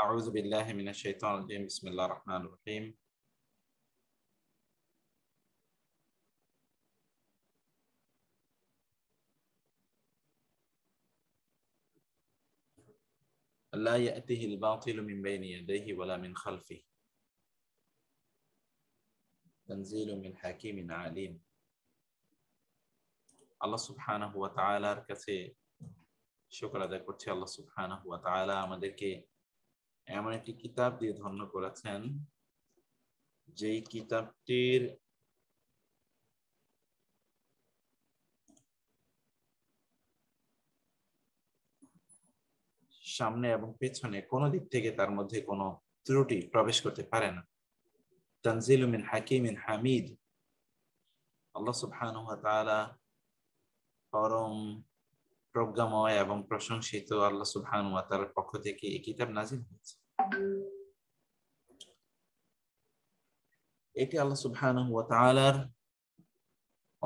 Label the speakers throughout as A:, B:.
A: أعوذ بالله من الشيطان الرجيم بسم الله الرحمن الرحيم لا يأتيه الباطل من بين يديه ولا من خلفه تنزيل من حكيم عليم আল্লাহ সুবহানাহু ওয়া তাআলার কাছে শুকর আদায় করছি। আল্লাহ সুবহানাহু ওয়া তাআলা আমাদেরকে এমন একটি কিতাব দিয়ে ধন্য করেছেন যেই কিতাবটির সামনে এবং পেছনে কোনো দিক থেকে তার মধ্যে কোনো ত্রুটি প্রবেশ করতে পারে না। তানজিলু মিন হাকিমিন হামিদ। আল্লাহ সুবহানাহু ওয়া তাআলা পরম প্রজ্ঞাময় এবং প্রশংসিত আল্লাহ সুবহানাহু ওয়া তাআলার পক্ষ থেকে এই কিতাব নাযিল হয়েছে। এটি আল্লাহ সুবহানাহু ওয়া তাআলার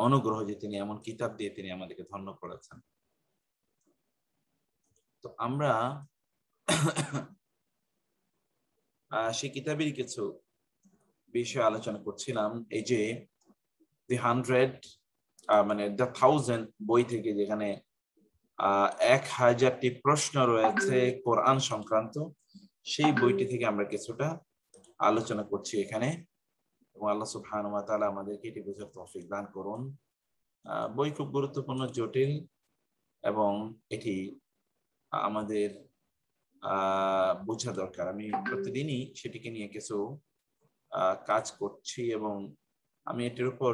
A: অনুগ্রহ যে তিনি এমন কিতাব দিয়ে তিনি আমাদেরকে ধন্য করেছেন। তো আমরা সেই কিতাবেরই কিছু বিষয় আলোচনা করছিলাম। এই যে দি 100 মানে দ্য 1000 বই থেকে যেখানে 1000টি প্রশ্ন রয়েছে কোরআন সংক্রান্ত, সেই বইটি থেকে আমরা কিছুটা আলোচনা করছি এখানে, এবং আল্লাহ সুবহানাহু ওয়া তাআলা আমাদেরকে এটি বোঝার তৌফিক দান করুন। বই খুব গুরুত্বপূর্ণ, জটিল, এবং এটি আমাদের বোঝা দরকার। আমি প্রতিদিনই সেটিকে নিয়ে কিছু কাজ করছি এবং আমি এটির উপর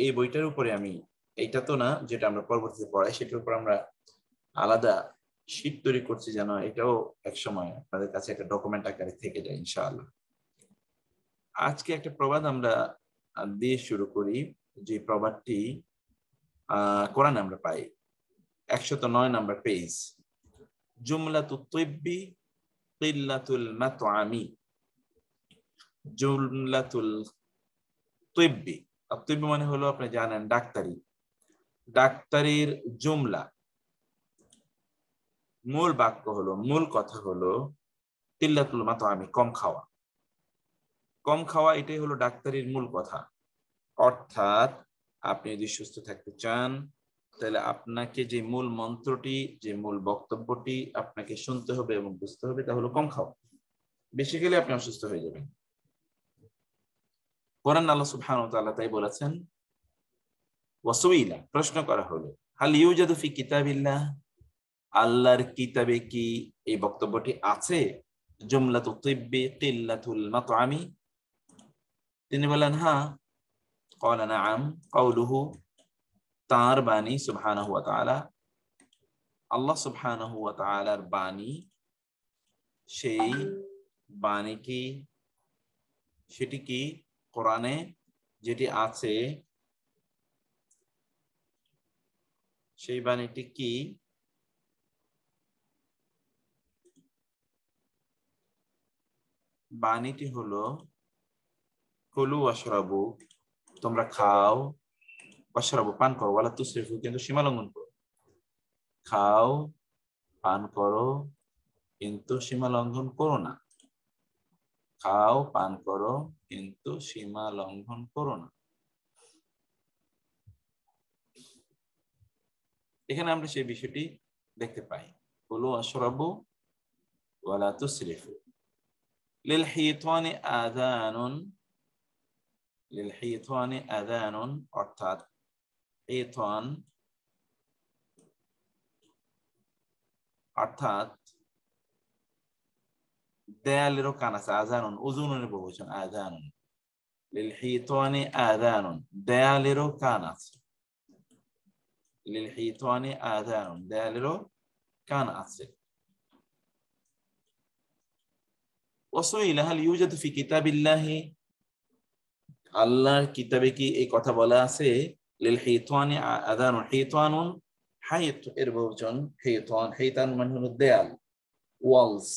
A: এই বইটার উপরে আমি এইটা তো না যেটা আমরা পরবর্তীতে পড়াই, সেটার উপর আমরা আলাদা শীট তৈরি করছি যেন এটাও একসময় আপনাদের কাছে একটা ডকুমেন্ট আকারে থেকে যায় ইনশাআল্লাহ। আজকে একটা প্রবাদ আমরা দিয়ে শুরু করি, যে প্রবাদটি কোরআনে আমরা পাই 109 নম্বর পেজ। জুমলাতুত তিব্বি কিল্লাতুল মাতআমি। জুমলাতুল তিব্বি, তিব্বি মানে হলো আপনি জানেন ডাক্তারি। ডাক্তারির জুমলা, মূল বাক্য হলো, মূল কথা হলো কিল্লাতুল মাতআমি, কম খাওয়া। কম খাওয়া, এটাই হলো ডাক্তারির মূল কথা। অর্থাৎ আপনি যদি সুস্থ থাকতে চান তাহলে আপনাকে যে মূল মন্ত্রটি, যে মূল বক্তব্যটি আপনাকে শুনতে হবে এবং বুঝতে হবে তা হলো কম খাওয়া। বেশি খেলে আপনি অসুস্থ হয়ে যাবেন। কোরআন আল্লাহ সুবহানাহু ওয়া তাআলা তাই বলেছেন, ওয়াসুইলা, প্রশ্ন করা হলো, হাল ইউজাদু ফি কিতাবিল্লাহ, আল্লাহর কিতাবে কি এই বক্তব্যটি আছে? জুমলাতুত তিব্বি কিল্লাতুল মাতআমি। তিনি বলেন হ্যাঁ। ক্বালা নাআম, কাউলুহু, তার বাণী সুবহানাহু ওয়া তাআলা, আল্লাহ সুবহানাহু ওয়া তাআলার বাণী, সেই বাণীটি, সেটি কি কোরআনে যেটি আছে, সেই বাণীটি কি? বাণীটি হলো কুলু ওয়াশরাবু, তোমরা খাও, ওয়াশরাবু, পান করো, ওয়ালা তুসরিফু, কিন্তু সীমা লঙ্ঘন করো। খাও, পান করো, কিন্তু সীমা লঙ্ঘন করো না। খাও, পান করো, কিন্তু সীমা লঙ্ঘন করো না। এখানে আমরা সেই বিষয়টি দেখতে পাই। কুলু ওয়াশরাবু ওয়ালা তুসরিফু। লিল হিতানি আযানুন, লিল হিতানি আযানুন, অর্থাৎ হিতান অর্থাৎ দেয়ালেরও কান আছে। আযানুন উযুনের বহুবচন, আযানুন। লিল হিতানি আযানুন, দেয়ালেরও কান আছে। লিল হিতানি আযানুন, দেয়ালেরও কান আছে। ওয়াসুইলা হাল ইউজাদু ফি কিতাবিল্লাহি, আল্লাহর কিতাবে কি এই কথা বলা আছে? লিল হিতানি আযানুন, হিতানুন হাইত এর বহুবচন হিতান। হিতান মানে হলো দেয়াল, ওয়ালস,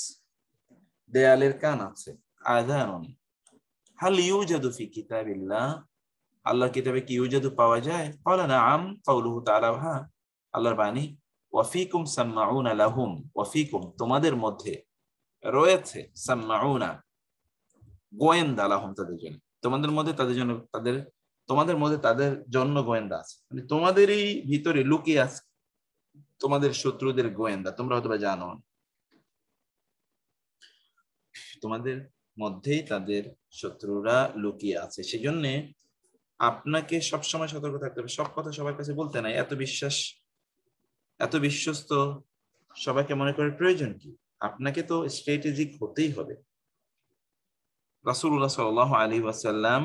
A: দেয়ালের কান আছে। আযানুন, হাল ইউজাদু ফি কিতাবিল্লাহ, আল্লাহর কিতাবে কি ইউজাদু পাওয়া যায়? ক্বালা নাআম, কাউলুহু তাআলা, হ্যাঁ, আল্লাহর বাণী ওয়াফিকুম সাম্মাউনা লাহুম, ওয়াফিকুম তোমাদের মধ্যে রয়েছে সাম্মাউনা গোয়েন্দা লাহুম তাদের জন্য, তোমাদের মধ্যে তাদের জন্য তোমাদের মধ্যে তাদের জন্য গোয়েন্দা আছে, মানে তোমাদেরই ভিতরে লুকিয়ে আছে তোমাদের শত্রুদের গোয়েন্দা, তোমরা হয়তো জানো তোমাদের মধ্যেই তাদের শত্রুরা লুকিয়ে আছে। সেজন্য আপনাকে সবসময় সতর্ক থাকতে হবে। সব কথা সবার কাছে বলতে নাই, এত বিশ্বস্ত সবাইকে মনে করার প্রয়োজন কি? আপনাকে তো স্ট্র্যাটেজিক হতেই হবে। রাসূলুল্লাহ সাল্লাল্লাহু আলাইহি ওয়াসাল্লাম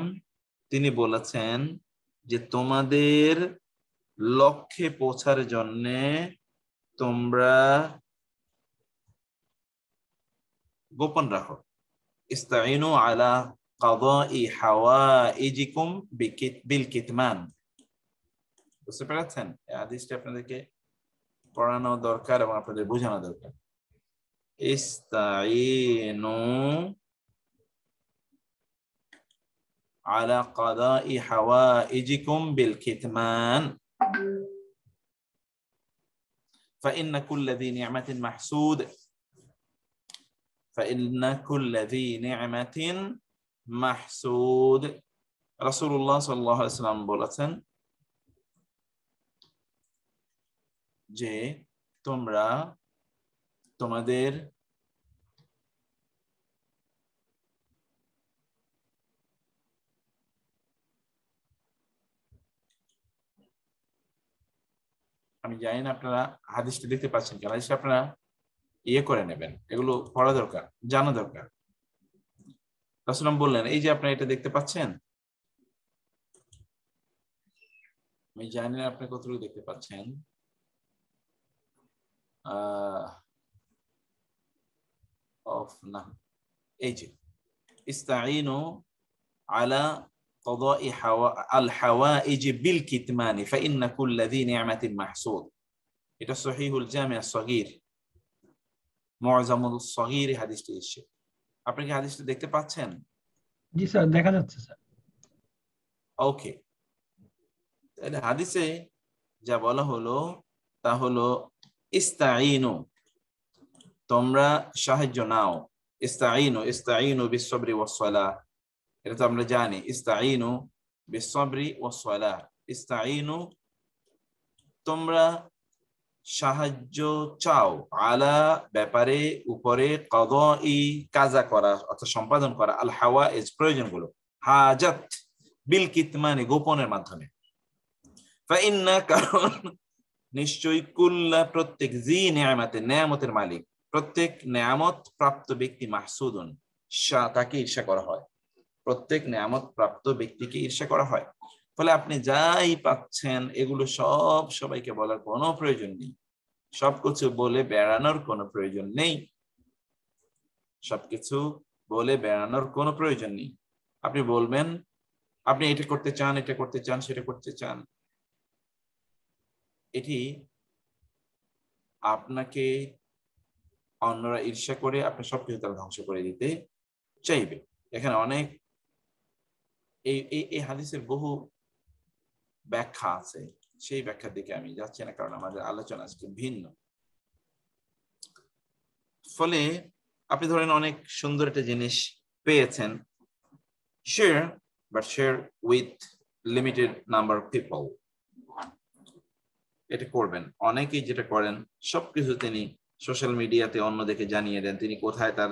A: তিনি বলেছেন যে তোমাদের লক্ষ্যে পৌঁছার জন্য তোমরা গোপন রাখো। ইস্তাইনু আলা কাদাই হাওয়াইজিকুম বিল কিতমান। বুঝতে পেরেছেন? এই হাদিসটা আপনাদেরকে পড়ানো দরকার এবং আপনাদের বোঝানো দরকার। ইস্তাইনু আলা কাদাই হাওয়াইজিকুম বিল কিতমান فإن كل ذي نعمة محسود فإن كل ذي نعمة محسود। রাসূলুল্লাহ সাল্লাল্লাহু আলাইহি ওয়াসাল্লাম বলেছেন যে তোমরা তোমাদের আমি জানি না আপনারা হাদিসটা দেখতে পাচ্ছেন কিনা, হাদিসটা আপনারা ইয়ে করে নেবেন, এগুলো পড়া দরকার, জানা দরকার। রাসূলুল্লাহ বললেন এই যে আপনারা এটা দেখতে পাচ্ছেন, আমি জানি না আপনি কতটুকু দেখতে পাচ্ছেন, অফ না, এই যে ইস্তাইনু আলা قضاء الحوائج بالكتمان فإن كل ذي نعمة محسود। এটা সহিহুল জামি আস-সগীর মুআজামুল সগীর হাদিসটি এসেছে। আপনি কি হাদিসটি দেখতে পাচ্ছেন?
B: জি স্যার, দেখা যাচ্ছে স্যার।
A: ওকে, তাহলে হাদিসে যা বলা হলো তা হলো ইস্তাইনু তোমরা সাহায্য নাও, ইস্তাইনু বিস-সাবরি ওয়াস-সালাহ, এটা তো আমরা জানি। ইস্তাইনু বিস-সাবরি ওয়াস-সালাহ, ইস্তাইনু তোমরা সাহায্য চাও, আলা ব্যাপারে, উপরে, কাদাই কাজা করা অর্থাৎ সম্পাদন করা, আল হাওয়াইজ প্রয়োজনগুলো, হাজাত বিল কিতমানি গোপনের মাধ্যমে। ফাইন্না কারণ নিশ্চয়ই কুল্লা প্রত্যেক জি নিয়ামাতের নেয়ামতের মালিক, প্রত্যেক নেয়ামত প্রাপ্ত ব্যক্তি মাহসুদুন তাকে ঈর্ষা করা হয়, প্রত্যেক নেয়ামত প্রাপ্ত ব্যক্তিকে ঈর্ষা করা হয়। ফলে আপনি যাই পাচ্ছেন এগুলো সব সবাইকে বলার কোনো প্রয়োজন নেই, সবকিছু বলে বেড়ানোর কোনো প্রয়োজন নেই, সবকিছু বলে বেড়ানোর কোনো প্রয়োজন নেই। আপনি বলবেন আপনি এটা করতে চান, এটা করতে চান, সেটা করতে চান, এটি আপনাকে অন্যরা ঈর্ষা করে আপনার সবকিছু তারা ধ্বংস করে দিতে চাইবে। এখানে অনেক এই হাদিসের বহু ব্যাখ্যা আছে, সেই ব্যাখ্যার দিকে আমি যাচ্ছি না কারণ আমাদের আলোচনা আজকে ভিন্ন। ফলে আপনি ধরেন অনেক সুন্দর একটা জিনিস পেয়েছেন, share but share with limited number of people, এটা করবেন। অনেকেই যেটা করেন সবকিছু তিনি সোশ্যাল মিডিয়াতে অন্যদেরকে জানিয়ে দেন তিনি কোথায় তার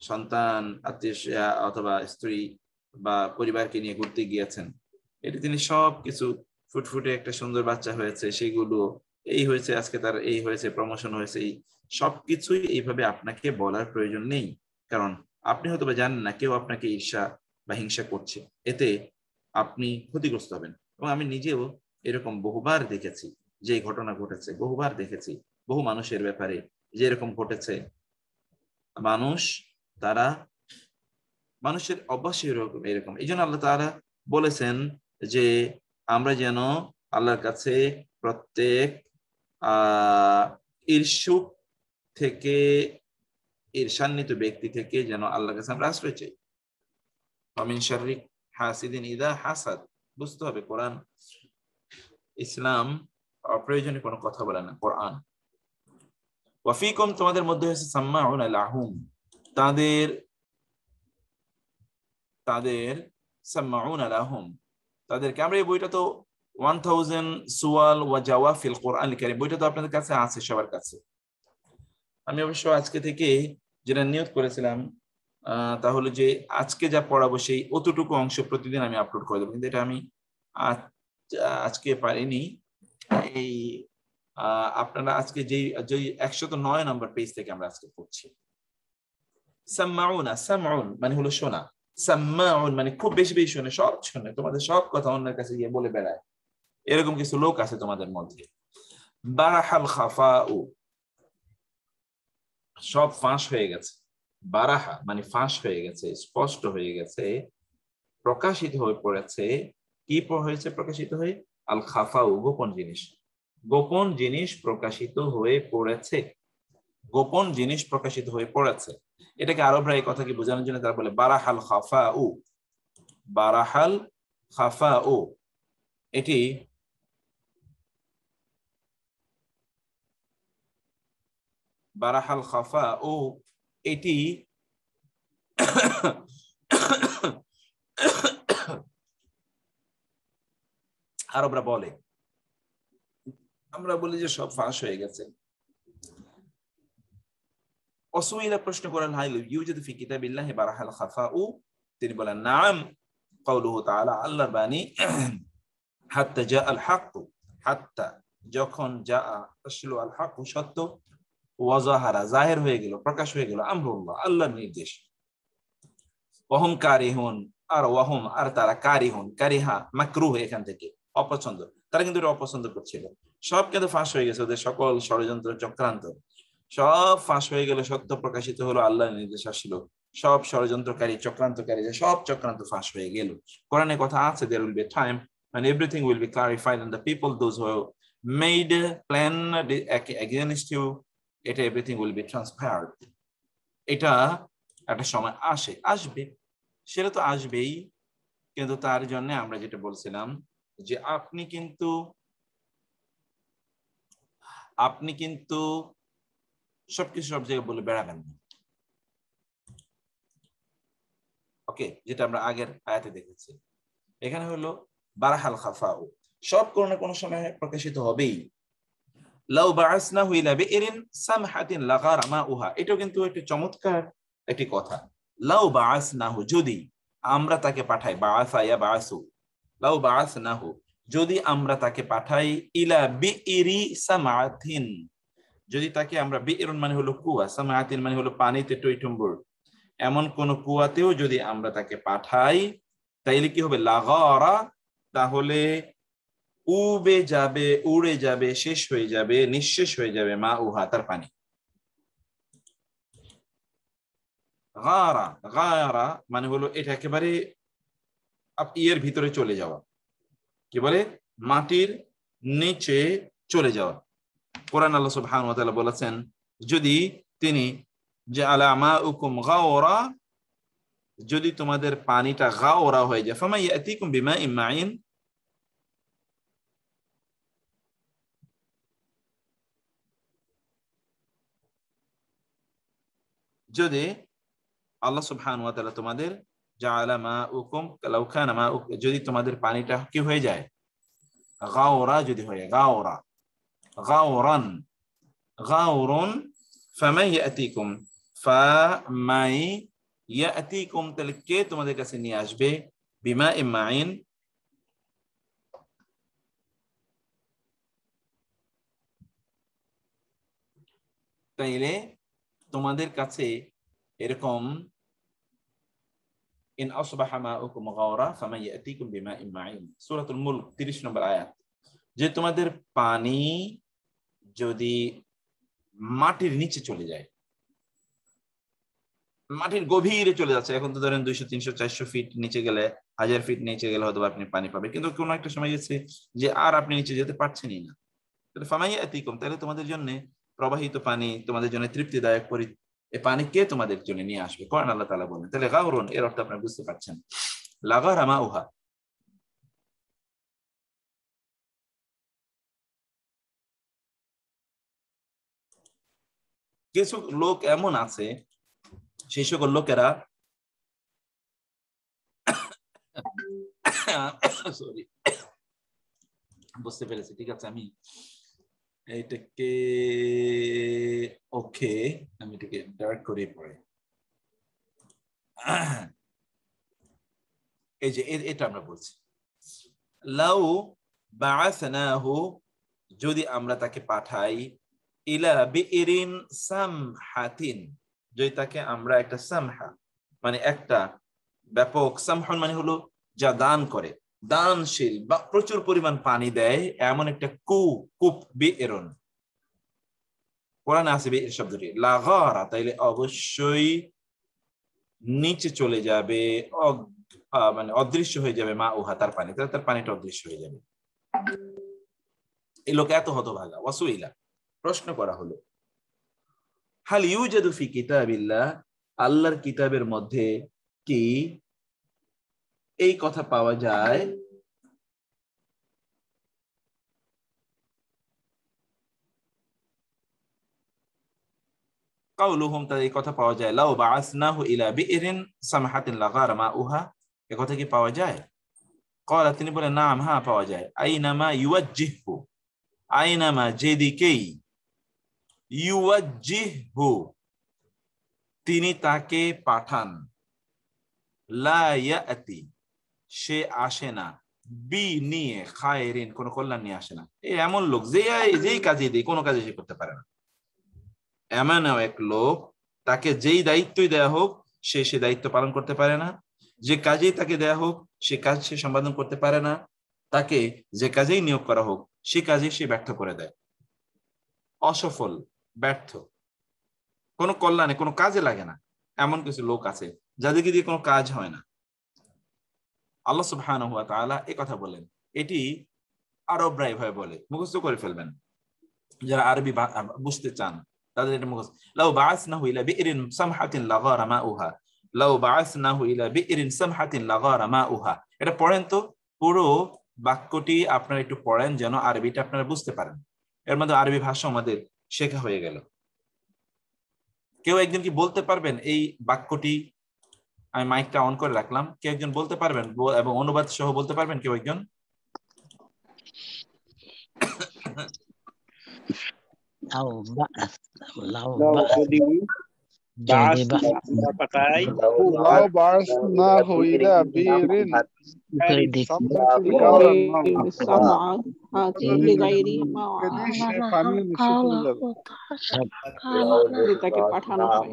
A: সন্তান, আত্মীয় অথবা স্ত্রী বা পরিবারকে নিয়ে ঘুরতে গিয়েছেন, এটা তিনি সবকিছু ফুটফুটে একটা সুন্দর বাচ্চা হয়েছে সেগুলো, এই হয়েছে আজকে তার এই হয়েছে, প্রমোশন হয়েছে, এই সবকিছুই এইভাবে আপনাকে বলার প্রয়োজন নেই। কারণ আপনি হয়তো বা জানেন না কেউ আপনাকে ঈর্ষা বা হিংসা করছে, এতে আপনি ক্ষতিগ্রস্ত হবেন। এবং আমি নিজেও এরকম বহুবার দেখেছি, যে ঘটনা ঘটেছে বহুবার দেখেছি, বহু মানুষের ব্যাপারে যে এরকম ঘটেছে। মানুষের অভ্যাসই এরকম। এই জন্য আল্লাহ তাআলা বলেছেন যে আমরা যেন আল্লাহর কাছে প্রত্যেক ঈর্ষুক থেকে, ঈর্ষান্বিত ব্যক্তি থেকে যেন আল্লাহর কাছে আমরা আশ্রয় চাই। মিন শাররি হাসিদিন ইযা হাসাদ। বুঝতে হবে কোরআন, ইসলাম অপ্রয়োজনীয় কোনো কথা বলে না, কোরআন ওয়াফিকুম তোমাদের মধ্যে হয়েছে সাম্মাউনা লাহুম, তাদের সাম্মাউনা লাহুম, তাদেরকে। আমরা এই বইটা তো 1000 সুয়াল ওয়া জাওয়াফিল কোরআন কারীম বইটা তো আপনাদের কাছে আছে, সবার কাছে। আমি অবশ্য আজকে থেকে যেটা নিয়ত করেছিলাম তাহলে যে আজকে যা পড়াবো সেই অতটুকু অংশ প্রতিদিন আমি আপলোড করে দেবো, কিন্তু এটা আমি আজকে পারিনি। এই আপনারা আজকে যেই 109 নম্বর পেজ থেকে আমরা আজকে পড়ছি। সাম্মাউনা, সামউন মানে হলো শোনা, সাম্মাউন মানে খুব বেশি বেশি শোনে, সব শোনে, তোমাদের সব কথা অন্যের কাছে গিয়ে বলে বেড়ায়, এরকম কিছু লোক আছে তোমাদের মধ্যে। বারাহাল খাফাউ, সব ফাঁস হয়ে গেছে। বারাহা মানে ফাঁস হয়ে গেছে, স্পষ্ট হয়ে গেছে, প্রকাশিত হয়ে পড়েছে। কি হয়েছে প্রকাশিত হয়ে? আল খাফাউ, গোপন জিনিস। গোপন জিনিস প্রকাশিত হয়ে পড়েছে, গোপন জিনিস প্রকাশিত হয়ে পড়েছে। এটাকে আরবরা এই কথাকে বোঝানোর জন্য তারা বলে বারাহাল খাফাউ, বারাহাল খাফাউ। এটি বারাহাল খাফাউ, এটি আরবরা বলে, আমরা বলি যে সব ফাঁস হয়ে গেছে। অসুইলা প্রশ্ন করেন, হাই ইউজাদু ফি কিতাবিল্লাহি বারাহাল খাফাউ, তিনি বলেন নাম, কাউলুহু তাআলা, আল্লাহর বাণী, হাত্তা জা আল হক, হাত্তা যখন যা আসলো আল হক সত্য, ওয়াজাহারা জাহির হয়ে গেল, প্রকাশ হয়ে গেল, আমরুল্লাহ আল্লাহর নির্দেশ, ওয়াহুম কারিহুন, আর ওয়াহুম আর তারা কারিহুন, কারিহা মাকরুহ এখান থেকে অপছন্দ, তারা কিন্তু এটা অপছন্দ করছিল। সব কিন্তু ফাঁস হয়ে গেছে, ওদের সকল ষড়যন্ত্র চক্রান্ত সব ফাঁস হয়ে গেল, সত্য প্রকাশিত হলো, আল্লাহর নির্দেশ আসলো, সব ষড়যন্ত্রকারী চক্রান্তকারী সব চক্রান্ত ফাঁস হয়ে গেল। কোরআনে কথা আছে, there will be a time when everything will be clarified and the people those who made plan against you, এটা everything will be transparent। এটা একটা সময় আসবে, সেটা তো আসবেই, কিন্তু তার জন্য আমরা যেটা বলছিলাম যে আপনি কিন্তু সবকিছু সব জায়গায় বলে বেড়াবেন না। ওকে, যেটা আমরা আগের আয়াতে দেখেছি। এখানে হলো বারাহাল খাফাউ, সব কোনো না কোনো সময় প্রকাশিত হবেই। লাউ বাআসনাহু ইলা বিইরিন সামহাতিন লাগারা মাউহা, এটাও কিন্তু একটা চমৎকার একটি কথা। লাউ বাআসনাহু, যদি আমরা তাকে পাঠাই, বাআসা ইয়া বাআসু, লাউ বাআসনাহু, যদি আমরা তাকে পাঠাই, ইলা বিইরি সামাতিন, যদি তাকে আমরা, বিইরুন মানে হলো কুয়া, সামাতিন মানে হলো পানিতে টইটুম্বুর, এমন কোন কুয়াতেও যদি আমরা তাকে পাঠাই, তাইলে কি হবে? লাগারা, তাহলে উবে যাবে, উড়ে যাবে, শেষ হয়ে যাবে, নিঃশেষ হয়ে যাবে, মা উহা তার পানি। গারা, গারা মানে হলো এটা একেবারে ইয়ের ভিতরে চলে যাওয়া, কি বলে? মাটির নিচে চলে যাওয়া। কোরআন আল্লাহ সুবহানাহু ওয়া তাআলা বলেছেন, যদি তিনি জাআলা মাউকুম গাওরা, যদি তোমাদের পানিটা গাওরা হয়ে যায়, ফামা ইয়াতিকুম বিমাইন মাইন, যদি আল্লাহ সুবহানাহু ওয়া তাআলা তোমাদের জাআলা মাউকুম লাউ কানা মাউক, যদি তোমাদের পানিটা কি হয়ে যায়? গাওরা যদি হয়ে, গাওরা, গাওরান, গাওরুন, ফামাই ইয়াতিকুম, ফামাই ইয়াতিকুম, তাহলে কে তোমাদের কাছে নিয়ে আসবে? বিমাইন মাইন, তাইলে তোমাদের কাছে এরকম, ইন আসবাহা মাউকুম গাওরা ফামান ইয়াতিকুম বিমাইন মাইন, সূরাতুল মুলক 30 নম্বর আয়াত, যে তোমাদের পানি যদি মাটির নিচে চলে যায়, মাটির গভীরে চলে যাচ্ছে, এখন তো ধরেন 200 300 400 ফিট নিচে গেলে, 1000 ফিট নিচে গেলে হয়তো আপনি পানি পাবেন, কিন্তু কোনো একটা সময় গেছে যে আর আপনি নিচে যেতে পারছেনই না, তাহলে ফামান ইয়াতিকুম, তাহলে তোমাদের জন্য প্রবাহিত পানি, তোমাদের জন্য তৃপ্তিদায়ক এই পানি কে তোমাদের জন্য নিয়ে আসবে? কোরআন আল্লাহ তাআলা বলেন। তাহলে গাওরুন এর অর্থ আপনারা বুঝতে পারছেন, লাগারা মাউহা, কিছু লোক এমন আছে, সেই সকল লোকেরা সরি, বুঝতে পেরেছি, ঠিক আছে, আমি এইটাকে ওকে, আমি এটাকে ডার্ক করে পড়ে, এই যে এটা আমরা বলছি, লাউ বাআসনাহু, যদি আমরা তাকে পাঠাই, ইলা বিইরিন সামহাতিন, যদি তাকে আমরা একটা সামহা মানে একটা ব্যাপক, সামহান মানে হলো যা দান করে, দানশীল বা প্রচুর পরিমাণ পানি দেয়, এমন একটা কূপ, বিইরুন, কোরআনে আছে বিইর শব্দটি, লাগারা, তাইলে অবশ্যই নিচে চলে যাবে, মানে অদৃশ্য হয়ে যাবে, মা উহা, তার পানি, তার পানিটা অদৃশ্য হয়ে যাবে। এই লোক এত হতভাগা। ওয়াসুইলা, প্রশ্ন করা হলো, হাল ইউজাদু ফি কিতাবিল্লাহ, আল্লাহর কিতাবের মধ্যে কি এই কথা পাওয়া যায়? কাউলুহুম, তাদের এই কথা পাওয়া যায়, লাউ বাআসনাহু ইলা বিইরিন সামহাতিন লাগারা মাউহা, এই কথা কি পাওয়া যায়? ক্বালা, তিনি বলেন, নাম, হ্যাঁ পাওয়া যায়। আইনামা ইউওয়াজ্জিহু, আইনামা, যেদিকেই, ইউওয়াজ্জিহু, তিনি তাকে পাঠান, লা ইয়াতি, সে আসে না, বি নিয়ে, খায়রিন, কোন কল্যাণ নিয়ে আসে না। এই এমন লোক যেই কাজে দিই কোনো কাজে সে করতে পারে না। এমন এক লোক, তাকে যেই দায়িত্বই দেয়া হোক সে দায়িত্ব পালন করতে পারে না, যে কাজেই তাকে দেয়া হোক সে কাজ সে সম্পাদন করতে পারে না, তাকে যে কাজেই নিয়োগ করা হোক সে কাজে সে ব্যর্থ করে দেয়, অসফল, ব্যর্থ, কোনো কল্যাণে, কোনো কাজে লাগে না। এমন কিছু লোক আছে যাদেরকে দিয়ে কোনো কাজ হয় না। আল্লাহ সুবহানাহু ওয়া তাআলা এই কথা বলেন। এটি আরবরা এভাবে বলে, মুখস্থ করে ফেলবেন যারা আরবি বুঝতে চান তাদের এটা মুখস্থ। লাউ বাআসনাহু ইলা বিইরিন সামহাতিন লাগারা মাউহা, লাউ বাআসনাহু ইলা বিইরিন সামহাতিন লাগারা মাউহা। এটা পড়েন তো, পুরো বাক্যটি আপনারা একটু পড়েন যেন আরবিটা আপনারা বুঝতে পারেন। এর মধ্যে আরবি ভাষা আমাদের শেখা হয়ে গেল। কেউ একজন কি বলতে পারবেন এই বাক্যটি? আমি মাইকটা অন করে রাখলাম, কেউ একজন বলতে পারবেন এবং অনুবাদ সহ বলতে পারবেন কেউ একজন?
C: লাউ যদি বাআসনাহু ইলা বিইরিন সামহাতিন লিগাইরি তাকে পাঠানো হয়।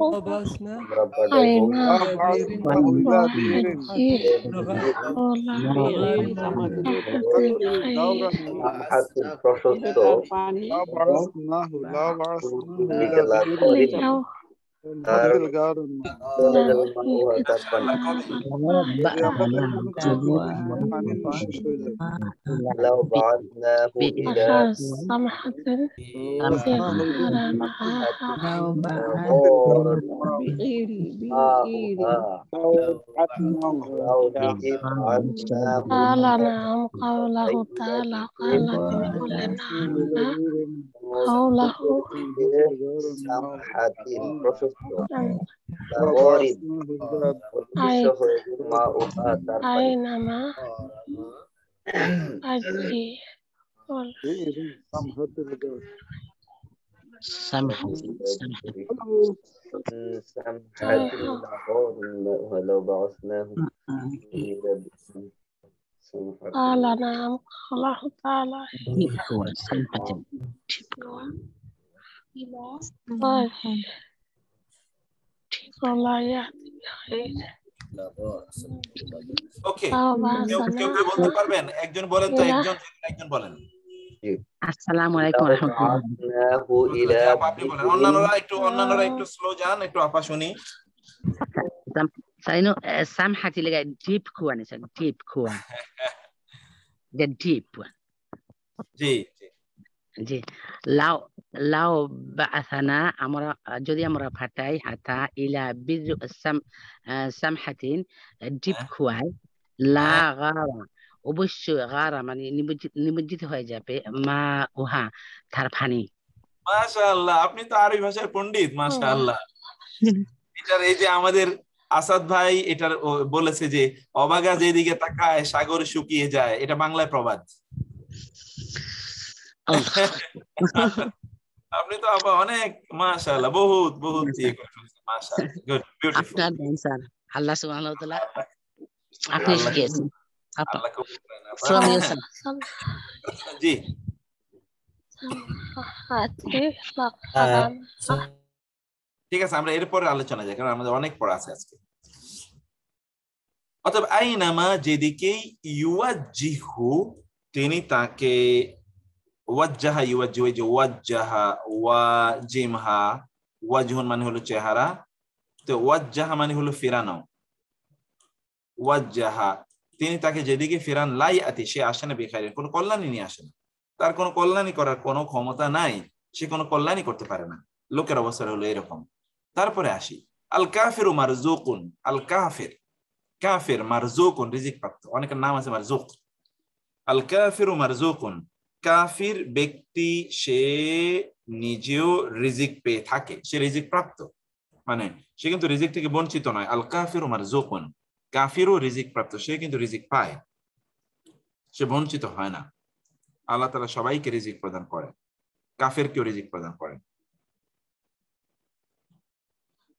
A: ওকে, কেউ বলতে পারবেন? একজন বলেন তো, একজন বলেন।
D: আসসালামু আলাইকুম ওয়া রাহমাতুল্লাহ।
A: আপনি বলেন, অন্যান্যরা একটু স্লো যান, একটু আপা শুনি।
D: Saya samhati lega deep kuan isa deep kuan. The deep one.
A: জি
D: জি, লাউ বাআসানা, আমরা যদি আমরা ফাটাই হাতা ইলা বিজু সামহাতিন, ডিপ খুয়াই, লা গারা, অবশ্যই গারা মানে নিমজ্জিত হয়ে যাবে, মা উহা, তার পানি,
A: মাশাআল্লাহ, আপনি তো আরবি ভাষার পণ্ডিত, মাশাআল্লাহ। এটার এই যে আমাদের আসাদ ভাই এটার বলেছে যে অবাগা যেদিকে তাকায় সাগর শুকিয়ে যায়, এটা বাংলায় প্রবাদ। আপনি তো আপা অনেক মাশাআল্লাহ, বহুত বহুত ইয়ে করে ফেলছেন, মাশাআল্লাহ, গুড, বিউটিফুল।
D: আপনার অ্যান্সার আল্লাহ সুবহানাহু ওয়া তাআলা আপনি শিখিয়েছেন আপা।
A: আল্লাহ কবুল করেন আপা।
D: From your side.
A: জি ঠিক আছে, আমরা এরপরে আলোচনা যাই, কারণ আমাদের অনেক পড়া আছে আজকে। অতএব আইনামা যেদিকেই ইউয়াজ্জিহু তিনি তাকে, ওয়াজ্জাহা ইউয়াজ্জিহু, এই যে ওয়াজ্জাহা ওয়াজিমহা, ওয়াজহুন মানে হলো চেহারা, তো ওয়াজ্জাহা মানে হলো ফিরানো। ওয়াজ্জাহা তিনি তাকে যেদিকে ফিরান, লাই আতি সে আসে না বেখাইরের, কোনো কল্যাণই নিয়ে আসে না, তার কোনো কল্যাণই করার কোনো ক্ষমতা নাই, সে কোনো কল্যাণই করতে পারে না। লোকের অবস্থা হলো এরকম। তারপরে আসি আল কাফিরু মারজুকুন, আল কাফির, কাফির মারজুকুন রিজিক প্রাপ্ত, অনেকের নাম আছে মারজুক। আল কাফিরু মারজুকুন, কাফির ব্যক্তি সে নিজেও রিজিক পেয়ে থাকে, সে রিজিক প্রাপ্ত, মানে সে কিন্তু রিজিক থেকে বঞ্চিত নয়। আল কাফিরু মারজুকুন, কাফিরও রিজিক প্রাপ্ত, সে কিন্তু রিজিক পায়, সে বঞ্চিত হয় না। আল্লাহ তাআলা সবাইকে রিজিক প্রদান করেন, কাফেরকেও রিজিক প্রদান করেন।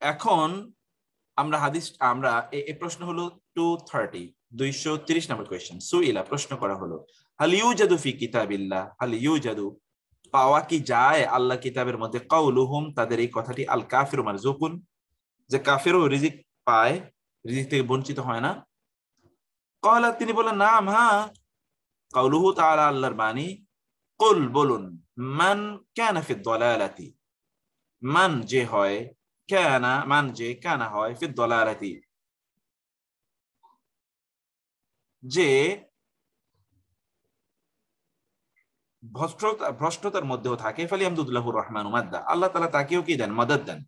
A: এখন আমরা হাদিস, আমরা এই প্রশ্ন হলো 230 নম্বর কোয়েশ্চেন। সুইলা প্রশ্ন করা হলো, হাল ইউজাদু ফি কিতাবিল্লাহ, হাল ইউজাদু পাওয়া কি যায় আল্লাহ কিতাবের মধ্যে, কাউলুহুম তাদের এই কথাটি, আল কাফিরু মারজুকুন যে কাফেরও রিজিক পায়, রিজিক থেকে বঞ্চিত হয় না। ক্বালা তিনি বলেন, নাম হ্যাঁ। কাউলুহু তাআলা আল্লাহর বাণী, কুল বলুন, মান কানা ফি দালালাতি, মান যে হয়, কানা মান যে, কানা হয়, ফি দালালাতি যে ভ্রষ্টতার মধ্যেও থাকে, ফালিয়ামদুদুল্লাহুর রহমানু মাদ্দা, আল্লাহ তাআলা তাকেও কি দেন, মাদাদ দেন,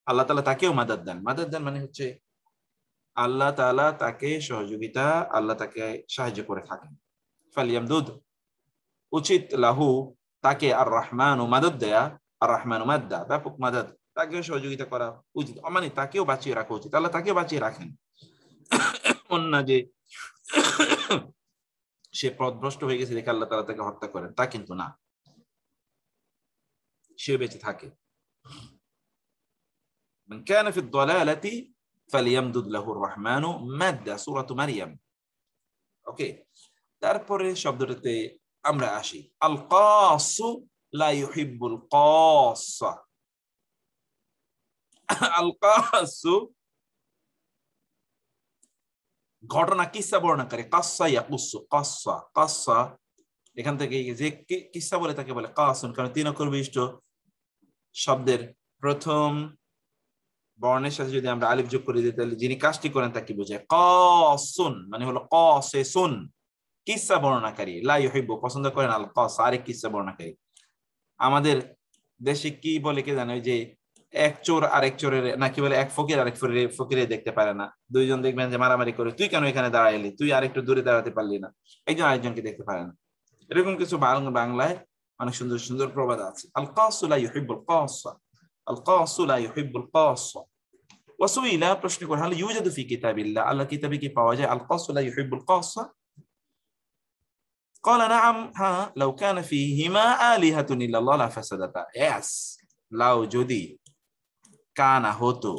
A: আল্লাহ তাআলা তাকেও মাদাদ দেন। মাদাদ দেন মানে হচ্ছে আল্লাহ তাআলা তাকে সহযোগিতা, আল্লাহ তাকে সাহায্য করে থাকেন। ফালিয়ামদুদ উচিত, লাহু তাকে, আর রহমানু মাদাদ দেয়া, আর রহমানু মাদ্দা ব্যাপক মাদাদ, তাকেও সহযোগিতা করা উচিত, মানে তাকেও বাঁচিয়ে রাখা উচিত, আল্লাহ তাকেও বাঁচিয়ে রাখেন। না যে সে পথভ্রষ্ট হয়ে গেছে দেখে আল্লাহ তাআলা তাকে হত্যা করেন, তা কিন্তু না, সে বেঁচে থাকে। মান কানা ফি দালালাতি ফালিয়ামদুদ লাহুর রহমানু মাদ্দা, সূরা মারইয়াম। ওকে, তারপরে শব্দটাতে আমরা আসি, আল কাসু লা ইউহিব্বুল কাসা। আল কাসু ঘটনা, কিসসা বর্ণনাকারী, কাসসা ইয়াকুসু, কাসসা কাসসা এখান থেকে যে কিসসা বলে তাকে বলে কাসুন, কারণ তিন অক্ষর বিশিষ্ট শব্দের প্রথম বর্ণের সাথে যদি আমরা আলিফ যোগ করে দিই, তাহলে যিনি কাজটি করেন তাকে বোঝায়। কাসুন মানে হলো কাসিসুন, কিসসা বর্ণনাকারী। লা ইউহিব্বু পছন্দ করেন, আল কাস আরেক কিসসা বর্ণনাকারী। আমাদের দেশে কি বলে কে জানে, যে এক চোর আরেক চোরের, না কি বলে, এক ফকির আরেক ফকিরে দেখতে পারে না। দুইজন দেখবেন যে মারামারি করে, তুই কেন এখানে দাঁড়াইলি, তুই আরেকটু দূরে দাঁড়াতে পারলি না, একজন আরেকজনকে দেখতে পারে না। এরকম কিছু বাংলায় অনেক সুন্দর সুন্দর প্রবাদ আছে। আল কাসু লা ইউহিব্বুল কাসা, আল কাসু লা ইউহিব্বুল কাসা। ওয়াসুইলা প্রশ্ন করা হলো, ইউজাদু ফি কিতাবিল্লাহ, আল্লাহ কিতাবে কি পাওয়া যায় আল কাসু লা ইউহিব্বুল কাসা? ক্বালা নাআম, হ্যাঁ, লাউ কানা ফীহিমা আলিহাতুন ইল্লাল্লাহ লাফাসাদাতা, ইয়েস, লাউ যদি, কানা হতো,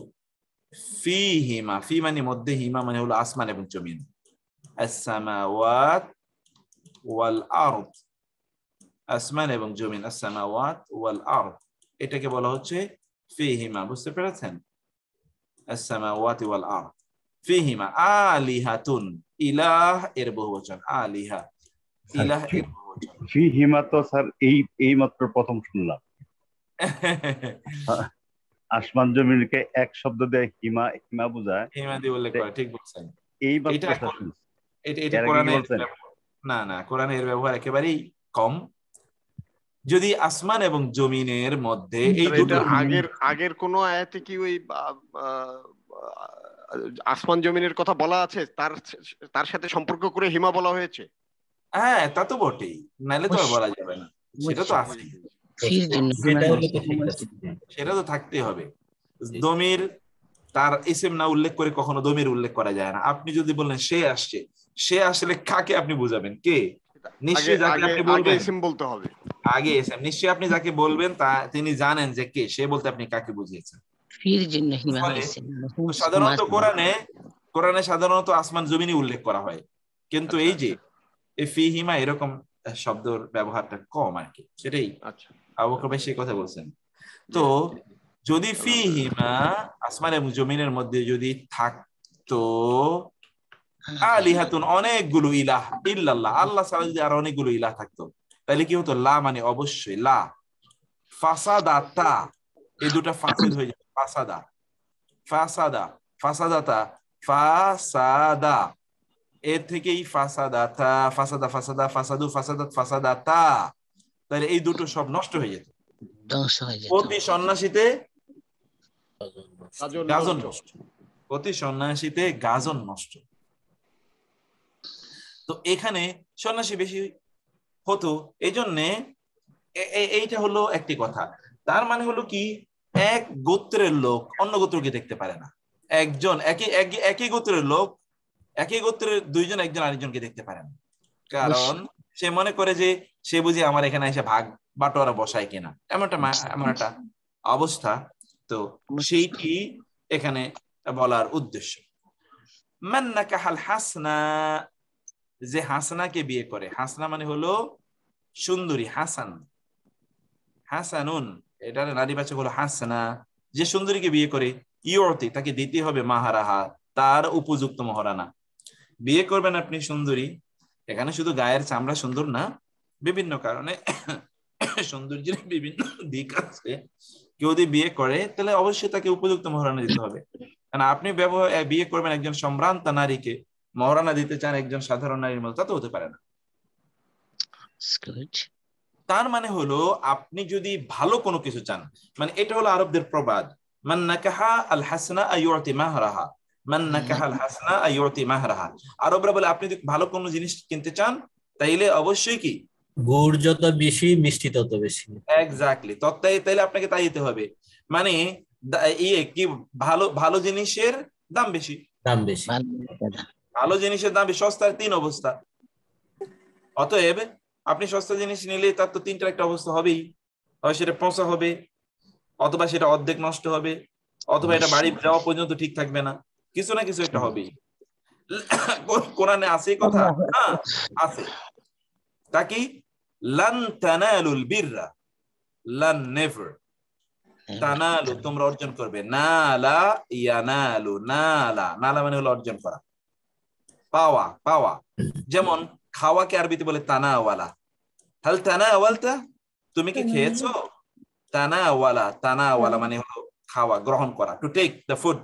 A: ফীহিমা, ফি মানে মধ্যে, হিমা মানে হলো আসমান এবং জমিন, আস-সামাওয়াত ওয়াল আরদ, আসমান এবং জমিন, আস-সামাওয়াত ওয়াল আরদ, এটাকে বলা হচ্ছে ফীহিমা, বুঝতে পেরেছেন? আস-সামাওয়াত ওয়াল আরদ ফীহিমা আলিহাতুন, ইলাহ এর বহুবচন, আলিহা ইলাহ এর বহুবচন।
E: ফীহিমা তো স্যার এই মাত্র প্রথম শুনলাম। আসমান জমিনকে এক শব্দ দিয়ে হিমা হিমা বোঝায়,
A: হিমা দিয়ে উল্লেখ করে, ঠিক বলছেন।
E: এই মাত্র
A: এটা
E: শুনছি।
A: এটা কোরআনে, না কোরআনে এর ব্যবহার একেবারেই কম। যদি আসমান এবং জমিনের মধ্যে এই দুটো,
F: আগের কোন আয়াতে কি ওই আসমান জমিনের কথা বলা আছে, তার সাথে সম্পর্ক করে হিমা বলা হয়েছে?
A: হ্যাঁ তা তো বটেই, নাইলে তো আর বলা যাবে না, সেটা তো আছে।
D: ফির জন্য
G: সেটা হলো তো ঠিক আছে।
A: সেটা তো থাকতেই হবে। দমির তার ইসিম না উল্লেখ করে কখনো দমির উল্লেখ করা যায় না। আপনি যদি বলেন সে আসছে, সে আসলে কাকে আপনি বুঝাবেন? কে? নিশ্চয়ই যাকে আপনি
F: আগে
A: বলবেন
F: ইসিম বলতে হবে।
A: আগে এসএম, নিশ্চয়ই আপনি যাকে বলবেন তা তিনি জানেন যে কে, সে বলতে আপনি কাকে বুঝিয়েছেন।
D: ফির জন্য হিমা
A: ফলে
D: হয়েছে
A: সাধারণত কোরআনে সাধারণত আসমান জমিনই উল্লেখ করা হয়, কিন্তু এই যে এই ফি হিমা এরকম শব্দের ব্যবহারটা কম আর কি, সেটাই
F: আচ্ছা
A: আবু বকর ভাই সেই কথা বলছেন। তো যদি ফি হিমা আসমান এবং জমিনের মধ্যে যদি থাকতো আলিহাতুন অনেকগুলো ইলাহ ইল্লাল্লাহ, আল্লাহ ছাড়া যদি আর অনেকগুলো ইলাহ থাকতো, তাহলে কি হতো? লা মানে অবশ্যই, লা ফাসাদাতা, এই দুটো ফাসিদ হয়ে যাবে। ফাসাদা ফাসাদা ফাসাদাতা ফাসাদা, এর থেকেই ফাসাদাতা ফাসাদা ফাসাদা ফাসাদু ফাসাদাত ফাসাদাতা, তাহলে এই দুটো সব নষ্ট হয়ে যেত।
D: ধ্বংস হয়ে যেত।
A: প্রতি সন্ন্যাসীতে গাজন
F: নষ্ট।
A: নষ্ট, প্রতি সন্ন্যাসীতে গাজন নষ্ট। তো এখানে সন্ন্যাসী বেশি হতো, এই জন্যে এইটা হলো একটি কথা। তার মানে হলো কি, এক গোত্রের লোক অন্য গোত্রকে দেখতে পারে না। একজন একই গোত্রের লোক, একই গোত্রের দুইজন একজন আরেকজনকে দেখতে পারে না, কারণ সে মনে করে যে সে বুঝি আমার এখানে এসে ভাগ বাটোয়ারা বসায় কিনা, এমন একটা অবস্থা। তো সেইটি এখানে বলার উদ্দেশ্য। মান নাকাহাল হাসনা, যে হাসনাকে বিয়ে করে, হাসনা মানে হলো সুন্দরী, হাসান হাসানুন, এটার নারীবাচক হলো হাসনা। যে সুন্দরীকে বিয়ে করে ইয়তি, তাকে দিতে হবে মাহারাহা, তার উপযুক্ত মহারানা। বিয়ে করবেন আপনি সুন্দরী, এখানে শুধু গায়ের চামড়া সুন্দর না, বিভিন্ন কারণে সৌন্দর্যের বিভিন্ন দিক আছে। কেউ যদি বিয়ে করে তাহলে অবশ্যই তাকে উপযুক্ত মহারানা দিতে হবে। কারণ আপনি বিয়ে করবেন একজন সম্ভ্রান্ত নারীকে, মহারানা দিতে চান একজন সাধারণ নারীর মতো, তা তো হতে পারে না। তার মানে হলো আপনি যদি ভালো কোনো কিছু চান, মানে এটা হলো আরবদের প্রবাদ, মান নাকাহা আল হাসনা আইয়ুতি মাহরাহা, মান নাকাহা আল হাসনা আইয়ুতি মাহরাহা। আরবরা বলে আপনি যদি ভালো কোনো জিনিস কিনতে চান, তাইলে অবশ্যই কি
G: গুড় যত বেশি মিষ্টি তত বেশি।
A: এক্স্যাক্টলি, তাইলে আপনাকে তাই দিতে হবে। মানে কি ভালো ভালো জিনিসের দাম বেশি,
G: দাম বেশি,
A: ভালো জিনিসের দাম বেশি, সস্তার তিন অবস্থা। অতএব আপনি সস্তা জিনিস নিলে তার তো তিনটা একটা অবস্থা হবেই, হয় সেটা পচা হবে, অথবা সেটা অর্ধেক নষ্ট হবে, অথবা এটা বাড়ি যাওয়া পর্যন্ত ঠিক থাকবে না, কিছু না কিছু একটা হবেই। কোরআনে আছে কথা, হ্যাঁ আছে, তা কি লান তানালুল বিররা, লান নেভার তানালু, তোমরা অর্জন করবে, নালা ইয়ানালু, নালা নালা মানে হলো অর্জন করা, পাওয়া পাওয়া। যেমন খাওয়াকে আরবিতে বলে তানাওয়ালা, হাল তানাওয়ালতা, তুমি কি খেয়েছো? তানাওয়ালা, তানাওয়ালা মানে হলো খাওয়া, গ্রহণ করা, টু টেক দ্য ফুড।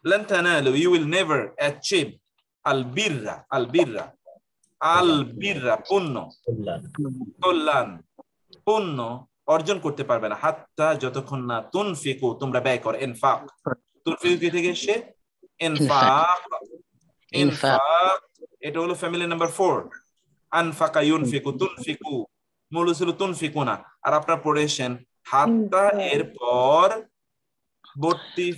A: লান তানালু, ইউ উইল নেভার অ্যাচিভ আল বিররা, আল বিররা, আল বিররা পুণ্য, কল্যাণ, পুণ্য অর্জন করতে পারবে না, হাত্তা যতক্ষণ না তুনফিকু, তোমরা ব্যয় করো। ইনফাক, তুনফিকু কি থেকে এসে? ইনফাক, ইনফাক এটা হলো ফ্যামিলি নাম্বার 4। আনফাকা ইউনফিকু, তুনফিকু মূল ছিল তুনফিকুনা, আর আপনারা পড়েছেন হাত্তা, এরপর বর্তি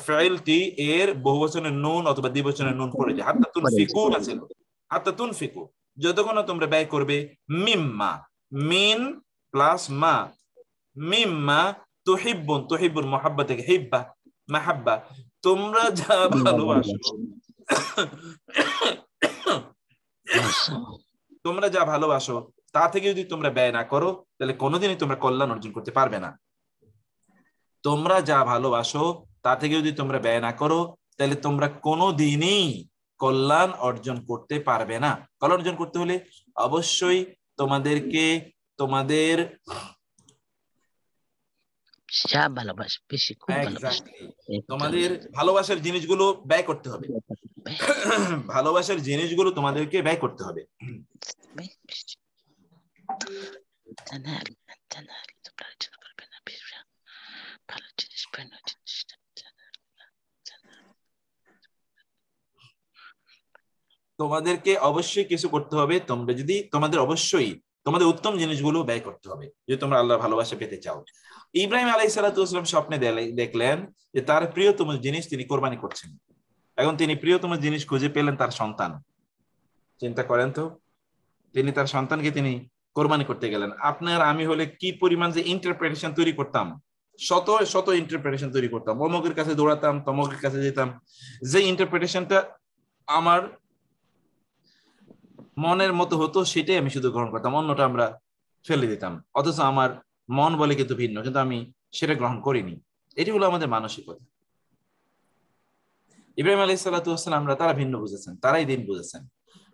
A: ফাইলটি এর বহুবচনের নুন অথবা দ্বিবচনের নুন পড়ে যায়। হাত্তা তুনফিকু আছে, হাত্তা তুনফিকু, যতক্ষণ না তোমরা ব্যয় করবে, মিম্মা, মিন প্লাস মা, মিম্মা তুহিব্বুন, তুহিব্বুন মুহাব্বা থেকে হিব্বা, মাহাব্বা, তোমরা যা ভালোবাসো, তোমরা যা ভালোবাসো তা থেকে যদি তোমরা ব্যয় না করো, তাহলে কোনোদিনই তোমরা কল্যাণ অর্জন করতে পারবে না। তোমরা যা ভালোবাসো তা থেকে যদি তোমরা ব্যয় না করো, তাহলে তোমরা কোনোদিনই কল্যাণ অর্জন করতে পারবে না। কল্যাণ অর্জন করতে হলে অবশ্যই তোমাদেরকে তোমাদের
D: যা ভালোবাসে বেশি, খুব ভালোবাসে,
A: তোমাদের ভালোবাসার জিনিসগুলো ব্যয় করতে হবে, ভালোবাসার জিনিসগুলো তোমাদেরকে ব্যয় করতে হবে। তোমাদেরকে অবশ্যই কিছু করতে হবে। তোমরা যদি তোমাদের অবশ্যই তোমাদের উত্তম জিনিসগুলো ব্যয় করতে হবে যদি তোমরা আল্লাহর ভালোবাসা পেতে চাও। ইব্রাহিম আলাইহিস সালাতু ওয়াস সালাম স্বপ্নে দেখলেন যে তার প্রিয়তম জিনিস তিনি কোরবানি করছেন। এখন তিনি প্রিয়তম জিনিস খুঁজে পেলেন তার সন্তান। চিন্তা করেন তো, তিনি তার সন্তানকে তিনি কোরবানি করতে গেলেন। আপনার আমি হলে কি পরিমাণ যে ইন্টারপ্রিটেশন তৈরি করতাম, শত শত ইন্টারপ্রিটেশন তৈরি করতাম, অমুকের কাছে দৌড়াতাম, তমুকের কাছে যেতাম, যে ইন্টারপ্রিটেশনটা আমার মনের মতো হতো সেটাই আমি শুধু গ্রহণ করতাম, অন্যটা আমরা ফেলে দিতাম। অথচ আমার মন বলে কিন্তু ভিন্ন, কিন্তু আমি সেটা গ্রহণ করিনি। এটি হলো আমাদের মানসিকতা। ইব্রাহিম আলাইহিস সালাতু ওয়াস সালাম তারা ভিন্ন বুঝেছেন, তারাই দিন বুঝেছেন।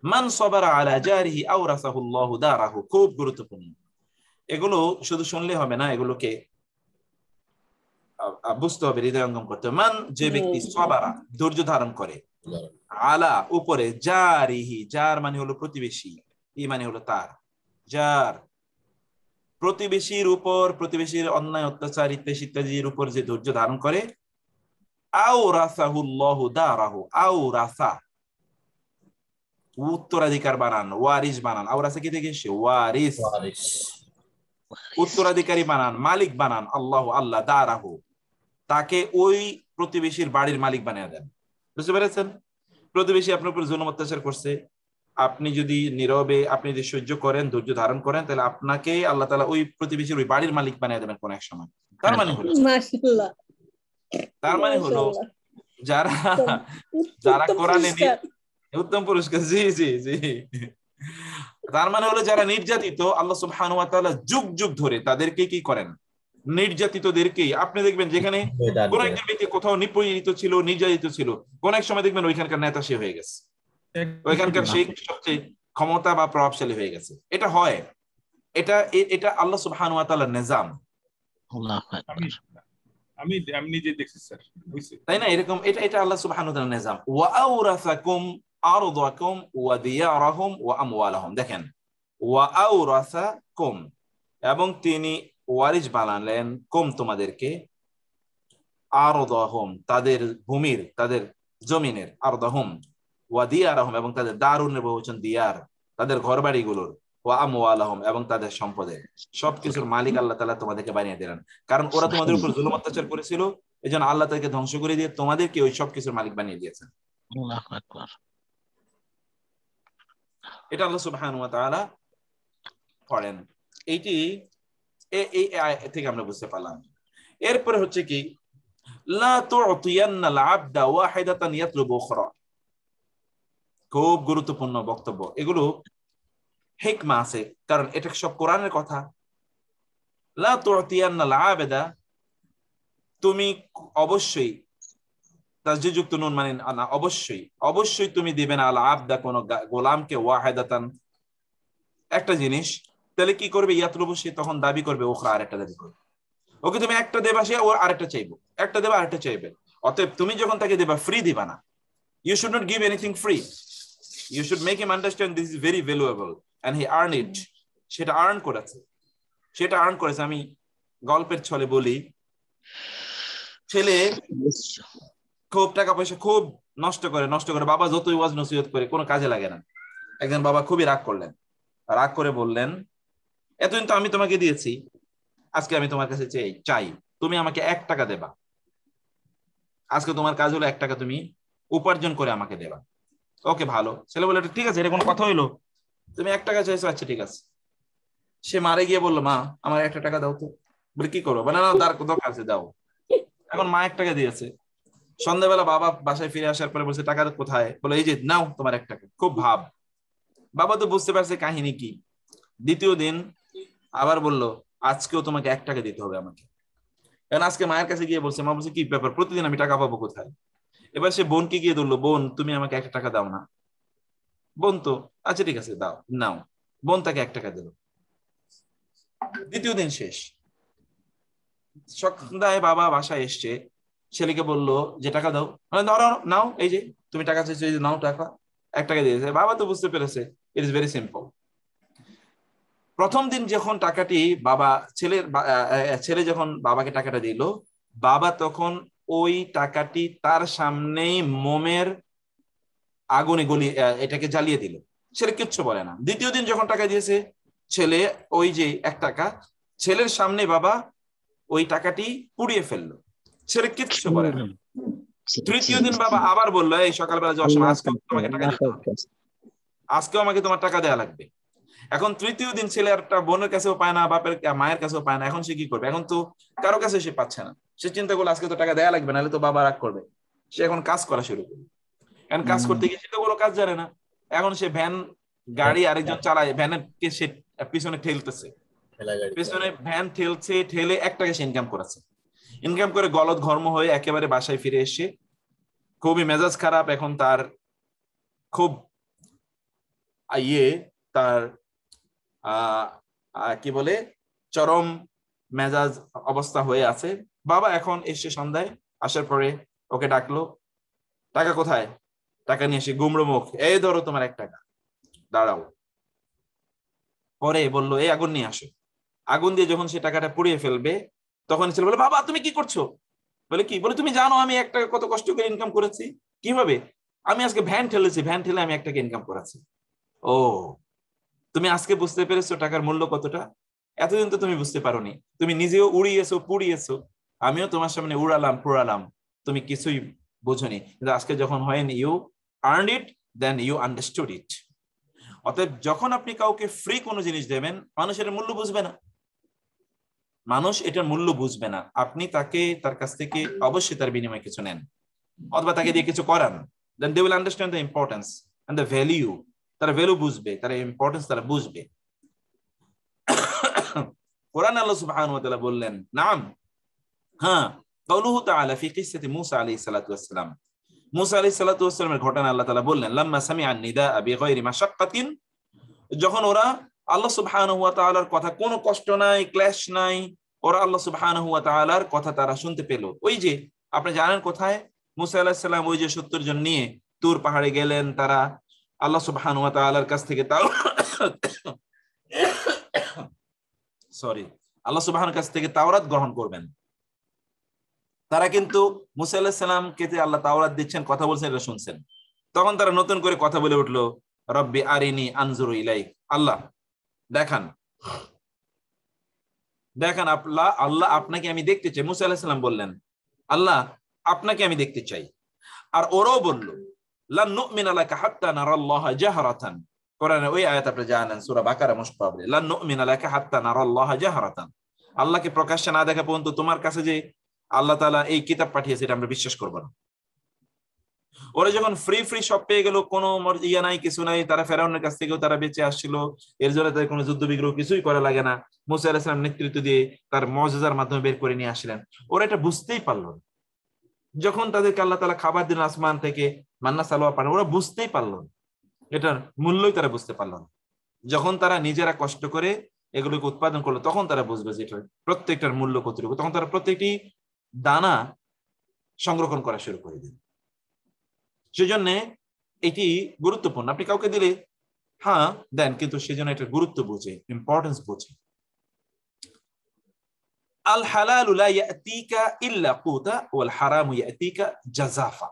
A: মান সাবারা আলা জারিহি আওরাসাহুল্লাহু দারাহু, খুব গুরুত্বপূর্ণ। এগুলো শুধু শুনলে হবে না, এগুলোকে বুঝতে হবে, হৃদয়ঙ্গম করতে হবে। মান, যে ব্যক্তি সাবারা ধৈর্য ধারণ করে, আলা উপরে, জারিহি, যার মানে হলো প্রতিবেশী, ই মানে হলো তার, যার প্রতিবেশীর উপর, প্রতিবেশীর অন্যায় অত্যাচার ইত্যাদি ইত্যাদির উপর যে ধৈর্য ধারণ করে, আওরাসাহুল্লাহু দারাহু, আওরাসা উত্তরাধিকার বানান, ওয়ারিস বানান, আওরাসা কি থেকে এসে ওয়ারিস, উত্তরাধিকারী বানান, মালিক বানান, আল্লাহ দারাহু, তাকে ওই প্রতিবেশীর বাড়ির মালিক বানিয়ে দেন। বুঝতে পেরেছেন? প্রতিবেশী আপনার উপর জুলুম অত্যাচার করছে, আপনি যদি নীরবে, আপনি যদি সহ্য করেন, ধৈর্য ধারণ করেন, তাহলে আপনাকে আল্লাহ তাআলা ওই প্রতিবেশীর ওই বাড়ির মালিক বানিয়ে দেবেন কোন এক সময়। তার মানে হলো যারা যারা কোরআনে উত্তম পুরস্কার, জি জি জি, তার মানে হলো যারা নির্যাতিত, আল্লাহ সুবহানাহু ওয়া তাআলা যুগ যুগ ধরে তাদেরকে কি করেন, নির্যাতিতদেরকেই। আপনি দেখবেন যেখানে কোন একজন ব্যক্তি কোথাও নিপীড়িত ছিল, নির্যাতিত ছিল, কোন এক সময় দেখবেন ওইখানকার নেতা সে হয়ে গেছে, ওইখানকার সেই সবচেয়ে ক্ষমতা বা প্রভাবশালী হয়ে গেছে। এটা হয়, এটা আল্লাহ সুবহানাহু ওয়া তাআলার নিজাম।
H: আমি নিজে দেখছি স্যার,
A: তাই না? এরকম এটা আল্লাহ সুবহানাহু ওয়া তাআলার নিজাম। ওয়া আওরাসাকুম আরদাকুম ওয়া দিয়ারাহুম ওয়া আমওয়ালাহুম। দেখেন, ওয়া আওরাসাকুম, এবং তিনি ওয়ারিস বানালেন, কুম তোমাদেরকে, আরদাহুম তাদের ভূমির, তাদের জমিনের, আরদাহুম, ওয়া দিয়ারাহুম এবং তাদের দারুনের বহুবচন দিয়ার, তাদের ঘরবাড়িগুলোর, ওয়া আমওয়ালাহুম এবং তাদের সম্পদের, সবকিছুর মালিক আল্লাহ তাআলা তোমাদেরকে বানিয়ে দিলেন। কারণ ওরা তোমাদের উপর জুলুম অত্যাচার করেছিল, এজন্য আল্লাহ তাদেরকে ধ্বংস করে দিয়ে তোমাদেরকে ওই সবকিছুর মালিক বানিয়ে দিয়েছেন।
C: আল্লাহু আকবার।
A: এটা আল্লাহ সুবহানাহু ওয়া তাআলা করেন। এইটি এই আয়াত থেকে আমরা বুঝতে পারলাম। এরপরে হচ্ছে কি, লা তু'তিয়ান্নাল আবদা ওয়াহিদাতান ইয়াতলুবু উখরা, খুব গুরুত্বপূর্ণ বক্তব্য। এগুলো হিকমা আছে, কারণ এটা সব কোরআনের কথা। লা তু'তিয়ান্নাল আবদা, তুমি অবশ্যই, তাসদীদযুক্ত নুন মানে না, অবশ্যই অবশ্যই তুমি দিবে না আল আবদা কোন গোলামকে, ওয়াহিদাতান একটা জিনিস। তাহলে কি করবে, ইয়াতলুবু, সে তখন দাবি করবে, উখরা আরেকটা দাবি করবে। ওকে তুমি একটা দেবা, সে ও আরেকটা চাইবে, একটা দেবা আরেকটা চাইবে। অতএব তুমি যখন তাকে দেবা, ফ্রি দিবা না। You should not give anything free, you should make him understand this is very valuable and he earn it. সেটা আর্ন করেছে। আমি গল্পের ছলে বলি, ছেলে খুব টাকা পয়সা খুব নষ্ট করে, বাবা যতই ওয়াজ নসিহত করে কোনো কাজে লাগে না। একজন বাবা খুবই রাগ করে বললেন, এতদিন তো আমি তোমাকে দিয়েছি, আজকে আমি তোমার কাছে চাই তুমি আমাকে 1 টাকা দেবা। আজকে তোমার কাজ হলো 1 টাকা তুমি উপার্জন করে আমাকে দেবা। ওকে, ভালো। ছেলে বলে, ঠিক আছে, এটা কোনো কথা হইলো, তুমি 1 টাকা চাইছো, আচ্ছা ঠিক আছে। সে মারে গিয়ে বললো, মা আমার 1 টাকা দাও তো। বলে, কি করবো? বলে, না দরকার আছে, দাও। এখন মা 1 টাকা দিয়েছে। সন্ধ্যাবেলা বাবা বাসায় ফিরে আসার পরে বলছে, টাকা কোথায়? বলে, এই যে নাও তোমার 1 টাকা। খুব ভাব। বাবা তো বুঝতে পারছে কাহিনী কি। দ্বিতীয় দিন আবার বললো, আজকেও তোমাকে 1 টাকা দিতে হবে আমাকে। কারণ আজকে মায়ের কাছে গিয়ে বলছে, মা বলছে, কি ব্যাপার, প্রতিদিন আমি টাকা পাবো কোথায়? এবার সে বোনকে গিয়ে ধরলো, বোন তুমি আমাকে 1 টাকা দাও না। বোন তো, আচ্ছা ঠিক আছে দাও, নাও। বোন তাকে 1 টাকা দিল। দ্বিতীয় দিন শেষ। সন্ধ্যায় বাবা বাসায় এসছে, ছেলেকে বললো যে টাকা দাও। ধরো, নাও, এই যে তুমি টাকা চাইছো, এই যে নাও টাকা। 1 টাকা দিয়েছে। বাবা তো বুঝতে পেরেছে, ইট ইজ ভেরি সিম্পল। প্রথম দিন যখন টাকাটি ছেলে যখন বাবাকে টাকাটা দিল, বাবা তখন ওই টাকাটি তার সামনেই মোমের আগুনে এটাকে জ্বালিয়ে দিল। ছেলে কিচ্ছু বলে না। দ্বিতীয় দিন যখন টাকা দিয়েছে, ছেলে ওই যে 1 টাকা, ছেলের সামনে বাবা ওই টাকাটি পুড়িয়ে ফেললো, ছেলে কিচ্ছু বলে না। তৃতীয় দিন বাবা আবার বললো, এই সকালবেলা যাওয়ার সময় আজকেও তোমাকে টাকা দিতে হবে, আজকেও আমাকে তোমার টাকা দেওয়া লাগবে। এখন তৃতীয় দিন ছেলে একটা বোনের কাছেও পায় না, বাপের মায়ের কাছেও পায় না, এখন সে কি করবে? এখন তো কারো কাছে সে পাচ্ছে না, সে চিন্তা করলো আজকে তো টাকা দেওয়া লাগবে, নাহলে তো বাবা রাগ করবে। সে এখন কাজ করা শুরু করবে, এখন কাজ করতে গিয়ে সে তো কোনো কাজ জানে না, এখন সে ভ্যান গাড়ি আরেকজন চালায়, ভ্যানের কে সে পিছনে ঠেলতেছে, পিছনে ভ্যান ঠেলছে, ঠেলে 1 টাকা সে ইনকাম করেছে। ইনকাম করে গলদ ঘর্ম হয়ে একেবারে বাসায় ফিরে এসে খুবই মেজাজ খারাপ, এখন তার খুব তার কি বলে চরম মেজাজ অবস্থা হয়ে আছে। বাবা এখন এসে সন্ধ্যায় আসার পরে ওকে ডাকলো, টাকা কোথায়? টাকা নিয়ে এসে গুমড়ো মুখ, এই ধরো তোমার 1 টাকা, দাঁড়াও। পরে বললো এই আগুন নিয়ে আসো। আগুন দিয়ে যখন সে টাকাটা পুড়িয়ে ফেলবে তখন ছেলে বলে, বাবা তুমি কি করছো? বলে কি? বলে তুমি জানো আমি 1 টাকা কত কষ্ট করে ইনকাম করেছি? কিভাবে? আমি আজকে ভ্যান ঠেলেছি, ভ্যান ঠেলে আমি 1 টাকা ইনকাম করেছি। ও, তুমি আজকে বুঝতে পেরেছো টাকার মূল্য কতটা? এতদিন তো তুমি বুঝতে পারোনি, তুমি নিজেও উড়িয়েছো, পুড়িয়েছো, আমিও তোমার সামনে উড়ালাম, পুড়ালাম, তুমি কিছুই বোঝোনি। কিন্তু আজকে যখন হয়নি, you earned it, then you understood it. অতএব যখন আপনি কাউকে ফ্রি কোনো জিনিস দেবেন, মানুষ এটার মূল্য বুঝবে না, মানুষ এটার মূল্য বুঝবে না। আপনি তাকে তার কাছ থেকে অবশ্যই তার বিনিময়ে কিছু নেন অথবা তাকে দিয়ে কিছু করান, then they will understand the importance and the value. তারা ভ্যালু বুঝবে, তারা ইম্পর্টেন্স তারা বুঝবে। কোরআন আল্লাহ সুবহানাহু ওয়া তাআলা বললেন, নাম হ্যাঁ, কাউলুহু তাআলা ফি কিসসাতি মূসা আলাইহিস সালাতু ওয়াস সালাম, মূসা আলাইহিস সালাতু ওয়াস সালামের ঘটনা আল্লাহ তাআলা বললেন, লাম্মা সামিআ নিদা বিগাইরি মাশাক্কাতিন, যখন ওরা আল্লাহ সুবহানাহু ওয়া তাআলার কথা, কোনো কষ্ট নাই, ক্লেশ নাই, ওরা আল্লাহ সুবহানাহু ওয়া তাআলার কথা তারা শুনতে পেল। ওই যে আপনি জানেন কোথায়? মূসা আলাইহিস সালাম ওই যে 70 জন নিয়ে তুর পাহাড়ে গেলেন, তারা আল্লাহ সুবহানাহু ওয়া তাআলার কাছ থেকে আল্লাহ সুবহানাহুর কাছ থেকে তাওরাত গ্রহণ করবেন। তারা কিন্তু মূসা আলাইহিস সালামকে যে আল্লাহ তাওরাত দিচ্ছেন, কথা বলছেন, এটা শুনছেন। তখন তারা নতুন করে কথা বলে উঠলো, রব্বি আরিনি আনজুরু ইলাইক, আল্লাহ দেখান, দেখান, আল্লাহ আপনাকে আমি দেখতে চাই। মূসা আলাইহিস সালাম বললেন, আল্লাহ আপনাকে আমি দেখতে চাই। আর ওরাও বলল, লান নুমিনা লাকা হাত্তা নারাল্লাহা জাহরাতান। কোরআনে ওই আয়াত আপনি জানেন, সূরা বাকারা মোস্ট প্রবাবলি, লান নুমিনা লাকা হাত্তা নারাল্লাহা জাহরাতান, আল্লাহকে প্রকাশ্যে না দেখা পর্যন্ত তোমার কাছে যে আল্লাহ তাআলা এই কিতাব পাঠিয়েছে এটা আমরা বিশ্বাস করব না। ওরা যখন ফ্রি সব পেয়ে গেল, কোনো ইয়া নাই, কিছু নাই, তারা ফেরাউনের কাছ থেকেও তারা বেঁচে আসছিল, এর জন্য তাদের কোনো যুদ্ধ বিগ্রহ কিছুই করা লাগে না, মূসা আলাইহিস সালাম নেতৃত্ব দিয়ে তার মুজিজার মাধ্যমে বের করে নিয়ে আসলেন। ওরা এটা বুঝতেই পারলো না। যখন তাদেরকে আল্লাহ তাআলা খাবার দিলেন আসমান থেকে, মান্না সালোয়া পান, ওরা বুঝতেই পারলো না, এটার মূল্যই তারা বুঝতে পারলো না। যখন তারা নিজেরা কষ্ট করে এগুলোকে উৎপাদন করলো, তখন তারা বুঝবে যে এটা প্রত্যেকটার মূল্য কতটুকু। তখন তারা প্রত্যেকটি দানা সংরক্ষণ করা শুরু করে দিল। সেজন্য এটি গুরুত্বপূর্ণ। আপনি কাউকে দিলে হ্যাঁ দেন, কিন্তু সেজন্য এটার গুরুত্ব বুঝে, ইম্পর্টেন্স বুঝে। আল হালালু লা ইয়াতিকা ইল্লা কুতা ওয়াল হারামু ইয়াতিকা জাযাফা।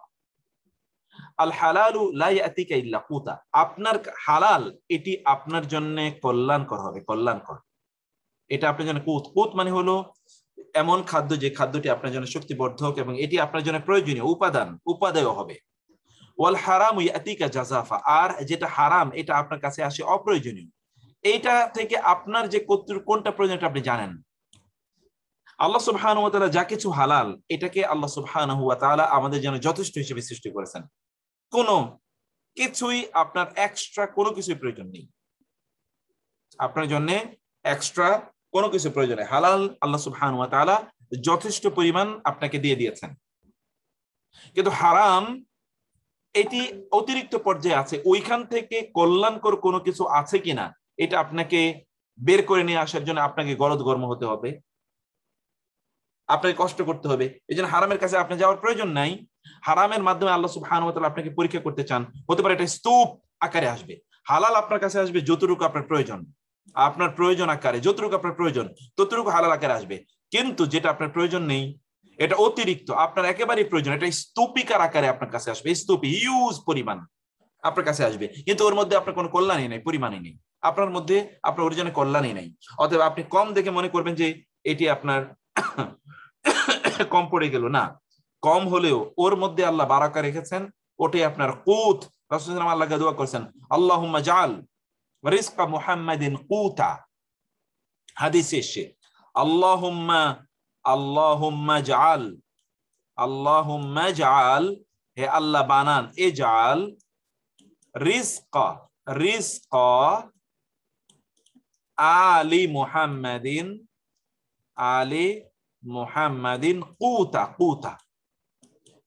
A: আল হালালু লা ইয়াতিকা ইল্লা কুতা, আপনার হালাল এটি আপনার জন্য কল্যাণকর হবে, কল্যাণকর। এটা আপনার জন্য কুত মানে হলো এমন খাদ্য যে খাদ্যটি আপনার জন্য শক্তিবর্ধক এবং এটি আপনার জন্য প্রয়োজনীয় উপাদেয় হবে। ওয়াল হারামু ইয়াতিকা জাযাফা, আর যেটা হারাম এটা আপনার কাছে আসে অপ্রয়োজনীয়। এইটা থেকে আপনার যে কোনটা প্রয়োজন এটা আপনি জানেন। আল্লাহ সুবহানাহু ওয়া তাআলা যা কিছু হালাল, এটাকে আল্লাহ সুবহানাহু ওয়া তাআলা আমাদের জন্য যথেষ্ট হিসেবে সৃষ্টি করেছেন। কোনো কিছুই আপনার এক্সট্রা কোনো কিছুই প্রয়োজন নেই, আপনার জন্য এক্সট্রা কোনো কিছু প্রয়োজন নেই। হালাল আল্লাহ সুবহানাহু ওয়া তাআলা যথেষ্ট পরিমাণ আপনাকে দিয়ে দিয়েছেন। কিন্তু হারাম এটি অতিরিক্ত পর্যায়ে আছে, ওইখান থেকে কল্যাণকর কোনো কিছু আছে কিনা এটা আপনাকে বের করে নিয়ে আসার জন্য আপনাকে গলদঘর্ম হতে হবে, আপনাকে কষ্ট করতে হবে। এই জন্য হারামের কাছে আপনি যাওয়ার প্রয়োজন নাই। হারামের মাধ্যমে আল্লাহ সুবহানাহু ওয়া তাআলা আপনাকে পরীক্ষা করতে চান। হতে পারে এটা স্তূপ আকারে আসবে, হালাল আপনার কাছে আসবে যতটুকু আপনার প্রয়োজন, আপনার প্রয়োজন আকারে যতটুকু আপনার প্রয়োজন ততটুকু হালাল আকারে আসবে। কিন্তু যেটা আপনার প্রয়োজন নেই, এটা অতিরিক্ত, আপনার একেবারেই প্রয়োজন, এটা স্তূপিকার আকারে আপনার কাছে আসবে, স্তূপি হিউজ পরিমাণ আপনার কাছে আসবে, কিন্তু ওর মধ্যে আপনার কোনো কল্যাণই নেই, পরিমাণই নেই। আপনার মধ্যে আপনার অরিজিনে কল্যাণই নাই। অতএব আপনি কম দেখে মনে করবেন যে এটি আপনার কম পড়ে গেল, না, কম হলেও ওর মধ্যে আল্লাহ বারাকা রেখেছেন, ওটাই আপনার কুত। রাসূলুল্লাহ সাল্লাল্লাহু আলাইহি ওয়াসাল্লাম আল্লাহকে দোয়া করেছেন, আল্লাহুম্মা জাআল রিজকা মুহাম্মাদিন কুতা। হাদিসে এসেছে আল্লাহুম্মা জাআল, হে আল্লাহ বানান, ইজআল রিজকা আলি মুহাম্মাদিন কুতা।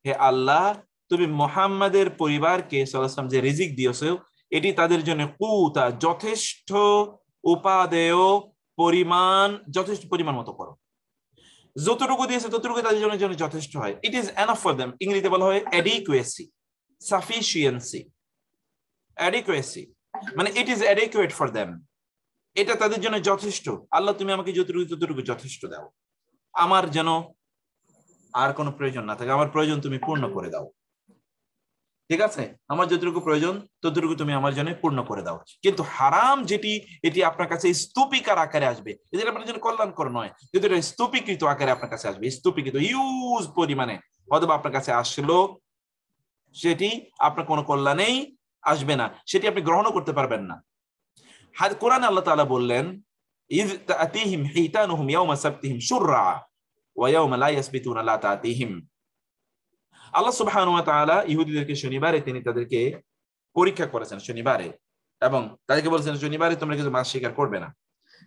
A: হে আল্লাহ, তুমি মুহাম্মাদের পরিবারকে সাল্লাল্লাহু আলাইহি ওয়াসাল্লাম যে রিজিক দিয়েছো, এটি তাদের জন্য কুতা, যথেষ্ট উপাদেয় পরিমাণ, যথেষ্ট পরিমাণ মতো করো। যতটুকু দিয়েছে ততটুকু তাদের জন্য যথেষ্ট হয়। It is enough for them. ইংরেজিতে বলা হয় অ্যাডিকুয়েসি, সাফিসিয়েন্সি। অ্যাডিকুয়েসি মানে it is adequate for them, এটা তাদের জন্য যথেষ্ট। আল্লাহ তুমি আমাকে যতটুকু যথেষ্ট দাও, আমার যেন আর কোনো প্রয়োজন না থাকে, আমার প্রয়োজন তুমি পূর্ণ করে দাও। ঠিক আছে, আমার যতটুকু প্রয়োজন ততটুকু তুমি আমার জন্য পূর্ণ করে দাও। কিন্তু হারাম যেটি, এটি আপনার কাছে স্তূপিকার আকারে আসবে, এটা আপনার জন্য কল্যাণকর নয়, কিন্তু এটা স্তূপীকৃত আকারে আপনার কাছে আসবে, স্তূপীকৃত হিউজ পরিমাণে অথবা আপনার কাছে আসলো, সেটি আপনার কোনো কল্যাণেই আসবে না, সেটি আপনি গ্রহণও করতে পারবেন না। কোরআনে আল্লাহ তাআলা বললেন, ইয তা'তিহিম হিতানুহুম ইয়াওমা সাবতিহিম শুররা ওয়া ইয়াওমা লা ইয়াসবিতুনা লা তা'তিহিম। আল্লাহ সুবহানাহু ওয়া তাআলা ইহুদিদেরকে শনিবারে তিনি তাদেরকে পরীক্ষা করেছেন, শনিবারে, এবং তাদেরকে বলেছেন শনিবারে তোমরা কিছু মাছ শিকার করবে না।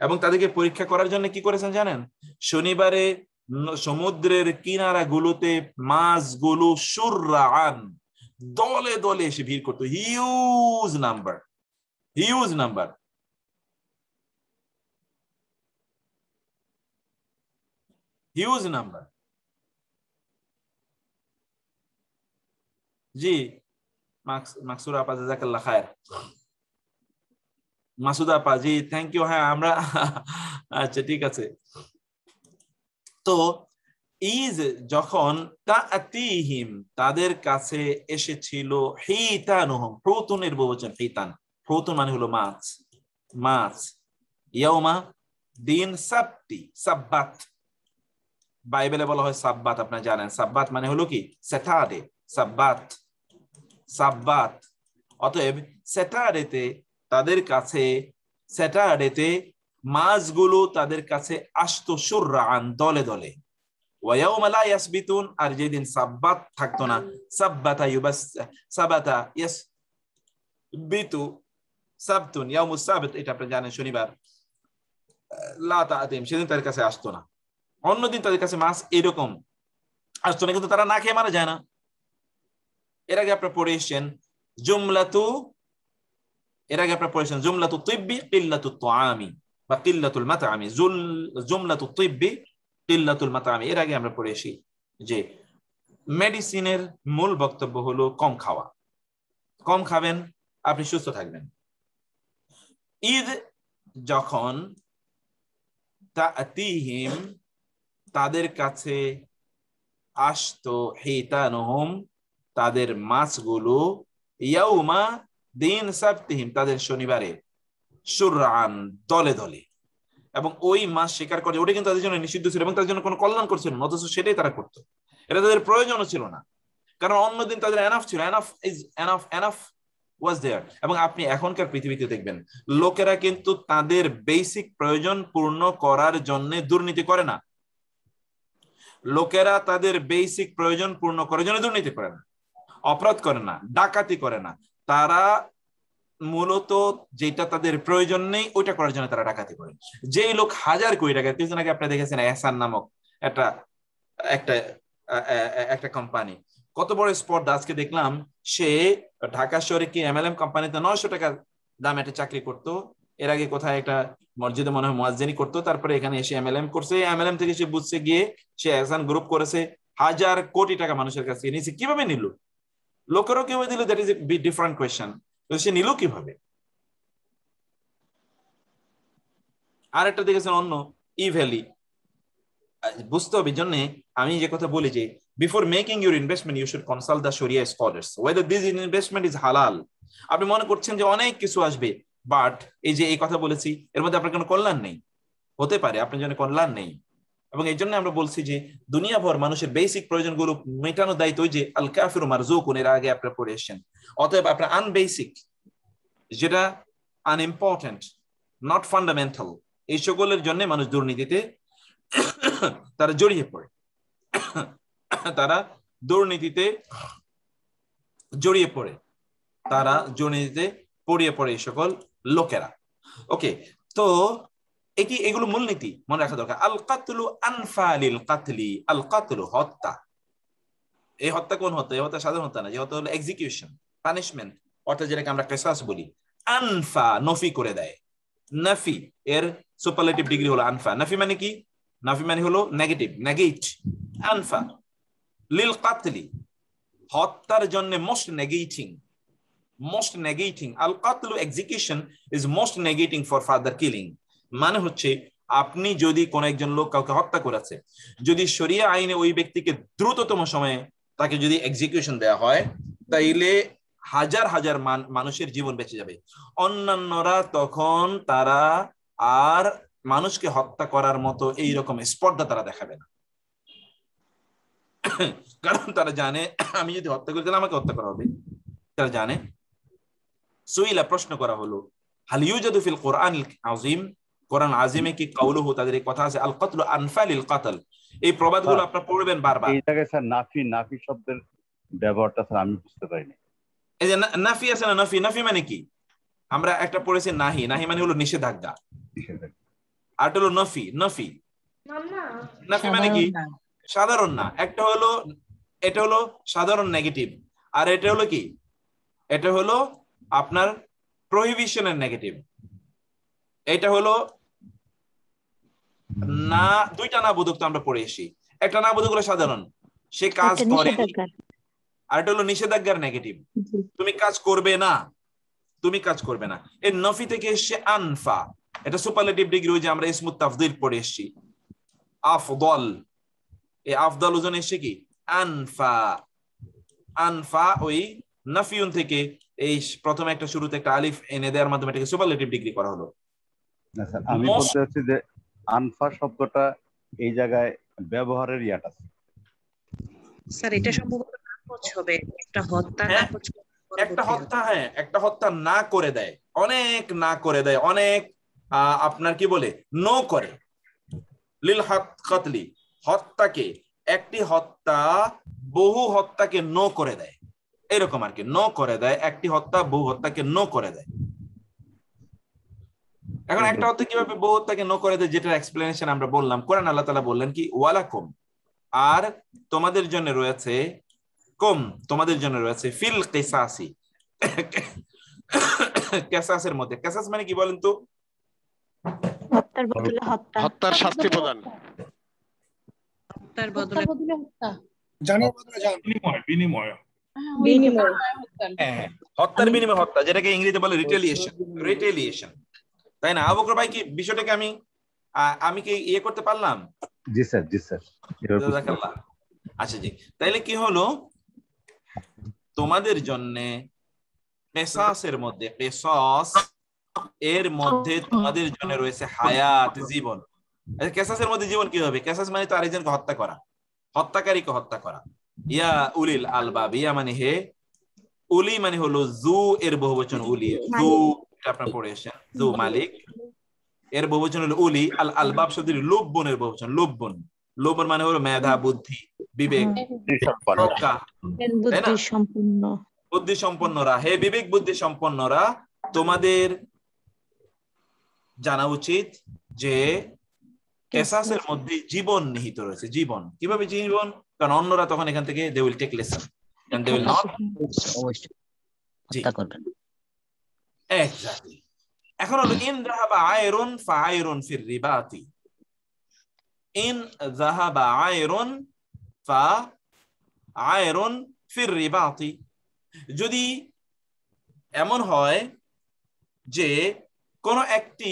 A: এবং তাদেরকে পরীক্ষা করার জন্য কি করেছেন জানেন? শনিবারে সমুদ্রের কিনারাগুলোতে মাছগুলো শুররাআন, দলে দলে এসে ভিড় করতো, হিউজ নাম্বার। জি মাকসুরা আপা, জাযাকাল্লাহ খায়ের। মাসুদা আপা, জি থ্যাংক ইউ। হ্যাঁ আমরা আচ্ছা ঠিক আছে। তো ইজ যখন তা'তিহিম তাদের কাছে এসেছিল, হিতানুহুম, প্রতুনের বহুবচন হিতান, প্রতুন মানে হলো মাছ। ইয়াউমা দিন সাবতি, সাব্বাত, বাইবেলে বলা হয় সাব্বাত, আপনারা জানেন সাব্বাত মানে হলো কি স্যাটারডে, সাব্বাত। অতএব স্যাটারডেতে তাদের কাছে, স্যাটারডেতে মাছগুলো তাদের কাছে আসতো শুররাআন, দলে দলে। ওয়া ইয়াউমা লা ইয়াসবিতুন, আর যেদিন সাব্বাত থাকতো না, সাব্বাতা ইয়াসবিতু সাবতুন, ইয়াউমুস সাবত, এটা আপনারা জানেন শনিবার, লা তা'তিহিম, সেদিন তাদের কাছে আসতো না। অন্যদিন তাদের কাছে মাছ এরকম আসতো না, কিন্তু তারা না খেয়ে মারা যায় না। এর আগে আপনারা পড়ে এসেছেন জুমলাতু তিব্বি কিল্লাতুত তুআমি বা কিল্লাতুল মাতআমি, জুমলাতু তিব্বি কিল্লাতুল মাতআমি। এর আগে আমরা পড়ে এসেছি যে মেডিসিনের মূল বক্তব্য হলো কম খাওয়া, কম খাবেন আপনি সুস্থ থাকবেন। ঈদ যখন তা'তিহিম তাদের কাছে আসতো, হিতানুহুম তাদের মাছগুলো, ইয়াউমা দিন সাবতিহিম তাদের শনিবারে, শুরআন দলে দলে, এবং ওই মাছ শিকার করে, ওটা কিন্তু তাদের জন্য নিষিদ্ধ ছিল এবং তাদের জন্য কোনো কল্যাণ করছিল না, অথচ সেটাই তারা করতো। এটা তাদের প্রয়োজনও ছিল না, কারণ অন্যদিন তাদের এনাফ ছিল, এনাফ ওয়াজ দেয়ার। এবং আপনি এখনকার পৃথিবীতে দেখবেন লোকেরা কিন্তু তাদের বেসিক প্রয়োজন পূর্ণ করার জন্য দুর্নীতি করে না, লোকেরা তাদের বেসিক প্রয়োজন পূর্ণ করার জন্য দুর্নীতি করে না, অপরাধ করে না, ডাকাতি করে না, তারা মূলত যেটা তাদের প্রয়োজন নেই ওইটা করার জন্য তারা ডাকাতি করে। যেই লোক হাজার কোটি টাকা, কিছুদিন আগে আপনি দেখেছেন এহসান নামক একটা কোম্পানি, কত বড় স্পট, আজকে দেখলাম সে ঢাকা শহরে কি এমএলএম কোম্পানিতে 900 টাকা দাম একটা চাকরি করতো। এর আগে কোথায় একটা মসজিদে মনে হয় মুয়াজ্জিনি করতো, তারপরে এখানে এসে এমএলএম করছে, এমএলএম থেকে সে বুঝছে গিয়ে সে এহসান গ্রুপ করেছে, হাজার কোটি টাকা মানুষের কাছে নিয়েছে। কিভাবে নিল? লোকেরও কিভাবে দিল, that is a different question. সে নিল কিভাবে? আর একটা দেখেছেন অন্য ই ভ্যালি, বুঝতে হবে। জন্য আমি যে কথা বলি যে before making your investment you should consult the sharia scholars whether this investment is halal. আপনি মনে করছেন যে অনেক কিছু আসবে, বাট এই যে এই কথা বলেছি এর মধ্যে আপনার কোনো কল্যাণ নেই, হতে পারে আপনার জন্য কল্যাণ নেই, এবং এই জন্য আমরা বলছি যে দুনিয়াভর মানুষের বেসিক প্রয়োজনগুলো মেটানো দায়িত্ব যে আল কাফিরু মারজুকুন, এর আগে আপনারা পড়ে এসেছেন। অতএব আপনার আনবেসিক, যেটা আনইম্পর্টেন্ট, নট ফান্ডামেন্টাল, এই সকলের জন্য মানুষ দুর্নীতিতে তারা জড়িয়ে পড়ে, তারা দুর্নীতিতে জড়িয়ে পড়ে, তারা দুর্নীতিতে পড়িয়ে পড়ে এই সকল লোকেরা। ওকে, তো এগুলো মূলনীতি মনে রাখা দরকার। আল কাতলু আনফা লিল কাতলি, আল কাতলু হত্যা। এই হত্যা কোন হত্যা? এই হত্যা সাধারণ হত্যা না, যে হত্যা হলো এক্সিকিউশন, পানিশমেন্ট, অর্থাৎ যেটাকে আমরা কিসাস বলি। আনফা নফি করে দেয়, নাফি এর সুপারলেটিভ ডিগ্রি হলো আনফা। নাফি মানে কি? নাফি মানে হলো নেগেটিভ, নেগেট। আনফা লিল কাতলি, হত্যার জন্য মোস্ট নেগেটিং, মোস্ট নেগেটিং। আল কাতলু execution is most negating for further killing. মানে হচ্ছে আপনি যদি কোন একজন লোক কাউকে হত্যা করেছে, যদি শরিয়া আইনে ওই ব্যক্তিকে দ্রুততম সময়ে তাকে যদি এক্সিকিউশন দেওয়া হয়, তাইলে হাজার হাজার মানুষের জীবন বেঁচে যাবে। অন্যান্যরা তখন তারা আর মানুষকে হত্যা করার মতো এইরকম স্পর্ধা তারা দেখাবে না, কারণ তারা জানে আমি যদি হত্যা করি তাহলে আমাকে হত্যা করা হবে। তারা জানে। সুইলা প্রশ্ন করা হলো, হাল ইউজাদু ফিল কোরআনিল আযীম, কোরআন আযীমে কি কাউলুহু, তাদের এই কথা আছে আল কাতলু আনফা লিল কাতল। এই প্রবাদগুলো আপনারা পড়বেন বারবার।
E: এই জায়গায় স্যার নাফি, নাফি শব্দের ব্যবহারটা স্যার আমি বুঝতে পারিনি।
A: এই যে নাফি আছে না, নাফি, নাফি মানে কি? আমরা একটা পড়েছি নাহি, নাহি মানে হলো নিষেধাজ্ঞা, আর হলো নফি, নফি, নাফি মানে কি? সাধারণ না। একটা হলো, এটা হলো সাধারণ নেগেটিভ, আর এটা হলো কি? এটা হলো আপনার প্রহিবিশনের নেগেটিভ। এটা হলো না, দুইটা না বোধক তো আমরা পড়ে এসি। একটা না বোধক হলো সাধারণ, সে কাজ করে, আর এটা হলো নিষেধাজ্ঞার নেগেটিভ, তুমি কাজ করবে না, তুমি কাজ করবে না। এই নফি থেকে এসছে আনফা, এটা সুপারলেটিভ ডিগ্রি, ওই যে আমরা ইসমুত তাফদীল পড়ে এসছি। আফদল, এই আফদল ওজন এসছে কি? আনফা। আনফা ওই নাফিউন থেকে এই প্রথমে একটা শুরুতে একটা আলিফ এনে দেওয়ার মাধ্যমে এটাকে সুপারলেটিভ ডিগ্রি করা হলো।
E: না স্যার, আমি বলতে চাচ্ছি যে আনফা শব্দটা এই জায়গায় ব্যবহারের ইয়াটা
I: স্যার, এটা সম্ভবত নাকচ হবে, একটা হত্যা নাকচ,
A: একটা হত্যা, হ্যাঁ একটা হত্যা না করে দেয়, অনেক না করে দেয়, অনেক আপনার কি বলে নো করে। লিল কাতলি, হত্যাকে, একটি হত্যা বহু হত্যাকে নো করে দেয়, এরকম আর কি, নো করে দেয়, একটি হত্যা বহু হত্যাকে নো করে দেয়। এখন একটা হত্যা কিভাবে বহু হত্যাকে নো করে দেয়, যেটার এক্সপ্লেনেশন আমরা বললাম। কোরআন আল্লাহ তাআলা বললেন কি, ওয়ালাকুম, আর তোমাদের জন্য রয়েছে, কম তোমাদের জন্য রয়েছে, ফিল কিসাসি, কিসাসের মধ্যে। কিসাস মানে কি বলেন তো?
J: হত্যার বদলে হত্যা,
F: হত্যার শাস্তি প্রদান,
I: হত্যার বদলে
J: হত্যা,
H: জানের বদলে জান, বিনিময়, বিনিময়,
J: বিনিময়,
A: হ্যাঁ, হত্যার বিনিময়ে হত্যা, যেটাকে ইংরেজিতে বলে রিটেলিয়েশন, রিটেলিয়েশন, তাই না? আবু বকর ভাই, কি বিষয়টাকে আমি কি ইয়ে করতে পারলাম?
E: জি স্যার, জি স্যার।
A: আচ্ছা জি, তাইলে কি হলো, তোমাদের জন্য কিসাসের মধ্যে, কিসাস এর মধ্যে তোমাদের জন্য রয়েছে হায়াত, জীবন। কিসাসের মধ্যে জীবন কি হবে? কিসাস মানে তো আরেকজনকে হত্যা করা, হত্যাকারীকে হত্যা করা। ইয়া উলিল আলবাব, ইয়া মানে হে, উলি মানে হলো জু এর বহুবচন উলি, জু আপনারা পড়ে এসেছেন, জু মালিক, এর বহুবচন হলো উলি। আল আলবাব শব্দের লুব্বনের বহুবচন, লুব্বন, লুব্বন মানে হলো মেধা, বুদ্ধি, বিবেক, বুদ্ধি সম্পন্ন, বুদ্ধি সম্পন্নরা। হে বিবেক বুদ্ধি সম্পন্নরা, তোমাদের জানা উচিত যে কিসাসের মধ্যে জীবন নিহিত রয়েছে। জীবন কিভাবে জীবন? কারণ অন্যরা তখন এখান থেকে they will take lesson and they will not হত্যা করবেন। এক্স্যাক্টলি। এখন হলো ইন যাহাবা আয়রুন ফাআয়রুন ফির রিবাতি, ইন যাহাবা আয়রুন ফাআয়রুন ফির রিবাতি, যদি এমন হয় যে কোন একটি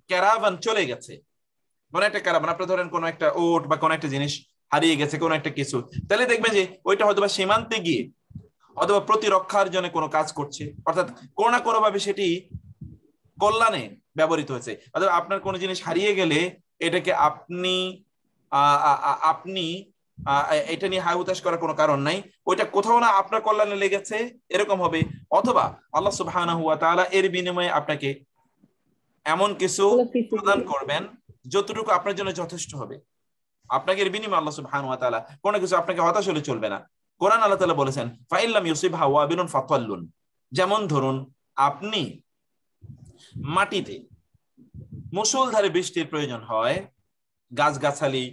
A: ক্যারাভান চলে গেছে, কোন একটা ক্যারাভান, আপনি ধরেন কোন একটা ওট বা কোন একটা জিনিস হারিয়ে গেছে, কোন একটা কিছু, তাহলে দেখবেন যে ওইটা হয়তোবা সীমান্তে গিয়ে অথবা প্রতিরক্ষার জন্য কোনো কাজ করছে, অর্থাৎ কোনো না কোনো ভাবে সেটি কল্যাণে ব্যবহৃত হয়েছে। অর্থাৎ আপনার কোনো জিনিস হারিয়ে গেলে এটাকে আপনি এটা নিয়ে হাই হুতাশ করার কোনো কারণ নাই, ওইটা কোথাও না আপনার কল্যাণে লেগেছে এরকম হবে, অথবা আল্লাহ সুবহানাহু ওয়া তাআলা এর বিনিময়ে আপনাকে এমন কিছু প্রদান করবেন যতটুকু আপনার জন্য যথেষ্ট হবে। আপনাকে এর বিনিময়ে আল্লাহ সুবহানাহু ওয়া তাআলা কোনো কিছু আপনাকে হতাশ হলে চলবে না। কোরআন আল্লাহ তাআলা বলেছেন ফাইল্লাম ইউসিবহা ওয়াবিলুন ফাতাল্লুন, যেমন ধরুন আপনি মাটিতে মুষলধারে বৃষ্টির প্রয়োজন হয় গাছগাছালি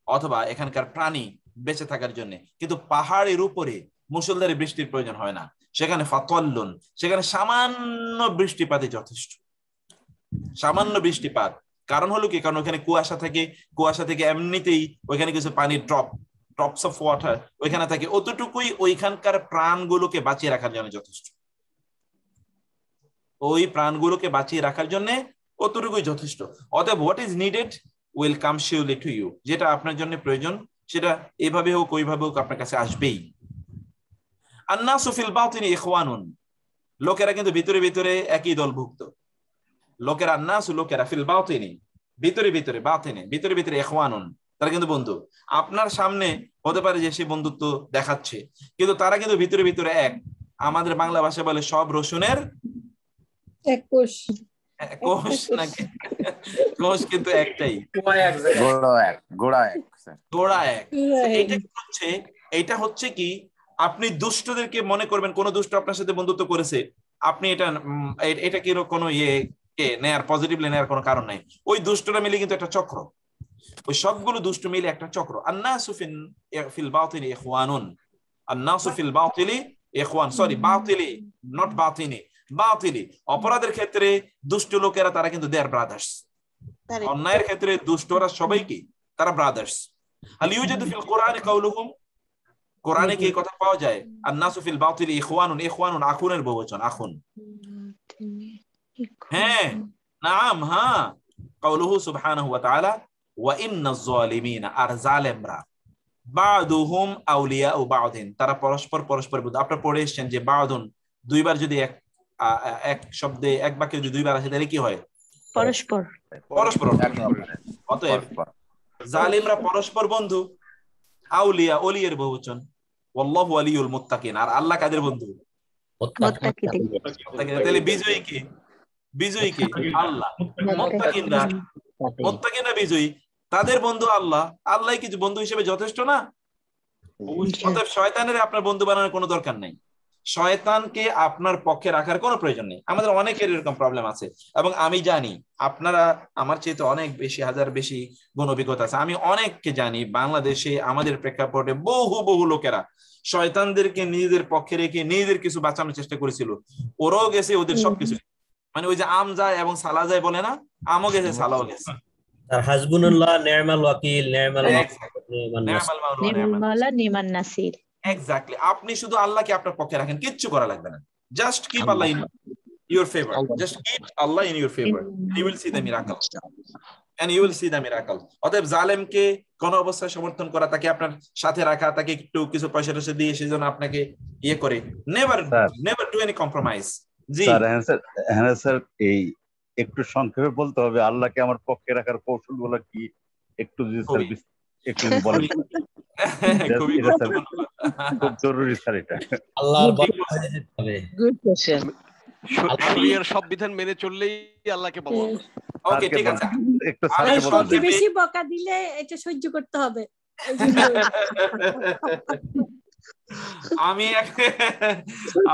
A: অথবা এখানকার প্রাণী বেঁচে থাকার জন্য, কিন্তু পাহাড়ের উপরে মুষলধারে বৃষ্টির প্রয়োজন হয় না, সেখানে ফাতাল্লুন, সেখানে সামান্য বৃষ্টিপাতই যথেষ্ট, সামান্য বৃষ্টিপাত। কারণ হলো কি, কারণ ওখানে কুয়াশা থাকে, কুয়াশা থেকে এমনিতেই ওইখানে কিছু পানির ড্রপস অফ ওয়াটার ওইখানে থাকে, অতটুকুই ওইখানকার প্রাণগুলোকে বাঁচিয়ে রাখার জন্য যথেষ্ট, ওই প্রাণগুলোকে বাঁচিয়ে রাখার জন্য অতটুকুই যথেষ্ট। অতএব what is needed will come surely to you, যেটা আপনার জন্য প্রয়োজন সেটা এইভাবে হোক ওইভাবে হোক আপনার কাছে আসবেই। আন্নাসু ফিল বাতিনি ইখওয়ানুন, লোকেরা কিন্তু ভিতরে ভিতরে একই দলভুক্ত। লোকেরা আন্নাসু, লোকেরা ফিল বাতিনি, ভিতরে ভিতরে, বাতিনি ভিতরে ভিতরে, ইখওয়ানুন তারা কিন্তু বন্ধু। আপনার সামনে হতে পারে যে সে বন্ধুত্ব দেখাচ্ছে, কিন্তু তারা কিন্তু ভিতরে ভিতরে এক। আমাদের বাংলা ভাষায় বলে সব রসুনের
J: এক কোষ।
A: কোষ নাকি? কোষ কিন্তু একটাই, গোড়া এক। এইটা হচ্ছে কি, আপনি দুষ্টদেরকে মনে করবেন, কোন দুষ্ট আপনার সাথে বন্ধুত্ব করেছে, আপনি এটা কি কোনো নেয়ার পজিটিভলি নেয়ার কোনো কারণ নাই। ওই দুষ্টরা মিলে কিন্তু একটা চক্র, ওই সবগুলো দুষ্ট মিলে একটা চক্র। আন্নাসু feel বাতিনি ইখওয়ানুন, আন্নাসু feel বাতিলি Ikhwan, sorry বাতিলি not বাতিনি, বাতিলি। অপরাধের ক্ষেত্রে দুষ্ট লোকেরা তারা কিন্তু দেয়ার ব্রাদার্স, অন্যায়ের ক্ষেত্রে দুষ্টরা সবাই কি তারা ব্রাদার্স। আল ইউজাদু ফিল কোরআনি কাউলুহুম, কোরআনে কি কথা পাওয়া যায়? আন্নাসু ফিল বাতিলি ইখওয়ানুন, ইখওয়ানুন আখুনের বহুবচন, আখুন। হ্যাঁ নাম, হ্যাঁ, কাউলুহু সুবহানাহু ওয়া তাআলা ওয়া ইন্নাজ যালিমিনা, আর জালেমরা বাদুহুম আউলিয়াউ বাদিন, তারা পরস্পর বিরোধী। আপনারা পড়ে এসেছেন যে বাদুন দুইবার যদি এক শব্দে এক বাক্যে যদি দুইবার আসে তাহলে কি হয়?
J: পরস্পর।
A: অতএব জালিমরা পরস্পর বন্ধু, আউলিয়া ওলিয়ের বহুবচন, ওয়াল্লাহু ওয়ালিউল মুত্তাকিন, আর আল্লাহ কাদের বন্ধু?
J: মুত্তাকিদের।
A: তাহলে বিজয়ী কি? বিজয়ী কি? আল্লাহ। মুত্তাকিনরা বিজয়ী, তাদের বন্ধু আল্লাহ। আল্লাহ কিছু বন্ধু হিসেবে যথেষ্ট না? অতএব শয়তানের আপনার বন্ধু বানানোর কোনো দরকার নেই, শয়তানকে আপনার পক্ষে রাখার কোনো প্রয়োজন নেই। আমাদের অনেকের এরকম প্রবলেম আছে, এবং আমি জানি আপনারা আমার চেয়ে অনেক বেশি, হাজার বেশি গুণ অভিজ্ঞতা আছে। আমি অনেককে জানি বাংলাদেশে আমাদের প্রেক্ষাপটে বহু লোকেরা শয়তানদেরকে নিজেদের পক্ষে রেখে নিজেদের কিছু বাঁচানোর চেষ্টা করেছিল। ওরাও গেছে ওদের সবকিছু, মানে ওই যে আম যায় এবং সালা যায় বলে না, আমও গেছে সালাও গেছে।
G: আর হাসবুনাল্লাহ নি'মাল ওয়াকিল, নি'মাল
J: মাওলা নিমান নাসির।
A: এক্স্যাক্টলি। আপনি শুধু আল্লাহকে আপনার পক্ষে রাখেন, কিচ্ছু করা লাগবে না। Just keep Allah in your favour, just keep Allah in your favour, you will see the miracle, and you will see the miracle. অতএব জালেমকে কোন অবস্থায় সমর্থন করা, তাকে আপনার সাথে রাখা, তাকে একটু কিছু পয়সা টয়সা দিয়ে সেজন্য আপনাকে ইয়ে করে, নেভার ডু এনি কম্প্রোমাইজ। জি
E: হ্যাঁ স্যার, এই একটু সংক্ষেপে বলতে হবে আল্লাহকে আমার পক্ষে রাখার কৌশলগুলো কি একটু একটু বলেন। খুব জরুরি স্যার এটা।
G: আল্লাহর বলা হবে।
D: Good question.
F: শরীয়তের সব বিধান মেনে চললেই আল্লাহকে পাবো।
A: ওকে, ঠিক আছে।
E: একটু স্যারকে বলতে
J: বেশি বকা দিলে এটা সহ্য করতে হবে।
A: আমি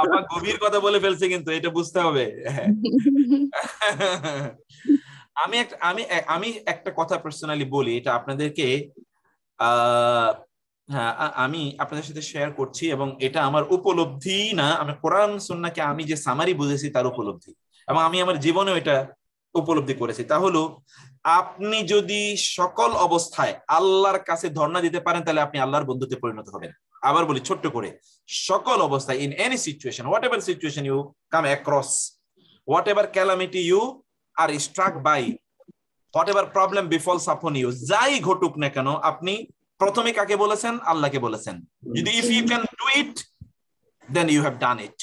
A: আপা গভীর কথা বলে ফেলছি, কিন্তু এটা বুঝতে হবে। আমি একটা কথা পার্সোনালি বলি, এটা আপনাদেরকে হ্যাঁ আমি আপনাদের সাথে শেয়ার করছি, এবং এটা আমার উপলব্ধি না, আমি কোরআন সুন্নাহকে আমি যে সামারি বুঝেছি তার উপলব্ধি, এবং আমি আমার জীবনেও এটা উপলব্ধি করেছি। তা হলো, আপনি যদি সকল অবস্থায় আল্লাহর কাছে ধর্ণা দিতে পারেন তাহলে আপনি আল্লাহর বন্ধুতে পরিণত হবেন। আবার বলি ছোট্ট করে, সকল অবস্থায়, in any situation, whatever situation you come across, whatever calamity you are struck by, whatever problem befalls upon you, যাই ঘটুক না কেন আপনি প্রথমে কাকে বলেছেন? আল্লাহকে বলেছেন। যদি if you can do it then you have done it,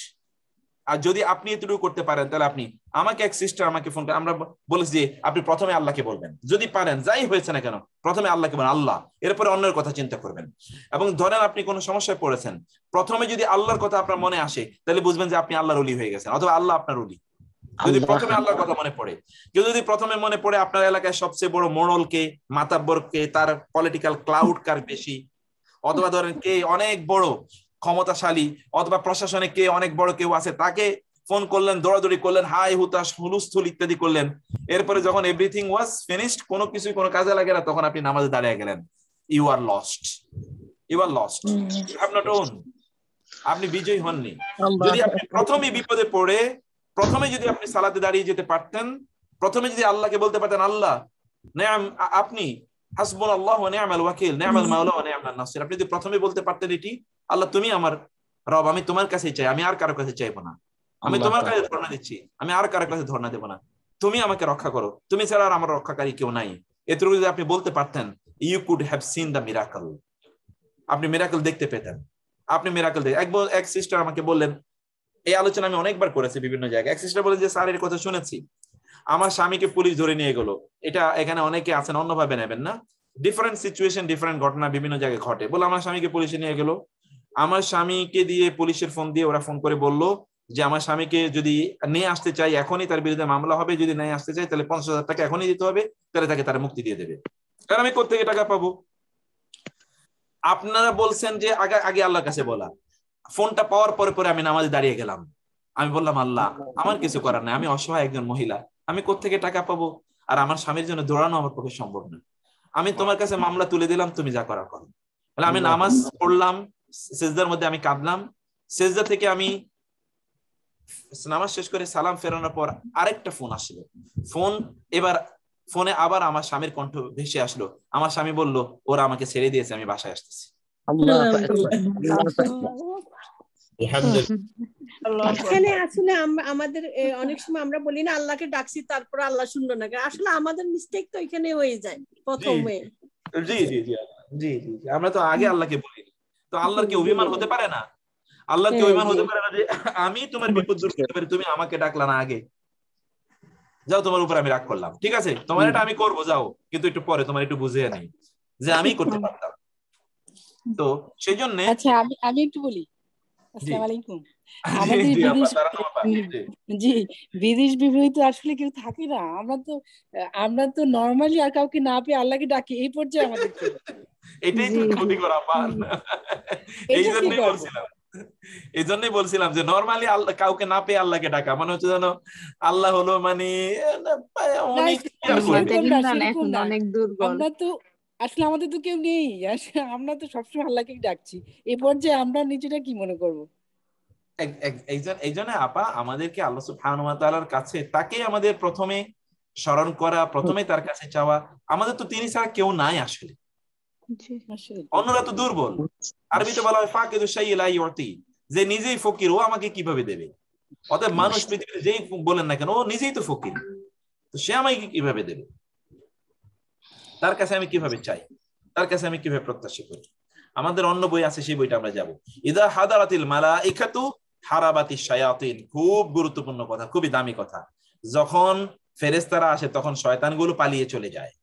A: আর যদি আপনি এতটুকু করতে পারেন তাহলে আপনি আমাকে এক সিস্টার আমাকে ফোন করে, আমরা বলেছি যে আপনি প্রথমে আল্লাহকে বলবেন, যদি পারেন যাই হয়েছে না কেন প্রথমে আল্লাহকে বলেন, আল্লাহ, এরপরে অন্যের কথা চিন্তা করবেন। এবং ধরেন আপনি কোনো সমস্যায় পড়েছেন, প্রথমে যদি আল্লাহর কথা আপনার মনে আসে তাহলে বুঝবেন যে আপনি আল্লাহর ওলি হয়ে গেছেন, অথবা আল্লাহ আপনার ওলি। যদি প্রথমে আল্লাহর কথা মনে পড়ে, কেউ যদি প্রথমে মনে পড়ে আপনার এলাকায় সবচেয়ে বড় মোড়লকে, মাতাব্বরকে, তার পলিটিক্যাল ক্লাউড কার বেশি, অথবা ধরেন কে অনেক বড় ক্ষমতাশালী, অথবা প্রশাসনে কে অনেক বড় কেউ আছে, তাকে ফোন করলেন, দৌড়াদৌড়ি করলেন, হাই হুতাশ হুলুস্থুল ইত্যাদি করলেন, এরপরে যখন এভরিথিং ওয়াজ ফিনিশড, কোনো কিছুই কোনো কাজে লাগে না, তখন আপনি নামাজে দাঁড়িয়ে গেলেন, you are lost, you are lost, you have not won, আপনি বিজয়ী হননি। যদি আপনি প্রথমে বিপদে পড়ে প্রথমে যদি আপনি সালাতে দাঁড়িয়ে যেতে পারতেন, প্রথমে যদি আল্লাহকে বলতে পারতেন, আল্লাহ আপনি হাসবুনাল্লাহু ওয়া নি'মাল ওয়াকিল, নি'মাল মাওলা ওয়া নি'মান নাসির, আপনি যদি প্রথমে বলতে পারতেন এটি, আল্লাহ তুমি আমার রব, আমি তোমার কাছেই চাই, আমি আর কারো কাছে চাইবো না, আমি তোমার কাছে ধর্ণা দিচ্ছি, আমি আর কারো কাছে ধর্ণা দেবো না, তুমি আমাকে রক্ষা করো, তুমি ছাড়া আর আমার রক্ষাকারী কেউ নাই, এতটুকু যদি আপনি বলতে পারতেন, you could have seen the miracle, আপনি মিরাকল দেখতে পেতেন। আপনি মিরাকল দেখে এক সিস্টার আমাকে বললেন, এই আলোচনা আমি অনেকবার করেছি বিভিন্ন জায়গায়, এক সিস্টার বলেন যে স্যার এর কথা শুনেছি, আমার স্বামীকে পুলিশ ধরে নিয়ে গেল, এটা এখানে অনেকে আছেন অন্যভাবে নেবেন না, ডিফারেন্ট সিচুয়েশন ডিফারেন্ট ঘটনা বিভিন্ন জায়গায় ঘটে, বলে আমার স্বামীকে পুলিশে নিয়ে গেল, আমার স্বামীকে দিয়ে পুলিশের ফোন দিয়ে ওরা ফোন করে বললো যে আমার স্বামীকে যদি নিয়ে আসতে চাই এখনই তার বিরুদ্ধে মামলা হবে, যদি নিয়ে আসতে চাই তাহলে 50,000 টাকা এখনই দিতে হবে, তাহলে তাকে তারা মুক্তি দিয়ে দেবে। কারণ আমি কোত্থেকে টাকা পাবো? আপনারা বলছেন যে আগে আগে আল্লাহর কাছে বলা, ফোনটা পাওয়ার পরে পরে আমি নামাজে দাঁড়িয়ে গেলাম, আমি বললাম আল্লাহ আমার কিছু করার নাই, আমি অসহায় একজন মহিলা, আমি কোত্থেকে টাকা পাবো, আর আমার স্বামীর জন্য দৌড়ানো আমার পক্ষে সম্ভব না, আমি তোমার কাছে মামলা তুলে দিলাম, তুমি যা করার করো। বলে আমি নামাজ পড়লাম, সেজদার মধ্যে আমি কাঁদলাম, সেজদা থেকে আমি নামাজ শেষ করে সালাম ফেরানোর পর আরেকটা ফোন আসলো, এবার ফোনে আবার আমার স্বামীর কণ্ঠ ভেসে আসলো, আমার স্বামী বলল ওরা আমাকে ছেড়ে দিয়েছে, আমি বাসায় আসতেছি।
J: এখানে আসলে আমাদের অনেক সময় আমরা বলি না আল্লাহকে ডাকছি তারপর আল্লাহ শুনলো না, আসলে আমাদের মিস্টেক তো এখানে হয়ে যায় প্রথমে।
A: জি জি জি জি জি আমরা তো আগে আল্লাহকে বলি, তো আল্লাহর কি অভিমান হতে পারে না? আল্লাহর কি অভিমান হতে পারে না যে আমি তোমার বিপদ দূর করতে পারি, তুমি আমাকে ডাকলা না আগে, যাও তোমার উপর আমি রাগ করলাম, ঠিক আছে তোমার এটা আমি করবো, যাও, কিন্তু একটু পরে তোমার একটু বুঝিয়ে নেই যে আমি করতে পারতাম। তো সেই জন্য
K: আচ্ছা আমি একটু বলি, আসসালামু আলাইকুম। আমাদের বিদেশ বিভূতি তো আসলে কেউ থাকে না, আমরা তো নরমালি আর কাউকে না পেয়ে আল্লাহকে ডাকি, এই পর্যায়ে আমাদের
A: এটাই তো ক্ষতি করা পান। এই জন্যই বলছিলাম যে নরমালি আল্লাহ কাউকে না পেয়ে আল্লাহকে ডাকা মানে হচ্ছে যেন আল্লাহ হলো মানে
K: আমরা তো আসলে আমাদের তো কেউ নেই, আমরা তো সবসময় আল্লাহকে ডাকছি, এই পর্যায়ে আমরা নিজেরা কি মনে করবো?
A: এই জন্য আপা আমাদেরকে আল্লাহ সুবহানাহু ওয়া তাআলার কাছে তাকে আমাদের প্রথমে স্মরণ করা, প্রথমে তার কাছে চাওয়া, আমাদের তো তিনি ছাড়া কেউ নাই আসলে, অন্যরা তো দুর্বল। আরবিতে বলা হয় ফাকিদু শাইই লা ইউতি, যে নিজেই ফকির ও আমাকে কিভাবে দেবে। অতএব মানুষ পৃথিবীতে যেই বলেন না কেন ও নিজেই তো ফকির, তো সে আমাকে কিভাবে দেবে, তার কাছে আমি কিভাবে চাই, তার কাছে আমি কিভাবে প্রত্যাশা করি। আমাদের অন্য বই আছে, সেই বইটা আমরা যাব। ইদা হাদারাতিল মালাইকাতু হারাবাতিশ শায়াতিন, খুব গুরুত্বপূর্ণ কথা, খুবই দামি কথা। যখন ফেরেশতারা আসে তখন শয়তানগুলো পালিয়ে চলে যায়,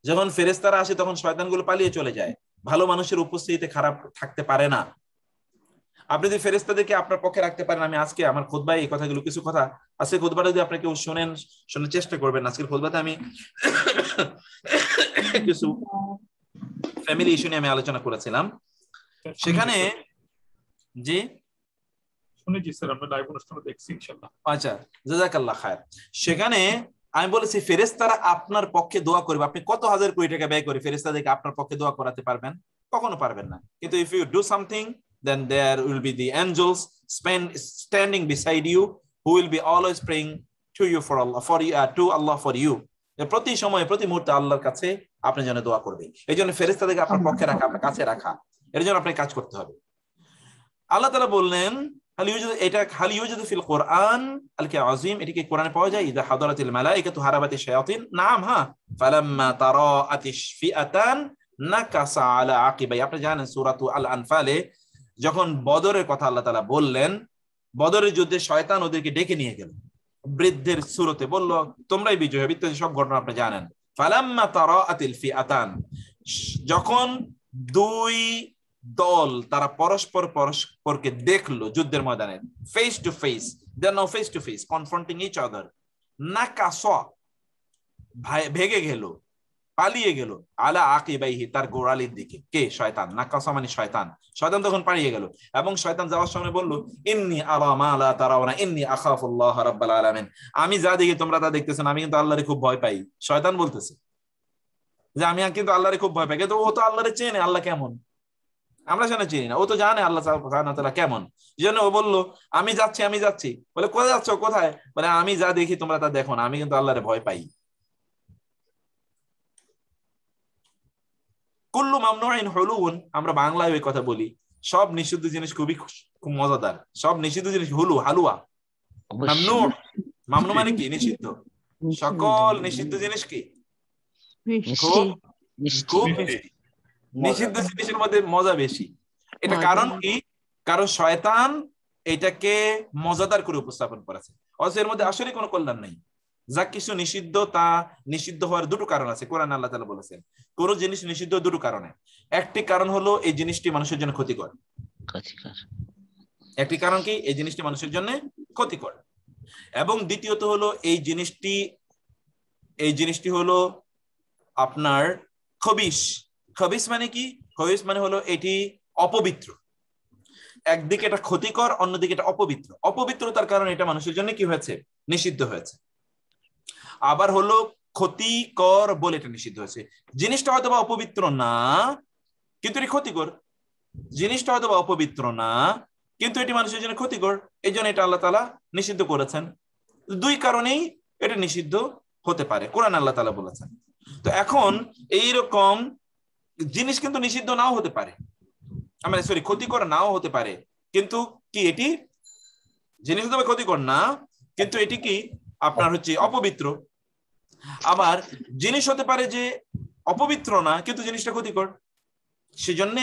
A: যখন ফেরেশতারা আসে তখন শয়তানগুলো পালিয়ে চলে যায়। ভালো মানুষের উপস্থিতিতে খারাপ থাকতে পারে না। আপনি যদি ফেরেশতাদেরকে আপনার পক্ষে রাখতে পারেন, আমি আজকে আমার খুতবায় এই কথাগুলো কিছু কথা আজকে খুতবাটা যদি আপনি কেউ শোনার চেষ্টা করবেন, আজকের খুতবাতে আমি কিছু ফ্যামিলি ইস্যু নিয়ে আমি আলোচনা করেছিলাম, সেখানে জি
H: শুনেছি স্যার, আমরা লাইভ অনুষ্ঠানে দেখছি ইনশাআল্লাহ।
A: আচ্ছা জাযাকাল্লাহ খায়ের। সেখানে আমি বলেছি ফেরেশতারা আপনার পক্ষে দোয়া করবে, আপনি কত হাজার কোটি টাকা ব্যয় করে ফেরেশতাদেরকে আপনার পক্ষে দোয়া করাতে পারবেন? কখনো পারবেন না। কিন্তু if you do something then there will be the angels standing beside you who will be always praying to you for Allah, to Allah for you. প্রতি সময় প্রতি মুহূর্তে আল্লাহর কাছে আপনি যেন দোয়া করবেন। এই জন্য ফেরেশতাদেরকে আপনার পক্ষে রাখা, আপনার কাছে রাখা, এর জন্য আপনি কাজ করতে হবে। আল্লাহ তাআলা বললেন হাল ইউজাদু ফিল কোরআন আল কি আযীম, এটা কি কোরআনে পাওয়া যায়? ইদা হাদারাতিল মালাইকাতু হারাবাতিশ শায়াতিন, নাম হ্যাঁ। ফালাম্মা তারাআতিশ ফিআতান নাকাসা আলা আকিবাই, আপনি জানেন সূরাতু আল আনফালে যখন বদরের কথা আল্লাহ তাআলা বললেন, বদরের যুদ্ধে শয়তান ওদেরকে ডেকে নিয়ে গেল বৃদ্ধের সুরতে, বলল তোমরাই বিজয় হবে ইত্যাদি সব ঘটনা আপনি জানেন। ফালাম্মা তারাআতিল ফিআতান, যখন দুই দল তারা পরস্পর পরস্পরকে দেখলো যুদ্ধের ময়দানে, face to face, they are now face to face confronting each other, নাকাসা ভেগে গেল, পালিয়ে গেল, আলা আকিবাইহি তার গোড়ালির দিকে, কে? শয়তান। নাকাসা মানে শয়তান। শয়তান তখন পালিয়ে গেল এবং শয়তান যাওয়ার সময় বলল, ইন্নী আরা মা লা তারাউনা ইন্নী আখাফুল্লাহ রাব্বাল আলামিন, আমি যা দেখি তোমরা তা দেখতেছ না, আমি কিন্তু আল্লাহরে খুব ভয় পাই। শয়তান বলতেছে যে আমি কিন্তু আল্লাহরে খুব ভয় পাই, কিন্তু ও তো আল্লাহরে চেনে, আল্লাহ কেমন, আমরা সেটা চিনি না, ও তো জানে আল্লাহ সুবহানাহু ওয়া তাআলা কেমন। যেন ও বলল আমি যাচ্ছি। বলে কোথায় যাচ্ছ? কোথায়? বলে আমি যা দেখি তোমরা তা দেখো না, আমি কিন্তু আল্লাহরে ভয় পাই। কুল্লু মামনুইন হুলুন, আমরা বাংলায় ওই কথা বলি, সব নিষিদ্ধ জিনিস খুব মজাদার। সব নিষিদ্ধ জিনিস হালুয়া। মামনু, মামনু মানে কি? নিষিদ্ধ। সকল নিষিদ্ধ জিনিস কি? খুব মিষ্টি। নিষিদ্ধ জিনিসের মধ্যে মজা বেশি। এটা কারণ কি? কারণ শয়তান এটাকে মজাদার করে উপস্থাপন করেছে, অথচ এর মধ্যে আসলে কোনো কল্যাণ নেই। যা কিছু নিষিদ্ধ তা নিষিদ্ধ হওয়ার দুটো কারণ আছে, কোরআন আল্লাহ তাআলা বলেছেন কোন জিনিস নিষিদ্ধ দুটো কারণে। একটি কারণ হলো এই জিনিসটি মানুষের জন্য ক্ষতিকর। একটি কারণ কি? এই জিনিসটি মানুষের জন্য ক্ষতিকর। এবং দ্বিতীয়ত হলো এই জিনিসটি হলো আপনার খবিশ। খবিশ মানে কি? খবিশ মানে হলো এটি অপবিত্র। একদিকে এটা ক্ষতিকর, অন্যদিকে এটা অপবিত্র। অপবিত্রতার কারণে এটা মানুষের জন্য কি হয়েছে? নিষিদ্ধ হয়েছে। আবার হলো ক্ষতিকর বলে এটা নিষিদ্ধ হয়েছে। জিনিসটা হয়তো বা অপবিত্র না কিন্তু এটি ক্ষতিকর, জিনিসটা হয়তো বা অপবিত্র না কিন্তু এটি মানুষের জন্য ক্ষতিকর, এই জন্য এটা আল্লাহ তাআলা নিষিদ্ধ করেছেন। দুই কারণেই এটা নিষিদ্ধ হতে পারে, কোরআন আল্লাহ তাআলা বলেছেন। তো এখন এইরকম জিনিস কিন্তু নিষিদ্ধ নাও হতে পারে, ক্ষতিকর নাও হতে পারে, কিন্তু কি এটি জিনিস হতে পারে ক্ষতিকর না, কিন্তু এটি কি আপনার হচ্ছে অপবিত্র। আবার জিনিস হতে পারে যে অপবিত্র না কিন্তু জিনিসটা ক্ষতিকর, সেজন্য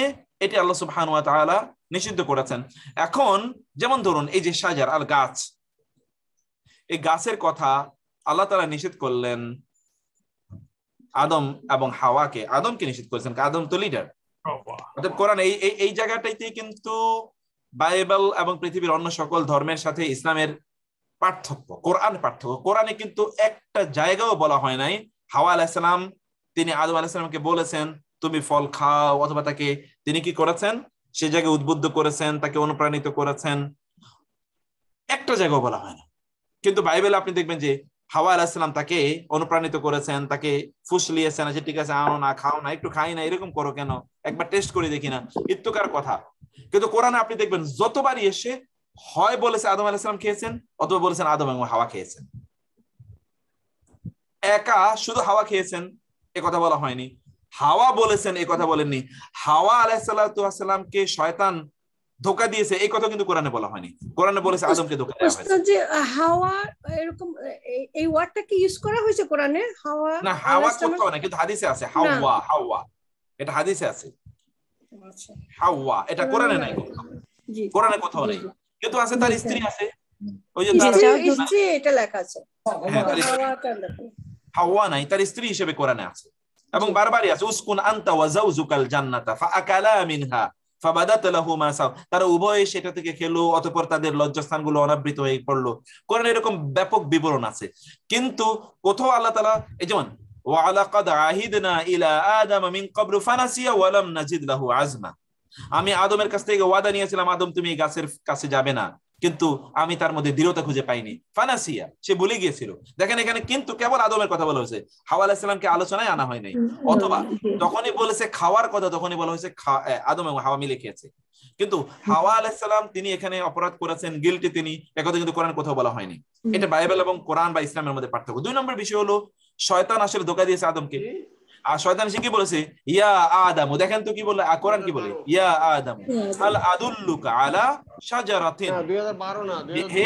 A: এটি আল্লাহ সুবহানাহু ওয়া তাআলা নিষিদ্ধ করেছেন। এখন যেমন ধরুন এই যে শাজার আল গাছ, এই গাছের কথা আল্লাহ তাআলা নিষেধ করলেন আদম এবং হাওয়াকে। আদমকে নিষেধ করেছেন, আদম তো লিডার। অর্থাৎ কোরআন এই জায়গাটাইতে কিন্তু বাইবেল এবং পৃথিবীর অন্য সকল ধর্মের সাথে ইসলামের পার্থক্য, কোরআনে কিন্তু একটা জায়গাও বলা হয় নাই হাওয়া আলাইহিস সালাম তিনি আদম আলাইহিস সালামকে বলেছেন তুমি ফল খাও, অথবা তাকে তিনি কি করেছেন সে জায়গায় উদ্বুদ্ধ করেছেন, তাকে অনুপ্রাণিত করেছেন, একটা জায়গাও বলা হয় না। কিন্তু বাইবেলে আপনি দেখবেন যে হাওয়া আলাইহিস সালাম তাকে অনুপ্রাণিত করেছেন, তাকে ফুসলিয়েছেন যে ঠিক আছে আনো না, খাও না, একটু খাই না, এরকম করো কেন, একবার টেস্ট করে দেখি না, ইত্তকার কথা। কিন্তু কোরআনে আপনি দেখবেন যতবারই এসে হয় বলেছে আদম আলাইহিস সালাম খেয়েছেন, অথবা বলেছেন আদম এবং হাওয়া খেয়েছেন। একা শুধু হাওয়া খেয়েছেন এ কথা বলা হয়নি, হাওয়া বলেছেন এ কথা বলেননি। হাওয়া আলাইহিস সালামকে শয়তান ধোঁকা দিয়েছে এই কথা কিন্তু কোরআনে বলা হয়নি, কোরআনে বলেছে আদমকে ধোঁকা দেওয়া হয়েছে।
J: যে হাওয়া এরকম এই ওয়ার্ডটা কি ইউজ করা হয়েছে কোরআনে? হাওয়া
A: না, হাওয়া কোথাও না, কিন্তু হাদিসে আছে হাওয়া, হাওয়া এটা হাদিসে আছে, হাওয়া এটা কোরআনে নাই, কোরআনে কোথাও নেই, কিন্তু আছে তার স্ত্রী আছে, ওই যে তার
J: স্ত্রী এটা লেখা আছে,
A: হাওয়া নাই, তার স্ত্রী হিসেবে কোরআনে আছে। এবং বারবারই আছে উসকুন আনতা ওয়া যাওজুকাল জান্নাতা ফাআকালা মিনহা ফাবাদাত লাহুমা সাও, তারা উভয়ে সেটা থেকে খেলো অতঃপর তাদের লজ্জাস্থানগুলো অনাবৃত হয়ে পড়লো। কোরআনে এরকম ব্যাপক বিবরণ আছে, কিন্তু কোথাও আল্লাহ তাআলা এই যেমন ওয়া আলাকাদ আহিদনা ইলা আদাম মিন ক্বাবলু ফানাসিয়া ওয়া লাম নাজিদ লাহু আজমা, আমি আদমের কাছ থেকে ওয়াদা নিয়েছিলাম আদম তুমি এই গাছের কাছে যাবে না, কিন্তু আমি তার মধ্যে দৃঢ়তা খুঁজে পাইনি, ফানাসিয়া সে ভুলে গিয়েছিল। দেখেন এখানে কিন্তু কেবল আদমের কথা বলা হয়েছে, হাওয়া আলাইহিস সালামকে আলোচনায় আনা হয় নাই। অথবা যখনই বলেছে খাওয়ার কথা তখনই বলা হয়েছে আদম এবং হাওয়া মিলে খেয়েছে, কিন্তু হাওয়া আলাইহিস সালাম তিনি এখানে অপরাধ করেছেন, গিল্টি তিনি, একথা কিন্তু কোরআন কোথাও বলা হয়নি। এটা বাইবেল এবং কোরআন বা ইসলামের মধ্যে পার্থক্য। 2 নম্বর বিষয় হলো শয়তান আসলে ধোঁকা দিয়েছে আদমকে, আর শয়তান সে কি বলেছে ইয়া আদম, দেখেন তো কি বলে কোরআন কি বলে, ইয়া আদম হাল আদুল্লুকা আলা শাজারাতিন, হে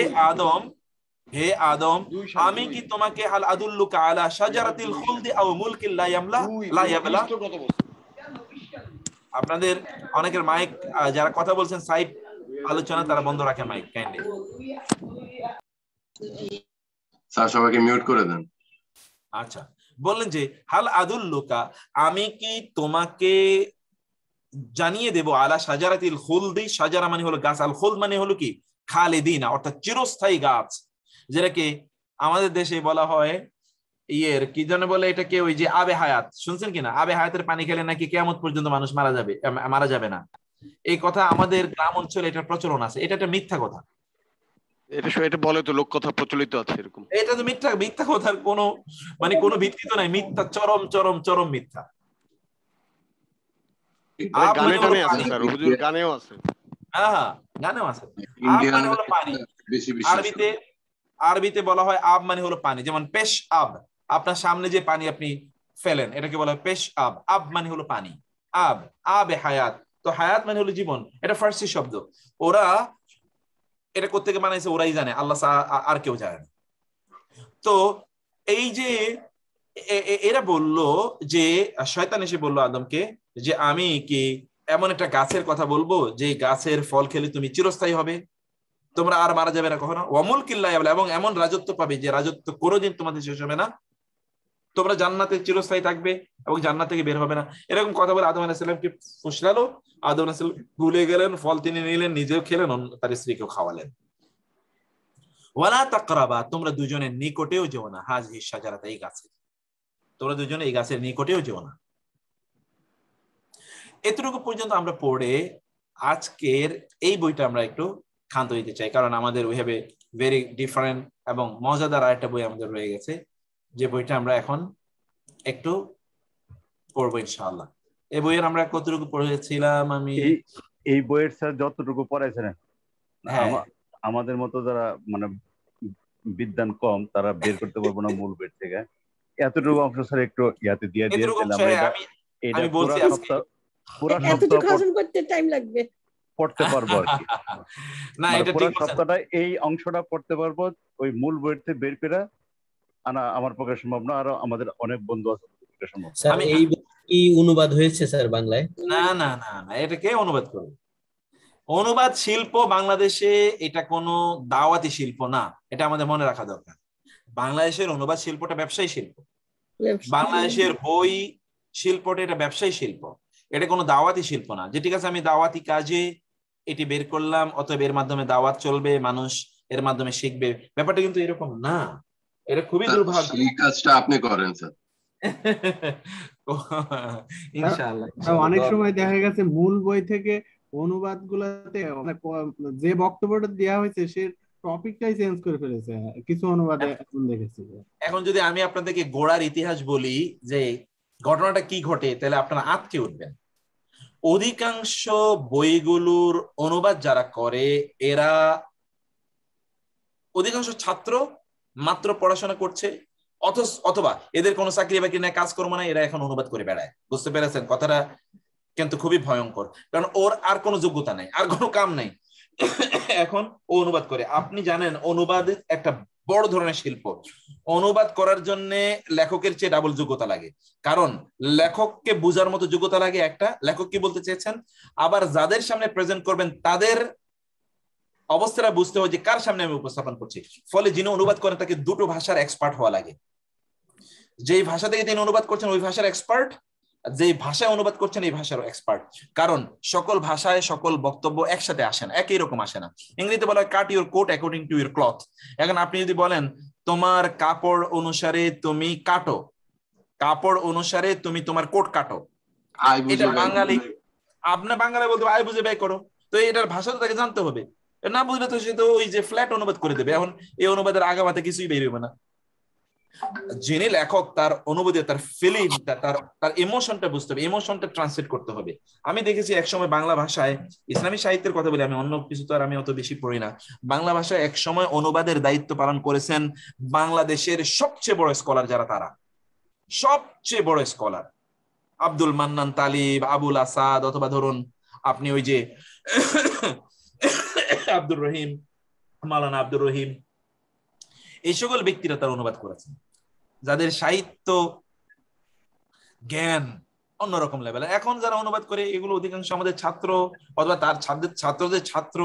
A: আদম আমি কি তোমাকে হাল আদুল্লুকা আলা শাজারাতিল খুলদি আও মুলকিন লা ইয়াবলা। আপনাদের অনেকের মাইক যারা কথা বলছেন সাইড আলোচনা তারা বন্ধ রাখেন মাইক কাইন্ডলি।
L: স্যার সবাইকে মিউট করে দেন।
A: আচ্ছা, বললেন যে হাল আদুল্লুকা, আমি কি তোমাকে জানিয়ে দেব আলা শাজারাতিল খুলদি, শাজারা মানে হলো গাছ, আল খুলদ মানে হলো কি খালিদিনা, অর্থাৎ চিরস্থায়ী গাছ, যেটাকে আমাদের দেশে বলা হয় ইয়ের কি যেন বলে এটাকে, ওই যে আবে হায়াত, শুনছেন কিনা? আবে হায়াতের পানি খেলে নাকি কিয়ামত পর্যন্ত মানুষ মারা যাবে না। এই কথা আমাদের গ্রাম অঞ্চলে এটার প্রচলন আছে। এটা একটা মিথ্যা কথা।
F: এটা বলে তো লোক কথা প্রচলিত আছে এরকম।
A: এটা তো মিথ্যা কথার কোনো মানে কোনো ভিত্তি তো নাই, মিথ্যা, চরম চরম চরম মিথ্যা।
F: গানে টানে আছে স্যার, হুজুর গানেও আছে।
A: হ্যাঁ, গানেও আছে। আব মানে হলো পানি। আরবিতে বলা হয় আব মানে হলো পানি। যেমন পেশ আব, আপনার সামনে যে পানি আপনি ফেলেন এটাকে বলা হয় পেশ আব। আব মানে হলো পানি। আব, আবে হায়াত, তো হায়াত মানে হলো জীবন। এটা ফার্সি শব্দ। ওরা এটা কোত্থেকে বানাইছে ওরাই জানে, আল্লাহ আর কেউ জানে না। তো এই যে এরা বলল যে শয়তান এসে বলল আদমকে যে আমি কি এমন একটা গাছের কথা বলবো যে গাছের ফল খেলে তুমি চিরস্থায়ী হবে, তোমরা আর মারা যাবে না কখনো, ওয়ামুল কিল্লা, এবং এমন রাজত্ব পাবে যে রাজত্ব কোনোদিন তোমাদের শেষ হবে না, তোমরা জান্নাতে চিরস্থায়ী থাকবে এবং জান্নাত থেকে বের হবে না। এরকম কথা বলে আদম আলাইহিস সালামকে ফুসলালো। আদম আলাইহিস সালাম ভুলে গেলেন, ফল তিনি নিলেন, নিজেও খেলেন, তার স্ত্রীকেও খাওয়ালেন। ওয়ালা তাকরাবা, তোমরা দুজনের নিকটেও যেও না, হাযিহি শাজারাত, এই গাছে, তোমরা দুজনে এই গাছের নিকটেও যেও না। এতটুকু পর্যন্ত আমরা পড়ে আজকের এই বইটা আমরা একটু ক্ষান্ত দিতে চাই, কারণ আমাদের we have a very different এবং মজাদার আরেকটা বই আমাদের রয়ে গেছে, যে বইটা আমরা এখন একটু পড়বো ইনশাআল্লাহ। এই বইয়ের আমরা কতটুকু পড়েছিলাম? আমি
E: এই বইয়ের স্যার যতটুকু পড়াইছেন আমাদের মতো যারা মানে বিদ্যান কম তারা বের করতে পারবো না মূল বই থেকে। এতটুকু অংশ স্যার একটু ইয়াতে দিয়ে দিয়েছিলাম, এটা পড়তে পারবো আর কি। না, এটা পুরো সপ্তাহটা এই অংশটা পড়তে পারবো, ওই মূল বইতে বের করে আনা আমার পক্ষে সম্ভব না, আর আমাদের অনেক বন্ধু আছে সম্ভব।
G: স্যার এই বই কি অনুবাদ হয়েছে স্যার বাংলায়?
A: না না না না, এটা কে অনুবাদ করবে? অনুবাদ শিল্প বাংলাদেশে এটা কোনো দাওয়াতি শিল্প না, এটা আমাদের মনে রাখা দরকার। বাংলাদেশের অনুবাদ শিল্পটা ব্যবসায়ী শিল্প, বাংলাদেশের বই শিল্পটা এটা ব্যবসায়ী শিল্প, এটা কোনো দাওয়াতি শিল্প না। যে ঠিক আছে আমি দাওয়াতি কাজে এটি বের করলাম, অতএব এর মাধ্যমে দাওয়াত চলবে, মানুষ এর মাধ্যমে শিখবে, ব্যাপারটা কিন্তু এরকম না। এটা খুবই দুর্ভাগ্য।
L: এই কাজটা আপনি করেন স্যার।
A: ইনশাআল্লাহ।
M: অনেক সময় দেখা গেছে মূল বই থেকে অনুবাদ গুলাতে যে বক্তব্যটা দেওয়া হয়েছে সে টপিকটাই চেঞ্জ করে ফেলেছে কিছু অনুবাদে দেখেছি।
A: এখন যদি আমি আপনাদেরকে গোড়ার ইতিহাস বলি যে ঘটনাটা কি ঘটে, তাহলে আপনারা আঁতকে উঠবেন। অধিকাংশ বইগুলোর অনুবাদ যারা করে এরা অধিকাংশ ছাত্র মাত্র পড়াশোনা করছে, অথবা এদের কোনো চাকরি বাকরি নেই, কাজকর্ম নাই, এরা এখন অনুবাদ করে বেড়ায়। বুঝতে পেরেছেন কথাটা? কিন্তু খুবই ভয়ঙ্কর, কারণ ওর আর কোনো যোগ্যতা নাই, আর কোনো কাম নাই, এখন ও অনুবাদ করে। আপনি জানেন অনুবাদ একটা বড় ধরনের শিল্প। অনুবাদ করার জন্য লেখকের চেয়ে ডাবল যোগ্যতা লাগে, কারণ লেখককে বোঝার মতো যোগ্যতা লাগে একটা, লেখক কি বলতে চেয়েছেন, আবার যাদের সামনে প্রেজেন্ট করবেন তাদের অবস্থাটা বুঝতে হয় যে কার সামনে আমি উপস্থাপন করছি। ফলে যিনি অনুবাদ করেন তাকে দুটো ভাষার এক্সপার্ট হওয়া লাগে। যেই ভাষা থেকে তিনি অনুবাদ করছেন ওই ভাষার এক্সপার্ট, যে ভাষায় অনুবাদ করছেন এই ভাষারও এক্সপার্ট, কারণ সকল ভাষায় সকল বক্তব্য একসাথে আসে না, একই রকম আসে না। ইংরেজিতে বলা হয় cut your coat according to your cloth. এখন আপনি যদি বলেন তোমার কাপড় অনুসারে তুমি কাটো, কাপড় অনুসারে তুমি তোমার কোট কাটো, এটা বাঙালি, আপনার বাঙালি বলতে আয় বুঝে ব্যয় করো, তো এটার ভাষা তো তাকে জানতে হবে, না বুঝলে তো সে তো ওই যে ফ্ল্যাট অনুবাদ করে দেবে। এখন এই অনুবাদের আগামাতে কিছুই বের হবে না। যিনি লেখক তার অনুভূতি, তার ফিলিং, তার ইমোশনটা বুঝতে হবে, ইমোশনটা ট্রান্সলেট করতে হবে। আমি দেখেছি একসময় বাংলা ভাষায়, ইসলামী সাহিত্যের কথা বলি, আমি অন্য কিছু তো আর আমি অত বেশি পড়ি না, বাংলা ভাষায় এক সময় অনুবাদের দায়িত্ব পালন করেছেন বাংলাদেশের সবচেয়ে বড় স্কলার যারা, তারা সবচেয়ে বড় স্কলার আব্দুল মান্নান তালিব, আবুল আসাদ, অথবা ধরুন আপনি ওই যে আব্দুর রহিম, মাওলানা আব্দুর রহিম, এই সকল ব্যক্তিরা তার অনুবাদ করেছেন, যাদের সাহিত্য জ্ঞান অন্যরকম লেভেল। এখন যারা অনুবাদ করে এগুলো অধিকাংশ আমাদের ছাত্র অথবা তার ছাত্রদের ছাত্র,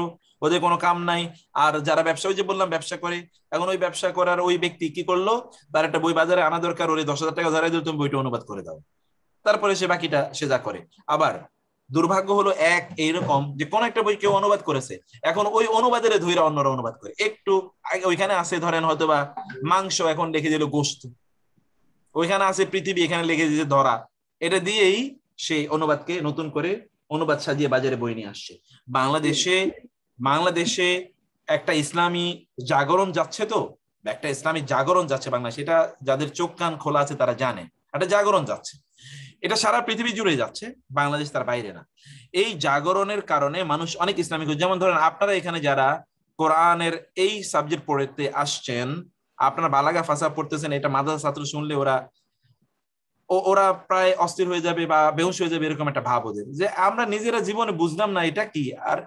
A: ওদের কোনো কাম নাই। আর যারা ব্যবসা, ওই যে বললাম ব্যবসা করে, এখন ওই ব্যবসা করার ওই ব্যক্তি কি করলো, তার একটা বই বাজারে আনা দরকার, ওরে 10,000 টাকা ধরাই দিল, তুমি বইটা অনুবাদ করে দাও, তারপরে সে বাকিটা সে যা করে। আবার দুর্ভাগ্য হলো এইরকম যে কোন একটা বই কেউ অনুবাদ করেছে, এখন ওই অনুবাদের ধৈর্য অন্যরা অনুবাদ করে। একটু ওইখানে আছে ধরেন হয়তোবা মাংস, এখন লিখে দিল গোশত, ওইখানে আছে পৃথিবী, এখানে লিখে দিয়েছে ধরা, এটা দিয়েই সেই অনুবাদকে নতুন করে অনুবাদ সাজিয়ে বাজারে বই নিয়ে আসছে। বাংলাদেশে একটা ইসলামী জাগরণ যাচ্ছে, তো একটা ইসলামী জাগরণ যাচ্ছে বাংলাদেশে, এটা যাদের চোখ কান খোলা আছে তারা জানে একটা জাগরণ যাচ্ছে, এটা সারা পৃথিবী জুড়ে যাচ্ছে, বাংলাদেশ তার বাইরে না। এই জাগরণের কারণে মানুষ অনেক ইসলামিক, যেমন ধরেন আপনারা এখানে যারা কোরআনের এই সাবজেক্ট পড়তে আসছেন, আপনারা বালাগা ফাসা পড়তেছেন, এটা মাদ্রাসা ছাত্র শুনলে ওরা প্রায় অস্থির হয়ে যাবে বা বেহুশ হয়ে যাবে, এরকম একটা ভাব ওদের, যে আমরা নিজেরা জীবনে বুঝলাম না এটা কি। আর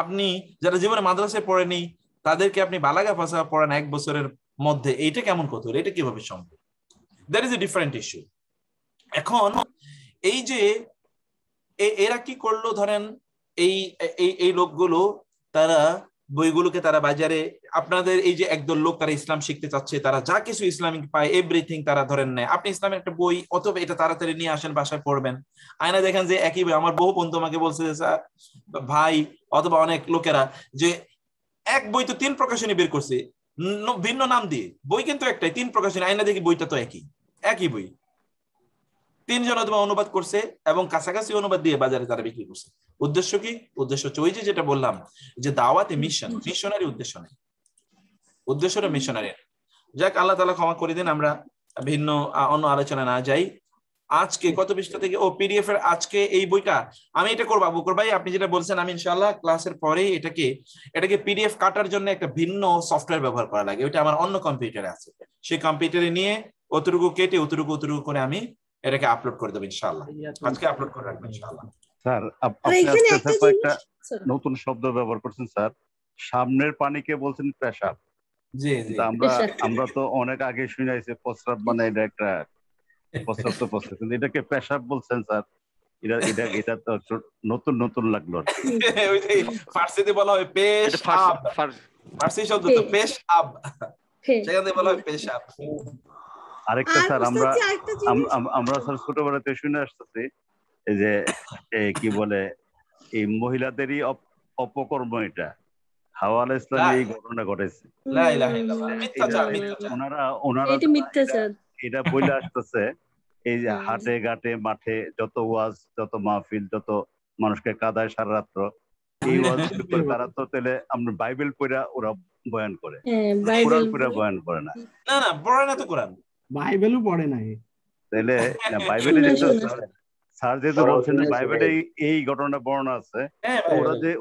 A: আপনি যারা জীবনে মাদ্রাসায় পড়েনি তাদেরকে আপনি বালাগা ফাসা পড়ান 1 বছরের মধ্যে, এইটা কেমন কথা, এটা কিভাবে সম্ভব? That is a different issue. এখন এই যে এরা কি করলো, ধরেন এই লোকগুলো তারা বইগুলোকে তারা বাজারে, আপনাদের এই যে একদল লোক তারা ইসলাম শিখতে চাচ্ছে, তারা যা কিছু ইসলামিক পায় এভরিথিং তারা ধরেন নেয়। আপনি ইসলামের একটা বই অথবা এটা তাড়াতাড়ি নিয়ে আসেন, বাসায় পড়বেন, আয়না দেখেন যে একই বই। আমার বহু বন্ধু আমাকে বলছে যে ভাই অথবা অনেক লোকেরা যে এক বই তো 3 প্রকাশনী বের করছে ভিন্ন নাম দিয়ে, বই কিন্তু একটাই, 3 প্রকাশনী, আয়না দেখি বইটা তো একই বই, 3 জন অথবা অনুবাদ করছে এবং কাছাকাছি অনুবাদ দিয়ে বাজারে তারা বিক্রি করছে। উদ্দেশ্য কি? উদ্দেশ্য হচ্ছে ওই যেটা বললাম যে দাওয়াতে মিশনারি উদ্দেশ্য নেই, উদ্দেশ্যটা মিশনারি। যাক, আল্লাহ তাআলা ক্ষমা করে দিন, আমরা ভিন্ন অন্য আলোচনা না যাই। আজকে কত পৃষ্ঠা থেকে পিডিএফ এর আজকে এই বইটা আমি এটা করবো, বকর ভাই আপনি যেটা বলছেন, আমি ইনশাআল্লাহ ক্লাসের পরে এটাকে পিডিএফ কাটার জন্য একটা ভিন্ন সফটওয়্যার ব্যবহার করা লাগে, ওইটা আমার অন্য কম্পিউটারে আছে, সেই কম্পিউটারে নিয়ে অতটুকু কেটে অতটুকু করে আমি এটাকে আপলোড করে দেব ইনশাআল্লাহ, আজকে আপলোড করে রাখবেন ইনশাআল্লাহ।
E: স্যার আপনি আজকে একটা নতুন শব্দ ব্যবহার করছেন স্যার, সামনের পানিকে বলছেন পেশাব।
A: জি জি,
E: আমরা তো অনেক আগে শুনে আইছি প্রস্রাব, মানে এটা একটা প্রস্রাব তো প্রস্রাব, কিন্তু এটাকে পেশাব বলছেন স্যার, এটা তো নতুন লাগলো।
A: ওই যে ফার্সিতে বলা হয় পেশাব, ফার্সি শব্দ তো পেশাব, সেখানে বলা হয় পেশাব।
E: আরেকটা স্যার, আমরা স্যার ছোটবেলাতে শুনে আসতেছি এই যে কি বলে এই মহিলাদেরই অপকর্ম, এটা হাওয়া আলাইহিস সালাম এই ঘটনা ঘটেছে, ওনারা এটা বলে আসতেছে এই যে হাটে ঘাটে মাঠে যত ওয়াজ, যত মাহফিল, যত মানুষকে কাঁদায় সারা রাত্র, এই ওয়াজ করে তারা তো তাহলে আমরা বাইবেল পড়া ওরা বয়ান করে, কোরআন পড়া বয়ান করে না।
A: না পড়ে না তো কোরআন,
M: বাইবেলও পড়ে নাই,
E: তাহলে বাইবেলে স্যার যেহেতু বলছেন বাইবেলে এই ঘটনা বর্ণনা আছে,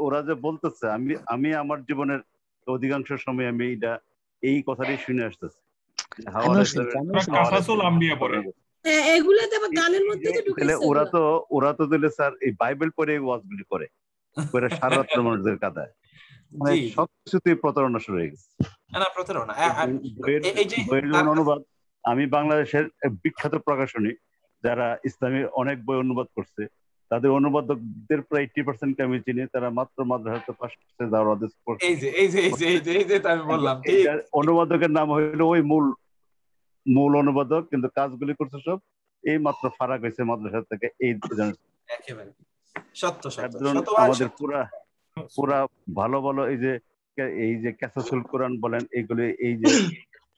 E: ওরা যে বলতেছে, আমি আমার জীবনের অধিকাংশ সময় আমি এই কথাটি শুনে আসতেছি, ওরা তো দিলে স্যার এই বাইবেল পড়ে ওয়াজগুলি করে সারা রাত্র মানুষদের কাঁদায়, মানে সবকিছুতেই প্রতারণা শুরু হয়ে গেছে। অনুবাদ আমি বাংলাদেশের বিখ্যাত প্রকাশনী যারা ইসলামী অনেক বই অনুবাদ করছে, তাদের অনুবাদকদের প্রায় 80% আমি চিনি, তারা মাত্র মাদ্রাসাতে পাস করছে। অনুবাদকের নাম হইলো ওই মূল অনুবাদক, কিন্তু কাজগুলি করছে সব এই মাত্র ফারাক হয়েছে মাদ্রাসা থেকে। এই আমাদের পুরা ভালো এই যে কাসাসুল কোরআন বলেন, এইগুলি এই যে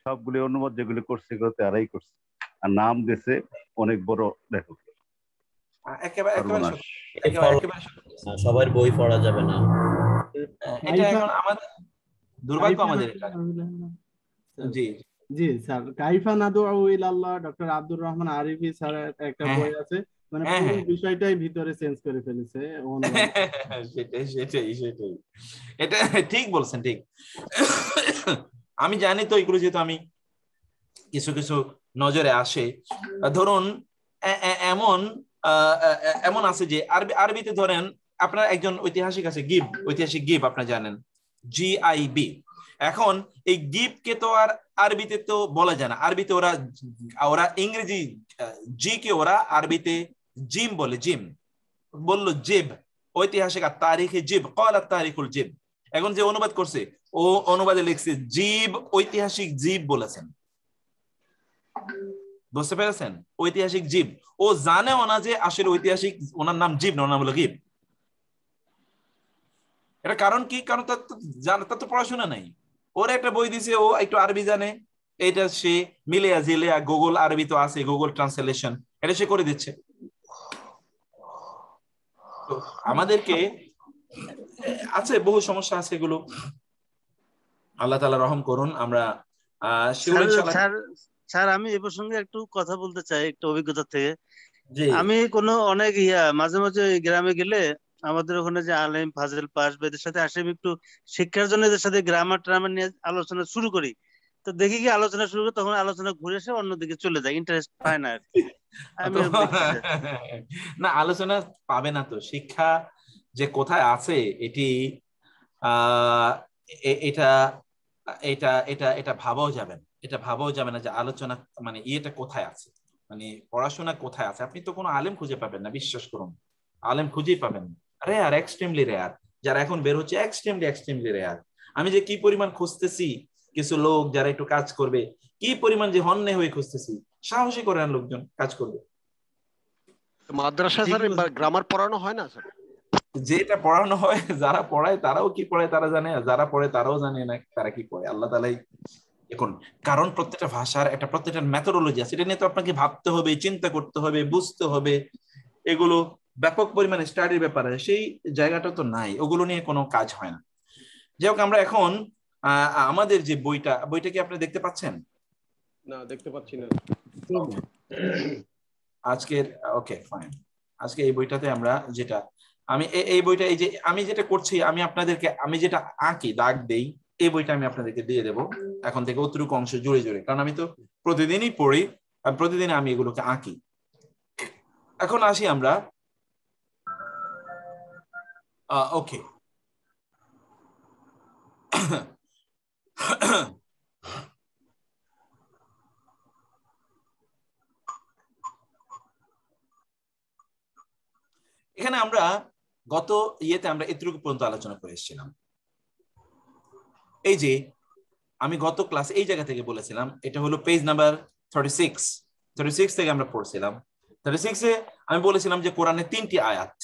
E: সবগুলি অনুবাদ যেগুলি করছে এগুলো তারাই করছে, আর নাম দিয়েছে অনেক বড় লেখক।
G: সবার বই পড়া যাবে না,
A: এটা এখন আমাদের দুর্ভাগ্য আমাদের। জি
M: জি স্যার, কাইফা নাদউ ইলাল্লাহ, ডক্টর আব্দুর রহমান আরিফি স্যারের একটা বই আছে, মানে পুরো বিষয়টাই ভিতরে চেঞ্জ করে ফেলেছে।
A: সেটাই এটা ঠিক বলছেন, ঠিক। আমি জানি তো এগুলো, যেহেতু আমি কিছু নজরে আসে, ধরুন এমন আছে যে আরবিতে ধরেন আপনার একজন ঐতিহাসিক আছে ঐতিহাসিক গিব, আপনারা জানেন GIB। এখন এই গিবকে তো আর আরবিতে তো বলা যায় না, আরবিতে ওরা ইংরেজি জি কে ওরা আরবিতে জিম বলে, জিম বললো জিব, ঐতিহাসিক তারিখে জিব ক্বালা তারিখুল জিব। এখন যে অনুবাদ করছে ও অনুবাদে লিখছে জিব, ঐতিহাসিক জিব বলেছেন। বুঝতে পেরেছেন? ঐতিহাসিক জিব। ও জানেও না যে আসলে ঐতিহাসিক ওনার নাম জিব না, ওনার নাম হলো গিব। এটা কারণ কি? কারণ তার তো পড়াশোনা নাই। ওর একটা বই দিছে, ও একটু আরবি জানে, এটা সে মিলিয়া জিলিয়া গুগল আরবি তো আছে, গুগল ট্রান্সলেশন, এটা সে করে দিচ্ছে। তো আমাদেরকে আছে বহু সমস্যা আছে, এগুলো আল্লাহ তাআলা রহম করুন। আমরা সেগুলো ইনশাআল্লাহ।
N: স্যার আমি এ প্রসঙ্গে একটু কথা বলতে চাই, একটু অভিজ্ঞতা থেকে।
A: জি।
N: আমি অনেক মাঝে মাঝে গ্রামে গেলে আমাদের ওখানে যে আলেম ফাজেল পাশ এদের সাথে আসে, আমি একটু শিক্ষার জন্য এদের সাথে গ্রামার ট্রামার নিয়ে আলোচনা শুরু করি। তো দেখি কি আলোচনা শুরু করি, তখন আলোচনা ঘুরে এসে অন্যদিকে চলে যায়, ইন্টারেস্ট পায় না আর কি। আমি
A: না, আলোচনা পাবে না তো। শিক্ষা যে কোথায় আছে এটি এটা এটা এটা এটা ভাবাও যাবে না, এটা ভাবাও যাবে না যে আলোচনা মানে ইয়েটা কোথায় আছে, মানে পড়াশোনা কোথায় আছে। আপনি তো কোনো আলেম খুঁজে পাবেন না, বিশ্বাস করুন, আলেম খুঁজেই পাবেন না। Rare, extremely rare. যারা এখন বের হচ্ছে এক্সট্রিমলি রেয়ার। আমি যে কি পরিমাণ খুঁজতেছি কিছু লোক যারা একটু কাজ করবে, কি পরিমাণ যে হন্যে হয়ে খুঁজতেছি, সাহসী করেন লোকজন কাজ করবে।
F: মাদ্রাসা স্যার গ্রামার পড়ানো হয় না স্যার?
A: যেটা পড়ানো হয়, যারা পড়ায় তারাও কি পড়ায় তারা জানে, আর যারা পড়ে তারাও জানে না তারা কি পড়ে, আল্লাহ তাআলাই। এখন কারণ প্রত্যেকটা ভাষার একটা প্রত্যেকটা মেথোডোলজি আছে, এটা নিয়ে তো আপনাকে ভাবতে হবে, চিন্তা করতে হবে, বুঝতে হবে, এগুলো ব্যাপক পরিমাণে স্টাডির ব্যাপার আছে, সেই জায়গাটা তো নাই, ওগুলো নিয়ে কোনো কাজ হয় না। যাই হোক, আমরা এখন আমাদের যে বইটা কি আপনি দেখতে পাচ্ছেন?
F: না, দেখতে পাচ্ছি না
A: আজকের। Okay fine. আজকে এই বইটাতে আমরা যেটা এই বইটা, এই যে আমি যেটা করছি, আমি আপনাদেরকে আমি যেটা আঁকি, দাগ দেই, এই বইটা আমি আপনাদেরকে দিয়ে দেবো এখন থেকে অতটুকু অংশ জুড়ে জুড়ে, কারণ আমি তো প্রতিদিনই পড়ি আর প্রতিদিন আমি এগুলোকে আঁকি। এখন আসি আমরা ওকে। এখানে আমরা গত ইয়েতে আমরা এতটুকু পর্যন্ত আলোচনা করে এসেছিলাম। এই যে আমি গত ক্লাসে এই জায়গা থেকে বলেছিলাম, এটা হলো পেজ নাম্বার 36 থেকে আমরা পড়ছিলাম। 36-এ আমি বলেছিলাম যে কোরআনে 3টি আয়াত,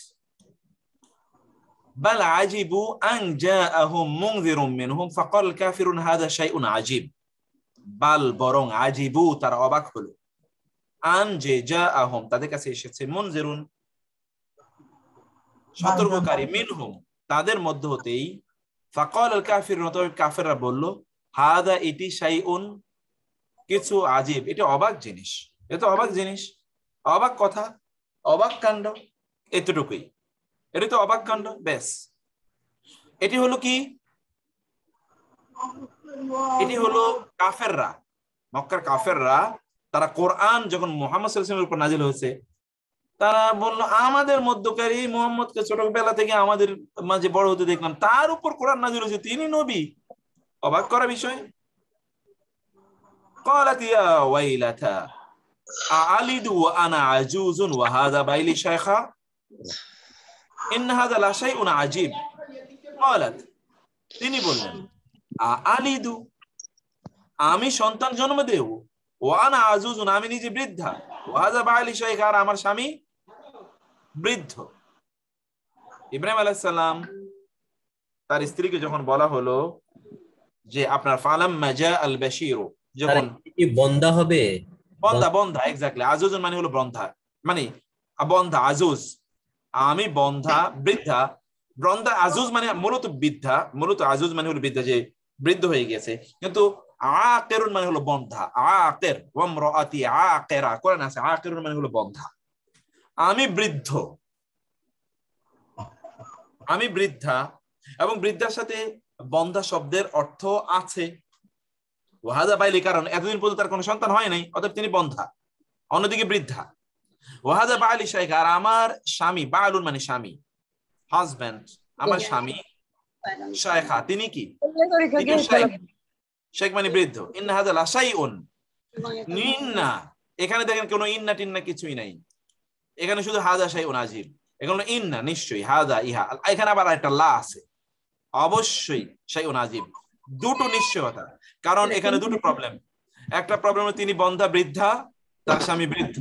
A: বাল আজিবু আন জাআহুম মুনযিরুম মিনহুম ফাকাল কাফিরুন হাযা শাইউন আজীব। বাল বরং, আজিবু তারা অবাক হলো, আন যে জাআহুম তাদের কাছে এসেছে, মুনযিরুন সতর্ককারী, মিনহুম তাদের মধ্য হতেই, ফাকাল আল কাফিরুন কাফেররা বলল, হাদা এটি শাইউন কিছু, আজীব এটা অবাক জিনিস, এটা অবাক জিনিস, অবাক কথা, অবাক কাণ্ড, এতটুকুই, এটা তো অবাক কাণ্ড ব্যাস। এটি হলো কি? এটি হলো কাফেররা, মক্কার কাফেররা, তারা কোরআন যখন মুহাম্মদ সাল্লাল্লাহু আলাইহি ওয়াসাল্লামের উপর নাজিল হয়েছে, তারা বলল আমাদের মধ্যকারী মুহাম্মদকে ছোটবেলা থেকে আমাদের মাঝে বড় হতে দেখলাম, তার উপর কোরআন নাজিল হয়েছে, তিনি নবী। অবাক করা বিষয়। قالت يا ويلتى أألد وأنا عجوز وهذا بعلي شيخا إن هذا لشيء عجيب। قالت তিনি বললেন, আলিদু আমি সন্তান জন্ম দেব, ওয়ানা আজুজুন আমি নিজে বৃদ্ধা, ওয়াজা বালি শাইখ আর আমার স্বামী বৃদ্ধ। ইব্রাহিম আলাইহিস সালাম তার স্ত্রীকে যখন বলা হলো যে আপনার ফালাম্মা জা আল বাশীর, যখন
G: কি বন্ধা হবে,
A: বন্ধা এক্স্যাক্টলি, আজুজুন মানে হলো বন্ধা, মানে বন্ধা, আজুজ আমি বন্ধা, বৃদ্ধা, বন্ধা আজুজ মানে মূলত বৃদ্ধা, মূলত আজুজ মানে হলো বৃদ্ধা যে বৃদ্ধ হয়ে গেছে, কিন্তু আকিরুন মানে হলো বন্ধা, আকির ওয়া ইমরাআতি আকিরা, কোরআন আছে আকিরুন মানে হলো বন্ধা, আমি বৃদ্ধ, আমি বৃদ্ধা, এবং বৃদ্ধার সাথে বন্ধা শব্দের অর্থ আছে ওয়াহাদা বাইলি, কারণ এতদিন পর্যন্ত তার কোনো সন্তান হয় নাই, অতএব তিনি বন্ধা, অন্যদিকে বৃদ্ধা। ওয়াহাদা বালি শাইখ আর আমার স্বামী, বালুন মানে স্বামী, হাজব্যান্ড, আমার স্বামী, শাইখা তিনি কি, শেখ মানে বৃদ্ধ। ইন্না হাযা লাশাইউন, ইন্না এখানে দেখেন কোনো ইন্না টিন্না কিছুই নাই, এখানে শুধু হাদা শাইউন আজীব, এখানে ইন্না নিশ্চয়ই, হাদা ইহা, এখানে আবার একটা লা আছে, অবশ্যই শাইউন আজীব, দুটো নিশ্চয়তা। কারণ এখানে দুটো প্রবলেম, একটা প্রবলেম তিনি বন্ধা বৃদ্ধা, তার স্বামী বৃদ্ধ,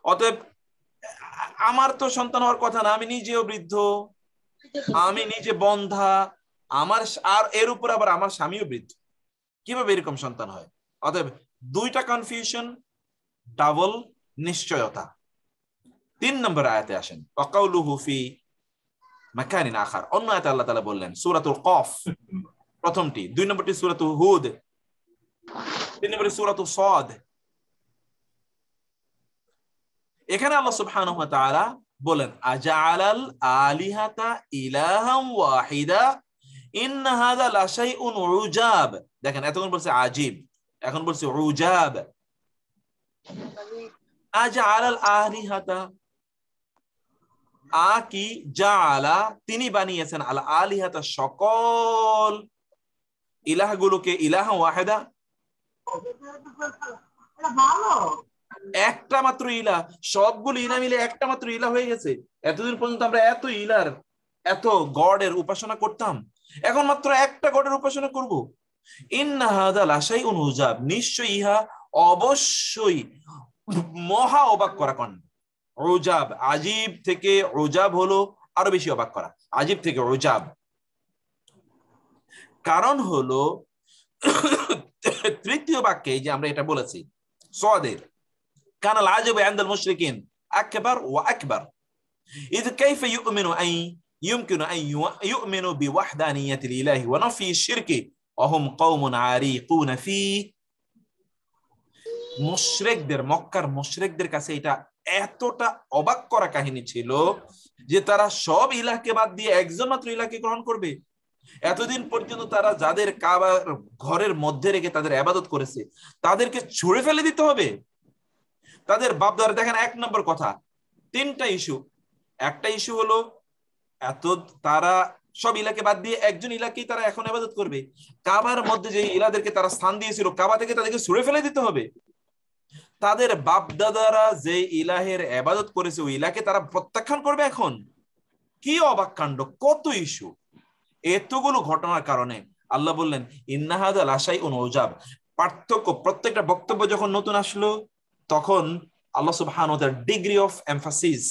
A: অতএব আমার তো সন্তান হওয়ার কথা না, আমি নিজেও বৃদ্ধ, আমি নিজে বন্ধা, আমার আর এর উপর আবার আমার স্বামীও বৃদ্ধ, কিভাবে এরকম সন্তান হয়? অতএব দুইটা কনফিউশন, ডাবল নিশ্চয়তা। 3 নম্বর আয়াতে আসেন, ওয়াকাউলুহু ফি মাকানিন আখার, অন্য আয়াতে আল্লাহ তাআলা বললেন, সূরাতুল কফ প্রথমটি, 2 নম্বরটি সূরাতুল হুদ, 3 নম্বরটি সূরাতুল সাদ। এখানে আল্লাহ সুবহানাহু ওয়া তাআলা বলেন, আজআলাল আলিহাতা ইলাহান ওয়াহিদা ইন্না হাযা লাশাইউন উজাব। দেখেন এতক্ষণ বলছে আজীব, এখন বলছে উজাব। আজআলাল আলিহাতা, কি জাআলা তিনি বানিয়েছেন, আল আলিহাতা সকল ইলাহগুলোকে, ইলাহা ওয়াহিদা একটা মাত্র ইলা, সবগুলো ইলা মিলে একটা মাত্র ইলা হয়ে গেছে। এতদিন পর্যন্ত আমরা এত ইলার, এত গডের উপাসনা করতাম, এখন মাত্র একটা গডের উপাসনা করব। ইন্না হাযা লাশাইউন উজাব, নিশ্চয়ই ইহা অবশ্যই মহা অবাক করা কাণ্ড। উজাব, আজীব থেকে উজাব হলো আরো বেশি অবাক করা, আজীব থেকে উজাব। কারণ হলো তৃতীয় বাক্যে যে আমরা এটা বলেছি সাদের, কানাল আজাবু ইনদাল মুশরিকিন আকবার ওয়া আকবার ইয কাইফা ইউমিনু আন يمكن أن يؤمنوا بوحدانية الإله ونفي الشرك وهم قوم عريقون فيه। মুশরিকদের, মক্কার মুশরিকদের কাছে এটা এতটা অবাক করা কাহিনী ছিল যে তারা সব ইলাহকে বাদ দিয়ে একজন মাত্র ইলাহকে গ্রহণ করবে। এতদিন পর্যন্ত তারা যাদের কাবার ঘরের মধ্যে রেখে তাদের ইবাদত করেছে তাদেরকে ছুঁড়ে ফেলে দিতে হবে, তাদের বাপদাদা। দেখেন 1 নম্বর কথা, 3টা ইস্যু। একটা ইস্যু হলো এত তারা সব ইলাকে বাদ দিয়ে একজন ইলাকেই তারা এখন ইবাদত করবে, কাবার মধ্যে যে ইলাদেরকে তারা স্থান দিয়েছিল কাবা থেকে তাদেরকে ছুঁড়ে ফেলে দিতে হবে। তাদের বাপদাদারা যে ইলাহের ইবাদত করেছে ওই ইলাকে তারা প্রত্যাখ্যান করবে। এখন কি অবাক কাণ্ড, কত ইস্যু! এতগুলো ঘটনার কারণে আল্লাহ বললেন ইন্না হাযা লাশাইউন উজাব। পার্থক্য, প্রত্যেকটা বক্তব্য যখন নতুন আসলো তখন আল্লাহ সুবহানাহু ওয়া তাআলা ডিগ্রি অফ এমফাসিস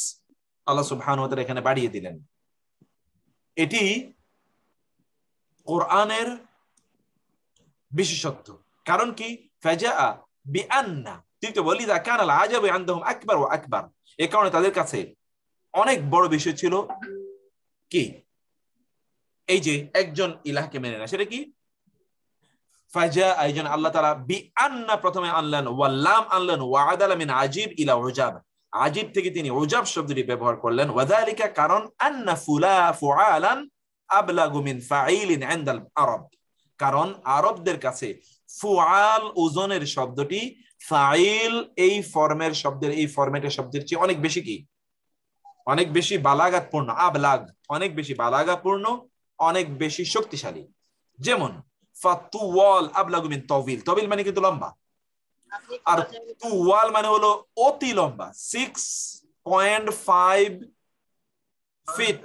A: আল্লাহ সুবহানাহু ওয়া তাআলা এখানে বাড়িয়ে দিলেন। এটি কোরআনের বিশেষত্ব। কারণ কি, ফাজাআ বিআন্না, তৃতীয় বলি দা কানাল আজাবু ইনদাহুম আকবার ওয়া আকবার, এই কারণে তাদের কাছে অনেক বড় বিষয় ছিল কি, এই যে একজন ইলাহকে মেনে না। সেটা কি, ফাজাআ, এইজন আল্লাহ তাআলা বিআন্না প্রথমে আনলেন, ওয়া লাম আনলেন, ওয়া আদালা মিন আজিব ইলা উজাব, আজিব থেকে তিনি উজাব শব্দটি ব্যবহার করলেন। ওয়াযালিকা, কারণ আন্না ফুআলান আবলাগু মিন ফাঈলিন ইনদাল আরব, কারণ আরবদের কাছে ফুআল ওজনের শব্দটি ফাইল এই ফর্মের শব্দের, এই ফরম্যাটের শব্দের চেয়ে অনেক বেশি কি, অনেক বেশি বালাগাতপূর্ণ। আবলাগ অনেক বেশি বালাগাপূর্ণ, অনেক বেশি শক্তিশালী। যেমন ফাতুওয়াল আবলাগু মিন তাওয়িল, তাওয়িল মানে কিন্তু লম্বা, আর তুওয়াল মানে হলো অতি লম্বা, 6.5 ফিট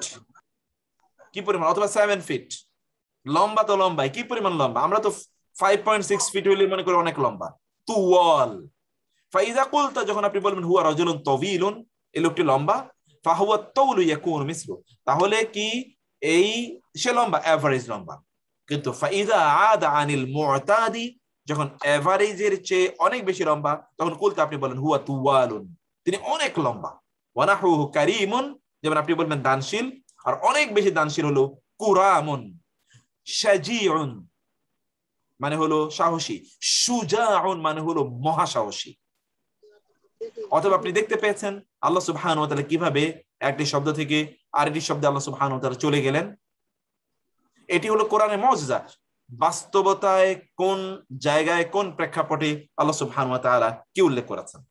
A: কি পরিমাণ, অথবা 7 ফিট লম্বা। তো লম্বাই কি পরিমাণ লম্বা, আমরা তো 5.6 ফিট হইলে মনে করি অনেক লম্বা। তুওয়াল, ফাইযা কুলতা, যখন আপনি বলবেন হুয়া রাজুলুন তাওয়িলুন, এই লোকটি লম্বা, ফাহুয়া তাওলু ইয়াকুনু মিসলু, তাহলে কি এই সে লম্বা, এভারেজ লম্বা। কিন্তু ফাইযা আদা আনিল মুতাদি, যখন এভারেজের চেয়ে অনেক বেশি লম্বা, তখন কুলতা আপনি বলেন হুয়া তুওয়ালুন, তিনি অনেক লম্বা। ওয়া নাহুহু কারীমুন, যেমন আপনি বলবেন দানশীল, আর অনেক বেশি দানশীল হলো কুরামুন। শাজিউন মানে হলো সাহসী, শুজাউন মানে হলো মহাসাহসী। অথবা আপনি দেখতে পেয়েছেন আল্লাহ সুবহানাহু ওয়া তাআলা কিভাবে একটি শব্দ থেকে আরেকটি শব্দে আল্লাহ সুবহানাহু ওয়া তাআলা চলে গেলেন। এটি হলো কোরআনের মুজিজা, বাস্তবতায় কোন জায়গায় কোন প্রেক্ষাপটে আল্লাহ সুবহানাহু ওয়া তাআলা কি উল্লেখ করেছেন।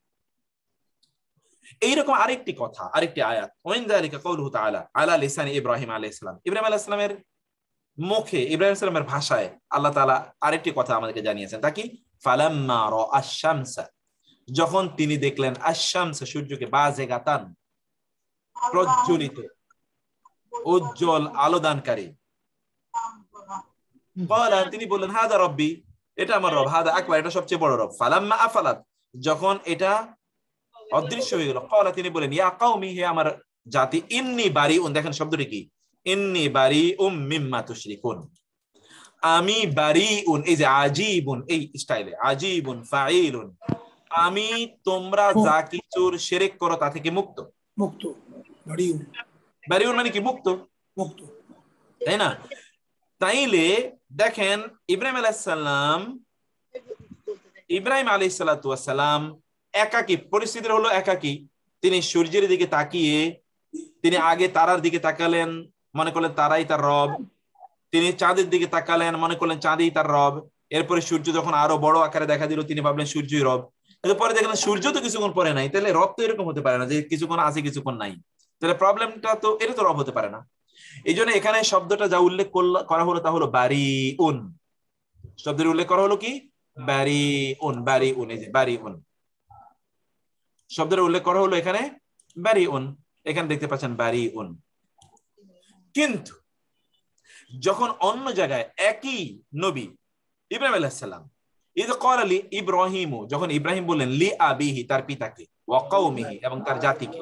A: এইরকম আরেকটি কথা, আরেকটি আয়াত, ওয়াইন যালিকা কাউলুহু তাআলা আলা লিসানি ইব্রাহিম আলাইহিস সালাম, ইব্রাহিম আলাইহিস সালামের মুখে, ইব্রাহিম সালামের ভাষায় আল্লাহ তাআলা আরেকটি কথা আমাদেরকে জানিয়েছেন। তা কি, ফালাম্মা রাআশ শামসা, যখন তিনি দেখলেন আশ-শামসা, সূর্যকে, বাযিগাতান প্রজ্বলিত, উজ্জ্বল, আলোদানকারী। ক্বালা, তিনি বললেন, হাদা রব্বি, এটা আমার রব, হাদা আকবার, এটা সবচেয়ে বড় রব। ফালাম্মা আফালাত, যখন এটা অদৃশ্য হয়ে গেল, ক্বালা, তিনি বলেন, ইয়া কওমি, হে আমার জাতি, ইন্নী বারিউন, দেখেন শব্দটি কি, ইন্নী বারিউম মিম্মা তুশরিকুন, আমি বারিউন, এই যে আজিবুন, এই স্টাইলে আজিবুন ফাইলুন, আমি তোমরা যা কিছুর শিরক করো তা থেকে মুক্ত।
O: মুক্ত, বারিউন,
A: বারিউন মানে কি? মুক্ত,
O: মুক্ত,
A: তাই না? তাইলে দেখেন ইব্রাহিম আলাইহিস সালাতু ওয়াস সালাম একাকী, পরিস্থিতি হলো একাকী। তিনি সূর্যের দিকে তাকিয়ে, তিনি আগে তারার দিকে তাকালেন, মনে করলেন তারাই তার রব। তিনি চাঁদের দিকে তাকালেন, মনে করলেন চাঁদই তার রব। এরপরে সূর্য যখন আরো বড় আকারে দেখা দিল, তিনি ভাবলেন সূর্যই রব। কিন্তু পরে দেখলেন সূর্য তো কিছুক্ষণ পরে নাই, তাহলে রব তো এরকম হতে পারে না যে কিছুক্ষণ আছে কিছুক্ষণ নাই, তাহলে প্রবলেমটা তো এটা তো রব হতে পারে না। এই জন্য এখানে শব্দটা যা উল্লেখ করা হলো তা হলো বারিউন, শব্দের উল্লেখ করা হলো কি? বারিউন, বারিউন, এই যে বারিউন শব্দের উল্লেখ করা হলো এখানে বারিউন, এখানে দেখতে পাচ্ছেন বারিউন। কিন্তু যখন অন্য জায়গায় একই নবী ইব্রাহিম আলাইহিস সালাম, ইয ক্বালা লি ইব্রাহিম, যখন ইব্রাহিম বললেন লি আবিহি, তার পিতাকে, ওয়া কওমিহি, এবং তার জাতিকে,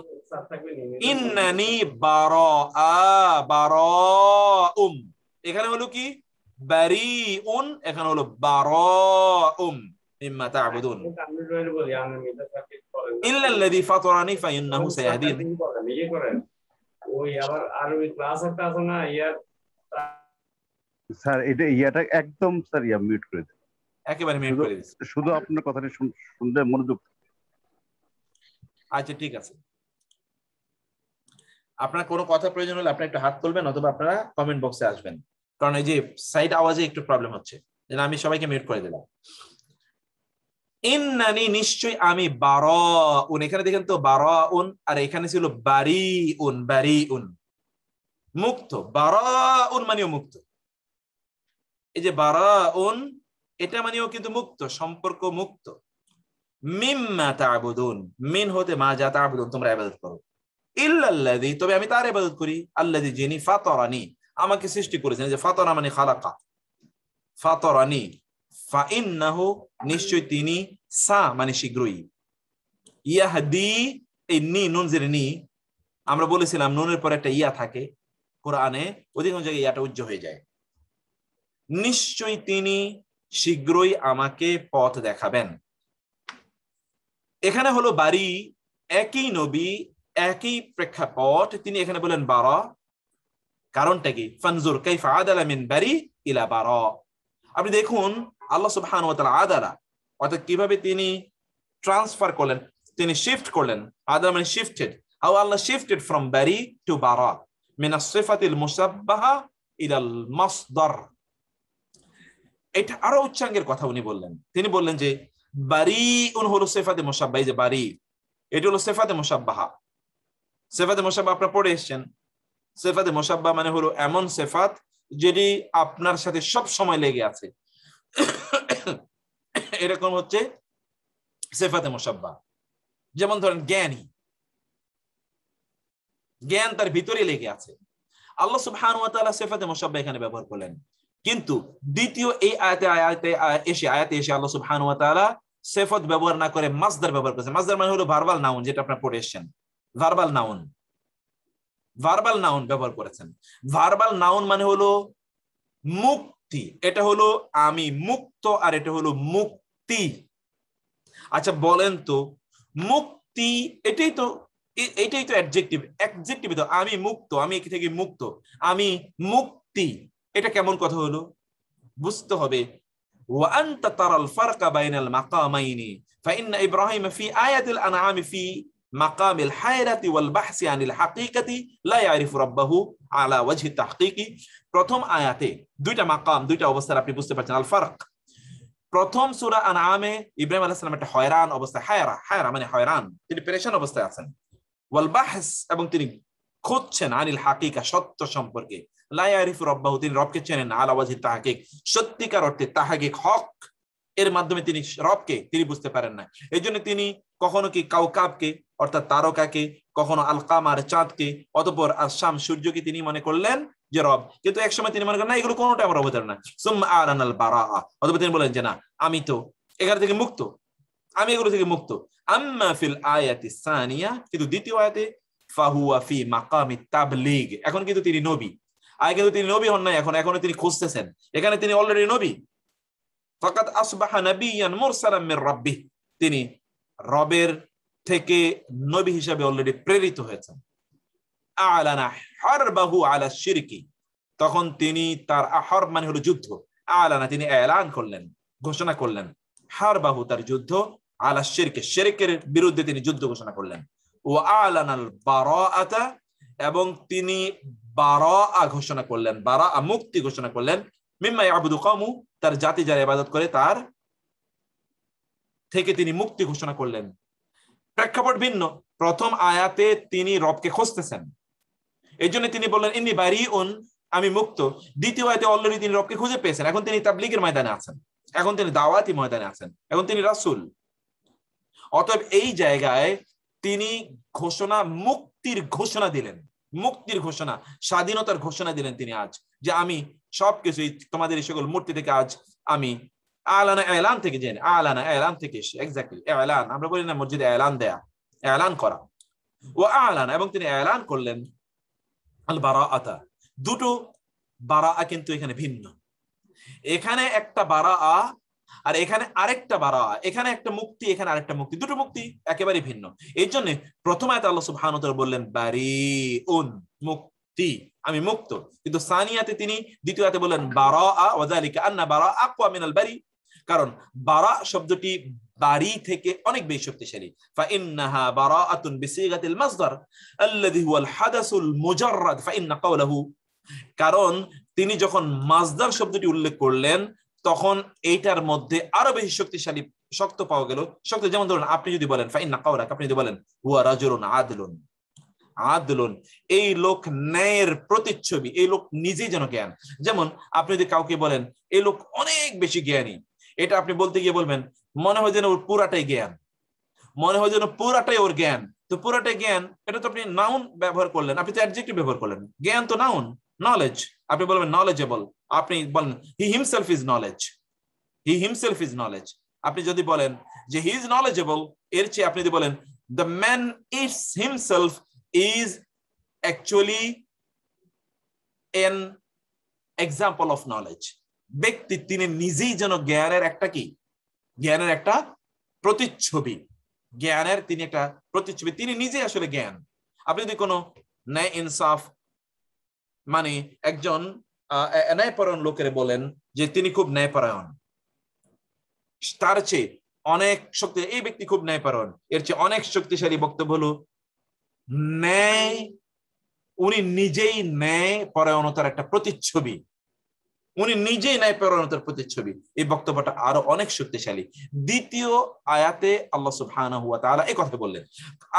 A: ইন্নানি বারাউম, এখানে হলো কি? বারিউন, এখানে হলো বারাউম মিম্মা তা'বুদুন ইল্লাল্লাযী ফাতারানি ফাইন্নাহু সায়াহদিন।
P: ওই আবার আরবি ক্লাস একটা আছে না,
E: স্যার এটা ইয়াটা একদম স্যার মিউট করে দেন,
A: একেবারে মিউট করে দিন,
E: শুধু আপনার কথাটা শুনলে মনোযোগ।
A: আচ্ছা ঠিক আছে, আপনার কোনো কথা প্রয়োজন হলে আপনি একটু হাত তুলবেন, অথবা আপনারা কমেন্ট বক্সে আসবেন, কারণ এই যে সাইড আওয়াজে একটু প্রবলেম হচ্ছে। আমি সবাইকে মিউট করে দিলাম। ইন্নানি, নিশ্চয় আমি, বারাউন, এখানে দেখেন তো বারাউন, আর এখানে ছিল বারিউন, বারিউন মুক্ত, বারাউন মানেও মুক্ত। এই যে বারাউন, এটা মানেও কিন্তু মুক্ত, সম্পর্ক মুক্ত। মিম্মা তা'বুদুন, মিন হতে মা যা তা'বুদুন, তোমরা ইবাদত করো, ইল্লাল্লাযী, তবে আমি তার ইবাদত করি, আল্লাযী, যিনি, ফাতারানি, আমাকে সৃষ্টি করেছেন। যে ফাতারা মানে খালাকা, ফাতারানি, ফাইন্নাহু, নিশ্চয় তিনি, সা মানে শীঘ্রই, ইয়াহদি, এই নি, নুন জের নি, আমরা বলেছিলাম নুনের পর একটা ইয়া থাকে কোরআনে, অধিকাংশ জায়গায় ইয়াটা উজ্জ্ব হয়ে যায়। নিশ্চয় তিনি শীঘ্রই আমাকে পথ দেখাবেন। এখানে হলো বারি, একই নবী, একই প্রেক্ষাপট, তিনি এখানে বলেন বারা, কারণটা কি? ফানজুর কাইফা আদালা মিন বারি ইলা বারা। আপনি দেখুন আল্লাহ সুবহানাহু ওয়া তাআলা আদালা, অর্থাৎ কিভাবে তিনি ট্রান্সফার করলেন, তিনি শিফট করলেন। আদালা মানে shifted, how Allah shifted from বারি টু বারা, মিন আস-সিফাতিল মুসাব্বাহা ইলাল মাসদার। এটা আরো উচ্চাঙ্গের কথা উনি বললেন। তিনি বললেন যে বারিউন হলো সিফাতে মুসাব্বাহ, এই যে বারি, এটা হলো সিফাতে মুসাব্বাহা। সিফাতে মুসাব্বাহ আপনারা পড়ে এসেছেন। সিফাতে মুসাব্বাহ মানে হলো এমন সিফাত যেটি আপনার সাথে সব সময় লেগে আছে, এরকম হচ্ছে সিফাতে মুসাব্বাহ। যেমন ধরেন জ্ঞানী, জ্ঞান তার ভিতরে লেগে আছে। আল্লাহ সুবহানাহু ওয়া তাআলা সিফাতে মুসাব্বাহ এখানে ব্যবহার করলেন। কিন্তু দ্বিতীয় এই আয়াতে এসে আল্লাহ সুবহানাহু ওয়া তাআলা সিফাত ব্যবহার না করে মাসদার ব্যবহার করেছেন। মাসদার মানে হলো ভার্বাল নাউন, যেটা আপনারা পড়ে এসেছেন, ভার্বাল নাউন। ভার্বাল নাউন ব্যবহার করেছেন। ভার্বাল নাউন মানে হলো মুক্তি, এটা হলো আমি মুক্ত, আর এটা হলো মুক্তি। আচ্ছা বলেন তো, মুক্তি এটাই তো অ্যাডজেক্টিভ, অ্যাডজেক্টিভ তো, আমি মুক্ত, আমি এখান থেকে মুক্ত, আমি মুক্তি, এটা কেমন কথা হলো? বুঝতে হবে। ওয়া আনতা তারাল ফারকা বাইনাল মাকামাইনি ফাইন্না ইব্রাহিম ফি আয়াতিল আনআম ফি মাকামিল হায়রাতি ওয়াল বাহসি আনিল হাকিকাতি লা ইয়ারিফু রাব্বাহু আলা ওয়াজহি তাহকিকি। প্রথম আয়াতে দুইটা মাকাম, দুইটা অবস্থা আপনি বুঝতে পারছেন। আল ফারক, প্রথম সূরা আনআমে ইব্রাহিম আলাইহিস সালাম একটা হয়রান অবস্থায়, হায়রা মানে হয়রান, তিনি পেরেশান অবস্থায় আছেন। ওয়াল বাহস, এবং তিনি খুঁজছেন, আনিল হাকিকা, সত্য সম্পর্কে, লা ইয়ারিফু রাব্বাহু, তিনি রবকে চেনেন না, আলা ওয়াজহি তাহকিক, সত্যিকার অর্থে তাহকিক, হক এর মাধ্যমে তিনি রবকে তিনি বুঝতে পারেন না। এই জন্য তিনি কখনো কি কাউকাবকে অর্থাৎ তারকাকে, কখনো আল কামার চাঁদকে, অতঃপর আসাম সূর্যকে তিনি মনে করলেন যে রব, কিন্তু একসময় তিনি মনে করেন না এগুলো কোনোটা আমার অবতার না। সুম্মা আলানাল বারাআ, অতঃপর তিনি বলেন যে না আমি তো এখান থেকে মুক্ত, আমি এগুলো থেকে মুক্ত। আম্মা ফিল আয়াতি সানিয়া, কিন্তু দ্বিতীয় আয়াতে ফাহুয়া ফি মাকামি তাবলীগ, এখন কিন্তু তিনি নবী। আগে কিন্তু তিনি নবী হন নাই, এখনো তিনি খুঁজতেছেন। এখানে তিনি অলরেডি নবী। ফাকাদ আসবাহা নাবিয়ান মুরসালাম মির রাব্বিহ, তিনি রবের থেকে নবী হিসেবে অলরেডি প্রেরিত হয়েছেন। আলানা হারবাহু আলা শিরকি, তখন তিনি তার হারব মানে হলো যুদ্ধ, আলানা তিনি এলান করলেন, ঘোষণা করলেন, হারবাহু তার যুদ্ধ, আলা শিরকি শিরকের বিরুদ্ধে তিনি যুদ্ধ ঘোষণা করলেন। ওয়া আলানাল বারাআতা, এবং তিনি বারাআ ঘোষণা করলেন, বারাআ মুক্তি ঘোষণা করলেন, মিম্মা ইয়াবুদু কওমু, তার জাতি যারা ইবাদত করে তার থেকে তিনি মুক্তি ঘোষণা করলেন। প্রেক্ষাপট ভিন্ন। প্রথম আয়াতে তিনি রবকে খুঁজতেছেন, এই জন্য তিনি বললেন ইন্নী বারিউন, আমি মুক্ত। দ্বিতীয় আয়াতে অলরেডি তিনি রবকে খুঁজে পেয়েছেন, এখন তিনি তাবলীগের ময়দানে আছেন, এখন তিনি দাওয়াতি ময়দানে আছেন, এখন তিনি রাসূল। অতএব এই জায়গায় তিনি ঘোষণা, মুক্তির ঘোষণা দিলেন, মুক্তির ঘোষণা, স্বাধীনতার ঘোষণা দিলেন তিনি আজ, যে আমি সবকিছু তোমাদের এই সকল মূর্তি থেকে আজ আমি আলানা এলান থেকে জেনে, আলানা এলান থেকে এসে, এক্স্যাক্টলি এলান, আমরা বলি না মসজিদে এলান দেয়া, এলান করা। ও আলানা, এবং তিনি এলান করলেন আল বারাআতা। দুটো বারাআ কিন্তু এখানে ভিন্ন, এখানে একটা বারাআ আর এখানে আরেকটা বারাআ, এখানে একটা মুক্তি, এখানে আরেকটা মুক্তি, দুটো মুক্তি একেবারে ভিন্ন। এই জন্য প্রথম আয়াতে আল্লাহ সুবহানাহু ওয়া তাআলা বললেন বারিউন, মুক্তি, আমি মুক্ত। কিন্তু সানিয়াতে তিনি দ্বিতীয় আয়াতে বললেন বারাআ, ওয়া যালিকা আন্না বারাআ আকওয়া মিনাল বারি, কারণ বারা শব্দটি বারি থেকে অনেক বেশি শক্তিশালী। ফাইন্নাহা বারাআতুন বিসিগাতিল মাসদার আল্লাযী হুয়াল হাদাসুল মুজাররাদ ফাইন্না কাওলাহু, কারণ তিনি যখন মাসদার শব্দটি উল্লেখ করলেন তখন এইটার মধ্যে আরো বেশি শক্তিশালী, শক্ত পাওয়া গেল। শক্ত যেমন ধরুন আপনি যদি বলেন ফাইন্না কাওলাক, আপনি যদি বলেন হুয়া রাজুলুন আদলুন, আদলুন, এই লোক ন্যায়ের প্রতিচ্ছবি, এই লোক নিজেই যেন জ্ঞান। যেমন আপনি যদি কাউকে বলেন এই লোক অনেক বেশি জ্ঞানী, এটা আপনি বলতে গিয়ে বলবেন মনে হয় যেন ওর পুরাটাই জ্ঞান, মনে হয় যেন পুরাটাই ওর জ্ঞান। তো পুরাটাই জ্ঞান, এটা তো আপনি নাউন ব্যবহার করলেন, আপনি তো অ্যাডজেক্টিভ ব্যবহার করলেন। জ্ঞান তো নাউন, নলেজ, আপনি বলবেন নলেজেবল, আপনি বলেন he himself is knowledge, he himself is knowledge. আপনি যদি বলেন যে হি ইজ নলেজেবল, এর চেয়ে আপনি যদি বলেন the man is himself is actually an example of knowledge. ব্যক্তি তিনি নিজেই যেন জ্ঞানের একটা কি, জ্ঞানের একটা প্রতিচ্ছবি, জ্ঞানের তিনি একটা প্রতিচ্ছবি, তিনি নিজেই আসলে জ্ঞান। আপনি যদি কোনো ন্যায় ইনসাফ মানে একজন ন্যায়পরায়ণ লোকের বলেন যে তিনি খুব ন্যায়পরায়ণ, তার চেয়ে অনেক শক্তি, এই ব্যক্তি খুব ন্যায়পরায়ণ, এর চেয়ে অনেক শক্তিশালী বক্তব্য হলো ন্যায়, উনি নিজেই ন্যায় পরায়ণতার একটা প্রতিচ্ছবি, উনি নিজেই ন্যায়পরায়ণতার প্রতিচ্ছবি। এই বক্তব্যটা আরো অনেক শক্তিশালী। দ্বিতীয় আয়াতে আল্লাহ সুবহানাহু ওয়া তাআলা এই কথা বললেন।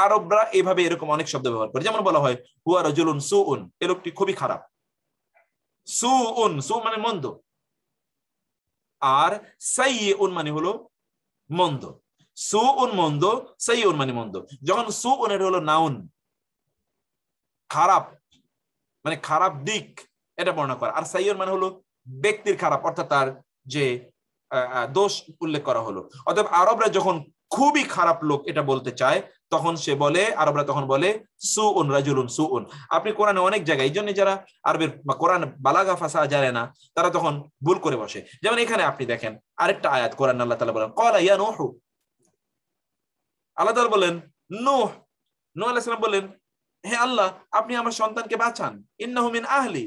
A: আরবরা এইভাবে এরকম অনেক শব্দ ব্যবহার করে, যেমন বলা হয় হুয়া রাজুলুন সুউন, এই লোকটি খুবই খারাপ। সুউন, সু মানে মন্দ, আর সাইয়্যুন মানে হলো মন্দ। সুউন মন্দ, সাইয়্যুন মানে মন্দ। যখন সুউন এর হলো নাউন, খারাপ মানে খারাপ দিক এটা বর্ণনা করা, আর সাইয়্যুন মানে হলো ব্যক্তির খারাপ, অর্থাৎ তার যে দোষ উল্লেখ করা হলো। অতএব আরবরা যখন খুবই খারাপ লোক এটা বলতে চায় তখন সে বলে, আরবরা তখন বলে সুউন রাজুলুন সুউন। আপনি কোরআনে অনেক জায়গায়, এই জন্য যারা আরবের বা কোরআন বালাগা ফাসাহা জানে না তারা তখন ভুল করে বসে। যেমন এখানে আপনি দেখেন আরেকটা আয়াত কোরআন, আল্লাহ তাআলা বলেন ক্বালা ইয়া নূহ, আল্লাহ তাআলা বলেন নূহ, নূহ আলাইহিস সালাম বলেন হে আল্লাহ আপনি আমার সন্তানকে বাঁচান, ইন্নাহু মিন আহলি,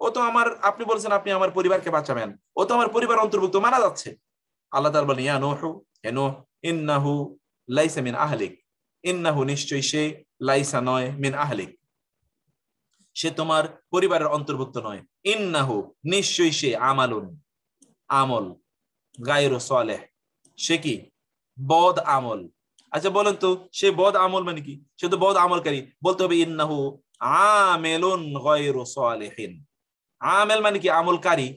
A: ও তো আমার, আপনি বলছেন আপনি আমার পরিবারকে বাঁচাবেন, ও তো আমার পরিবার অন্তর্ভুক্ত, মারা যাচ্ছে। আল্লাহ তাআলা বলেন ইয়া নূহ, হে নূহ, ইন্নাহু লাইসা মিন আহলিক, ইন্নাহু নিশ্চয়ই সে, লাইসা নয়, মিন আহলিক সে তোমার পরিবারের অন্তর্ভুক্ত নয়, ইন্নাহু নিশ্চয়ই সে, আমালুন আমল, গায়রু সালেহ সে কি বদ আমল। আচ্ছা বলেন তো সে বদ আমল মানে কি? সে তো বদ আমলকারী, বলতে হবে ইন্নাহু আমিলুন গায়রু সালিহিন। আমেল মানে কি আমলকারী,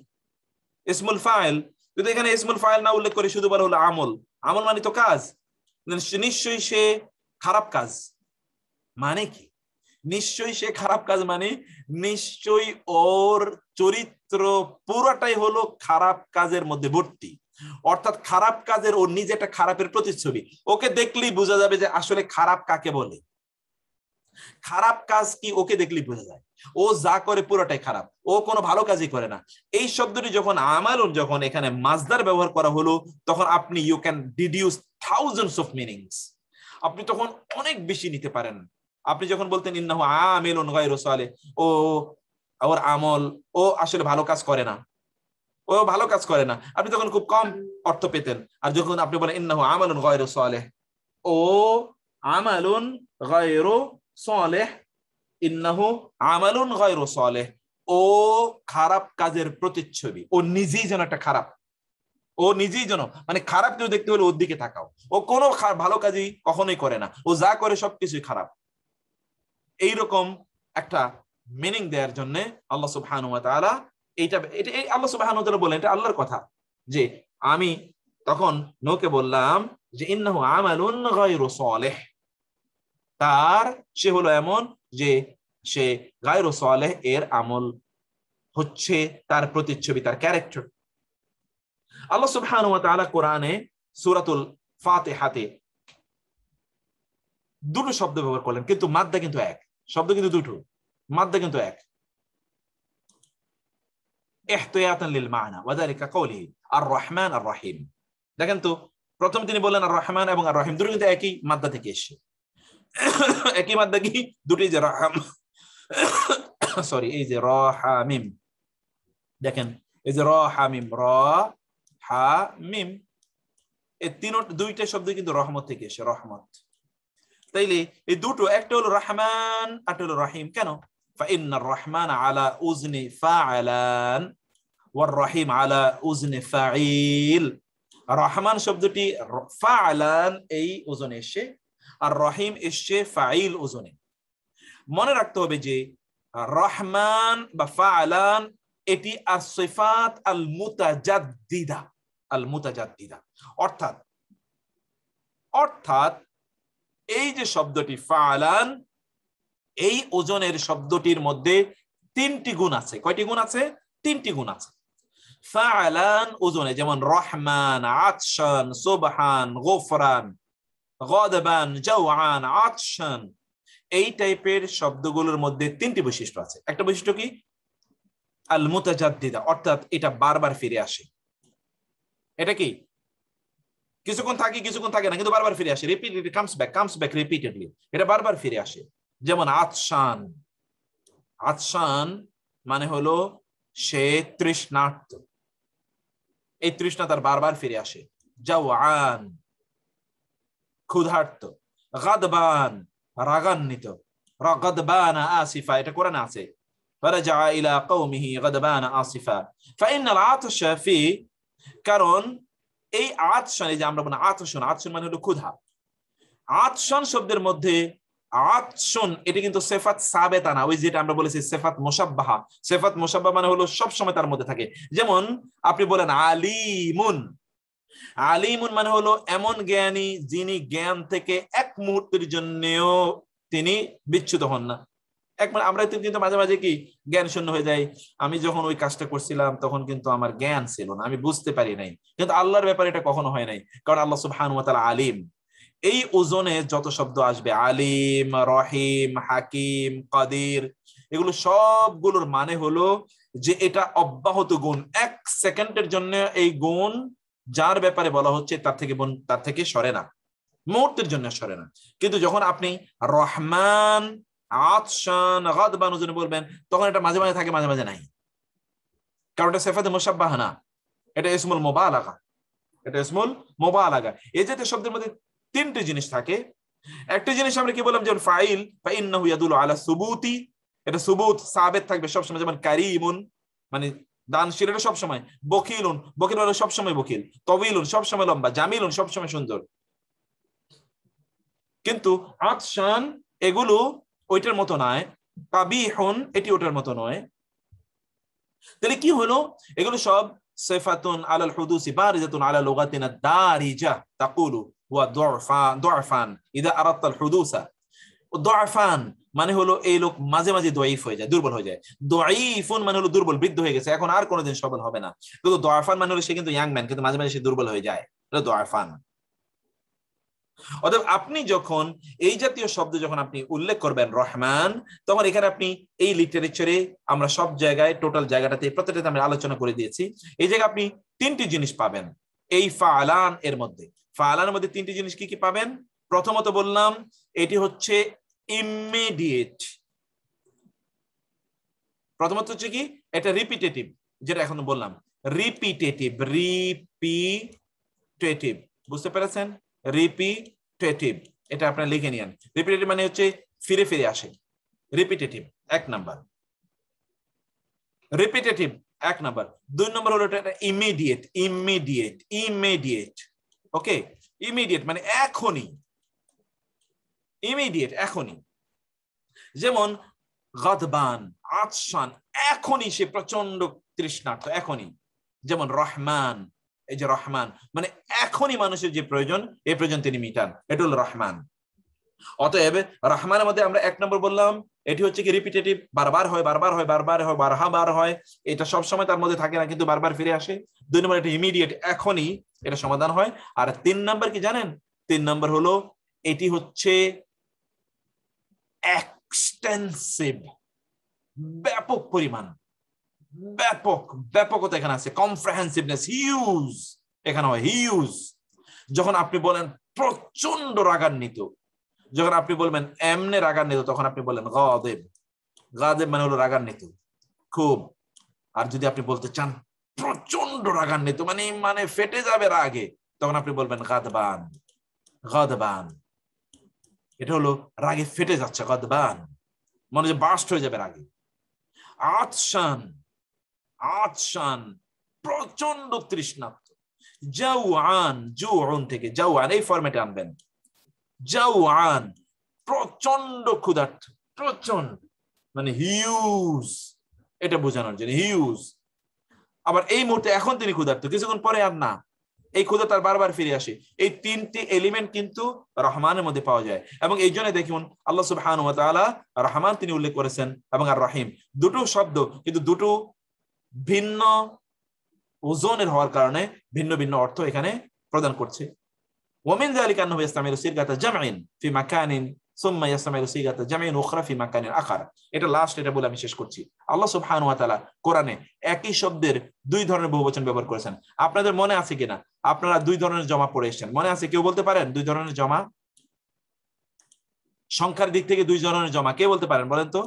A: ইসমুল ফাইল, যদি এখানে ইসমুল ফাইল না উল্লেখ করে শুধু বলা হলো আমল, আমল মানে তো কাজ, নিশ্চয়ই সে খারাপ কাজ। মানে কি? নিশ্চয়ই সে খারাপ কাজ মানে নিশ্চয়ই ওর চরিত্র পুরোটাই হলো খারাপ কাজের মধ্যে ভর্তি, অর্থাৎ খারাপ কাজের ওর নিজে একটা খারাপের প্রতিচ্ছবি। ওকে দেখলেই বোঝা যাবে যে আসলে খারাপ কাকে বলে, খারাপ কাজ কি ওকে দেখলেই বোঝা যায়। ও যা করে পুরোটাই খারাপ, ও কোনো ভালো কাজই করে না। এই শব্দটি যখন আমালুন যখন এখানে মাজদার ব্যবহার করা হলো, তখন আপনি you can deduce thousands of meanings, আপনি তখন অনেক বেশি নিতে পারেন। আপনি যখন বলতেন ইন্নাহু আমিলুন গায়রু সালেহ, ও ওর আমল, ও আসলে ভালো কাজ করে না, ও ভালো কাজ করে না, আপনি তখন খুব কম অর্থ পেতেন। আর যখন আপনি বলেন ইন্নাহু আমালুন গায়রু সালেহ, ও আমালুন গায়রু সালেহ, ইন্নাহু আমালুন গায়রু সালেহ, ও খারাপ কাজের প্রতিচ্ছবি, ও নিজেই যেন একটা খারাপ, ও নিজেই যেন মানে খারাপ কেউ দেখতে হলে ওর দিকে তাকাও, ও কোনো ভালো কাজই কখনোই করে না, ও যা করে সবকিছুই খারাপ। এইরকম একটা মিনিং দেওয়ার জন্য আল্লাহ সুবহানাহু ওয়া তাআলা এটা আল্লাহ সুবহানাহু ওয়া তাআলা বলেন, এটা আল্লাহর কথা, যে আমি তখন নূহকে বললাম যে ইন্নাহু আমালুন গায়রু সালেহ, তার সে হলো এমন যে সে গায়রু সালেহ এর আমল হচ্ছে তার প্রতিচ্ছবি, তার ক্যারেক্টার। আল্লাহ সুবহানাহু ওয়া তাআলা কোরআনে সূরাতুল ফাতিহাতে দুটো শব্দ ব্যবহার করলেন, কিন্তু মাদ্দা কিন্তু এক, শব্দ কিন্তু দুটো, মাদ্দা কিন্তু এক। ইহতিয়াতান লিল মা'না ওয়া যালিকা কওলিহি আর রহমান আর রহিম। দেখেন তো, প্রথম তিনি বললেন আর রহমান এবং আর রহিম, দুটো কিন্তু একই মাদ্দা থেকে এসেছে। একই মাদ্দা কি? দুটোই যে রহম, সরি এই যে র হা মিম, দেখেন এই যে র হা মিম, র হা মিম, এই দুইটা শব্দ কিন্তু রহমত থেকে এসে, রহমত। তাইলে এই দুটো, একটা হলো রহমান আর হলো রহিম। কেন? ফাইন্নার রহমান আলা উজনি ফাআলান ওয়ার রহিম আলা উজনি ফাঈল। রহমান শব্দটি ফাআলান এই ওজনে এসে, আর রহিম এসে ফাঈল ওজনে। মনে রাখতে হবে যে রহমান বা ফাআলান এটি আসিফাত আল মুতাজাদ্দিদা, আল মুতাজাদ্দিদা, অর্থাৎ এই যে শব্দটি ফাআলান, এই ওজনের শব্দটির মধ্যে তিনটি গুণ আছে। কয়টি গুণ আছে? তিনটি গুণ আছে। ফাআলান ওজনে যেমন রহমান, আতশান, সুবহান, গফরান, গাদবান, জাওআন, আতশান, এই টাইপের শব্দগুলোর মধ্যে তিনটি বৈশিষ্ট্য আছে। একটা বৈশিষ্ট্য কি? আল মুতাজাদ্দিদা, অর্থাৎ এটা বারবার ফিরে আসে। এটা কি? কিছুক্ষণ থাকে, কিছুক্ষণ থাকে না, কিন্তু বারবার ফিরে আসে, রিপিটেডলি কামস ব্যাক রিপিটেডলি, এটা বারবার ফিরে আসে। যেমন আতশান, আতশান মানে হলো সে তৃষ্ণার্ত, এই তৃষ্ণা তার বারবার ফিরে আসে। জাওআন ক্ষুধার্ত, গাদবান রাগান্বিত, গাদবানা আসিফা, এটা কোরআনে আছে, ফারাজা ইলা কওমিহি গাদবানা আসিফা। ফাইনাল আতশা ফি, কারণ এই আতশান, এই যে আমরা বলি আতশান, আতশান মানে হলো ক্ষুধা। আতশান শব্দের মধ্যে আতশান এটা কিন্তু সিফাত সাবেতা না, ওই যেটা আমরা বলেছি সিফাত মুশাব্বাহা। সিফাত মুশাব্বাহা মানে হলো সব সময় তার মধ্যে থাকে। যেমন আপনি বলেন আলিমুন, আলিমুন মানে হলো এমন জ্ঞানী যিনি জ্ঞান থেকে এক মুহূর্তের জন্যও তিনি বিচ্যুত হন না। আমরা কিন্তু মাঝে মাঝে কি জ্ঞান শূন্য হয়ে যায়। আমি যখন ওই কাজটা করছিলাম তখন কিন্তু আমার জ্ঞান ছিল না, আমি বুঝতে পারি নাই, কিন্তু আল্লাহর ব্যাপারে এটা কখনো হয় নাই, কারণ আল্লাহ সুবহানাহু ওয়া তাআলা আলিম। এই ওজনে যত শব্দ আসবে, আলিম, রহিম, হাকিম, কাদির, এগুলো সবগুলোর মানে হলো যে এটা অব্যাহত গুণ, এক সেকেন্ডের জন্য এই গুণ যার ব্যাপারে বলা হচ্ছে তার থেকে সরে না, মুহূর্তের জন্য সরে না। কিন্তু যখন আপনি রহমান, আতশান, গাদবান ওজনে বলবেন, তখন এটা মাঝে মাঝে থাকে, মাঝে মাঝে নাই, কারণ এটা সিফাতে মুশাব্বাহা না, এটা ইসমুল মুবালাগা, এটা ইসমুল মুবালাগা। এই জাতীয় শব্দের মধ্যে তিনটি জিনিস থাকে। একটা জিনিস আমরা কি বললাম, যেমন ফাইল, ফাইন্নাহু ইয়াদুলু আলা সুবুতি, এটা সুবুত সাবেত থাকবে সবসময়। যেমন কারীমুন মানে দানশীল, এটা সবসময়। বকিলুন, বকিল হলো সবসময় বকিল। তবিলুন সবসময় লম্বা। জামিলুন সবসময় সুন্দর। কিন্তু আতশান এগুলো ওইটার মতো নয়, কাবিহুন এটি ওটার মতো নয়। তাহলে কি হলো, এগুলো সব সিফাতুন আলাল হুদুসি বারিজাতুন আলা লুগাতিনা দারিজা তাকুলু ওয়া দুআফান ইযা আরাদতাল হুদুসা। দুআফান মানে হলো এই লোক মাঝে মাঝে দয়ীফ হয়ে যায়, দুর্বল হয়ে যায়। দয়ীফুন মানে হলো দুর্বল, বৃদ্ধ হয়ে গেছে, এখন আর কোনোদিন সবল হবে না। কিন্তু দুআফান মানে হলো সে কিন্তু ইয়াং ম্যান, কিন্তু মাঝে মাঝে সে দুর্বল হয়ে যায়, এটা দুআফান। অতএব আপনি যখন এই জাতীয় শব্দ যখন আপনি উল্লেখ করবেন রহমান, তখন এখানে আপনি এই লিটারেচারে আমরা সব জায়গায় টোটাল জায়গাটাতে প্রত্যেকটাতে আমরা আলোচনা করে দিয়েছি। এই জায়গায় আপনি তিনটি জিনিস পাবেন এই ফালান এর মধ্যে। ফালানের মধ্যে তিনটি জিনিস কি কি পাবেন? প্রথমত বললাম এটি হচ্ছে ইমিডিয়েট। প্রথমত হচ্ছে কি, এটা রিপিটেটিভ, যেটা এখন বললাম রিপিটেটিভ। রিপিটেটিভ বুঝতে পেরেছেন? রিপিটেটিভ এটা আপনারা লিখে নিন। রিপিটেটিভ মানে হচ্ছে ফিরে ফিরে আসে, রিপিটেটিভ এক নাম্বার। রিপিটেটিভ এক নাম্বার। দুই নম্বর হলো এটা ইমিডিয়েট। ইমিডিয়েট ইমিডিয়েট ওকে, ইমিডিয়েট মানে এখনই, ইমিডিয়েট এখনই। যেমন গাদবান আতশান, এখনই সে প্রচন্ড তৃষ্ণার্ত, এখনই। যেমন রহমান, এই যে রহমান মানে এখনই মানুষের যে প্রয়োজন, এই প্রয়োজন তিনি মিটান, এটা হলো রহমান। অতএব রহমানের মধ্যে আমরা এক নম্বর বললাম এটি হচ্ছে কি রিপিটেটিভ, বারবার হয় বারবার হয় বারবার হয় বারবার হয়, এটা সব সময় তার মধ্যে থাকে না, কিন্তু বারবার ফিরে আসে। দুই নম্বর এটা ইমিডিয়েট, এখনই এটা সমাধান হয়। আর তিন নম্বর কি জানেন? তিন নম্বর হলো এটি হচ্ছে এক্সটেন্সিভ, ব্যাপক পরিমাণ, ব্যাপকতা এখানে আছে। কমপ্রিহেন্সিভনেস, হিউজ এখানে হয়, হিউজ। যখন আপনি বলেন প্রচন্ড রাগান্বিত, যখন আপনি বলবেন এমনে রাগান্বিত, তখন আপনি বলেন গাদেব। গাদেব মানে হলো রাগান্বিত খুব। আর যদি আপনি বলতে চান প্রচন্ড রাগান্বিত মানে মানে ফেটে যাবে রাগে, তখন আপনি বলবেন গাদবান। গাদবান এটা হলো রাগে ফেটে যাচ্ছে, গাদবান মনে যে বাস্ট হয়ে যাবে রাগে। আতশান, আতশান প্রচন্ড তৃষ্ণার্ত। জাওয়ান, জুউন থেকে জাওয়ান এই ফরম্যাটে আনবেন। জাওয়ান প্রচন্ড ক্ষুধার্ত, প্রচন্ড মানে হিউজ, এটা বোঝানোর জন্য হিউজ। আবার এই মুহূর্তে এখন তিনি ক্ষুধার্ত, কিছুক্ষণ পরে আর না, এই ক্ষুধা তার বারবার ফিরে আসে। এই তিনটি এলিমেন্ট কিন্তু রহমানের মধ্যে পাওয়া যায়। এবং এই জন্য দেখুন আল্লাহ সুবহানাহু ওয়া তাআলা রহমান তিনি উল্লেখ করেছেন এবং আর রহিম, দুটো শব্দ কিন্তু দুটো ভিন্ন ওজনের হওয়ার কারণে ভিন্ন ভিন্ন অর্থ এখানে প্রদান করছে। ওয়ামিন যালিকা আন্নাহু ইস্তামিলু সিগাতা জামইন ফি মাকানিন সুম্মা ইস্তামিলু সিগাতা জামইন উখরা ফি মাকানিন আখার। এটা লাস্ট, এটা বলে আমি শেষ করছি। আল্লাহ সুবহানাহু ওয়া তাআলা কোরআনে একই শব্দের দুই ধরনের বহুবচন ব্যবহার করেছেন। আপনাদের মনে আছে কিনা? আপনারা দুই ধরনের জমা পড়ে এসেছেন, মনে আছে? কেউ বলতে পারেন দুই ধরনের জমা? সংখ্যার দিক থেকে দুই ধরনের জমা কে বলতে পারেন? বলেন তো,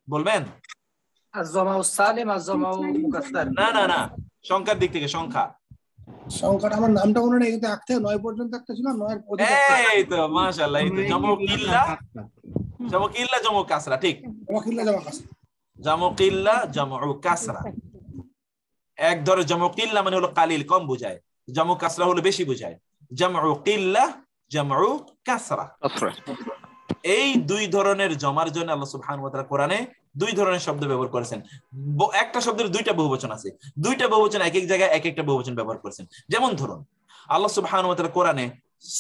A: বলবেন? না না না, সংখ্যার দিক থেকে।
O: সংখ্যাটা আমার নামটা মনে নেই, কিন্তু 9 পর্যন্ত একটা ছিল, 9 পর্যন্ত
A: এই তো মাশাআল্লাহ, এই তো জামুকিল্লা, জামুকিল্লা জামু কাসরা, ঠিক।
O: জামুকিল্লা জামু কাসরা,
A: জামুকিল্লা জামু কাসরা। এক ধরে জামুকিল্লা মানে হলো কালিল, কম বোঝায়। জামু কাসরা হলো বেশি বোঝায়। জামুকিল্লা জামু কাসরা। এই দুই ধরনের জমার জন্য আল্লাহ সুবহানাহু ওয়া তাআলা কোরআনে দুই ধরনের শব্দ ব্যবহার করেছেন। একটা শব্দের দুইটা বহুবচন আছে, দুইটা বহুবচন এক এক জায়গায় এক একটা বহুবচন ব্যবহার করেছেন। যেমন ধরুন আল্লাহ সুবহানাহু ওয়া তাআলা কোরআনে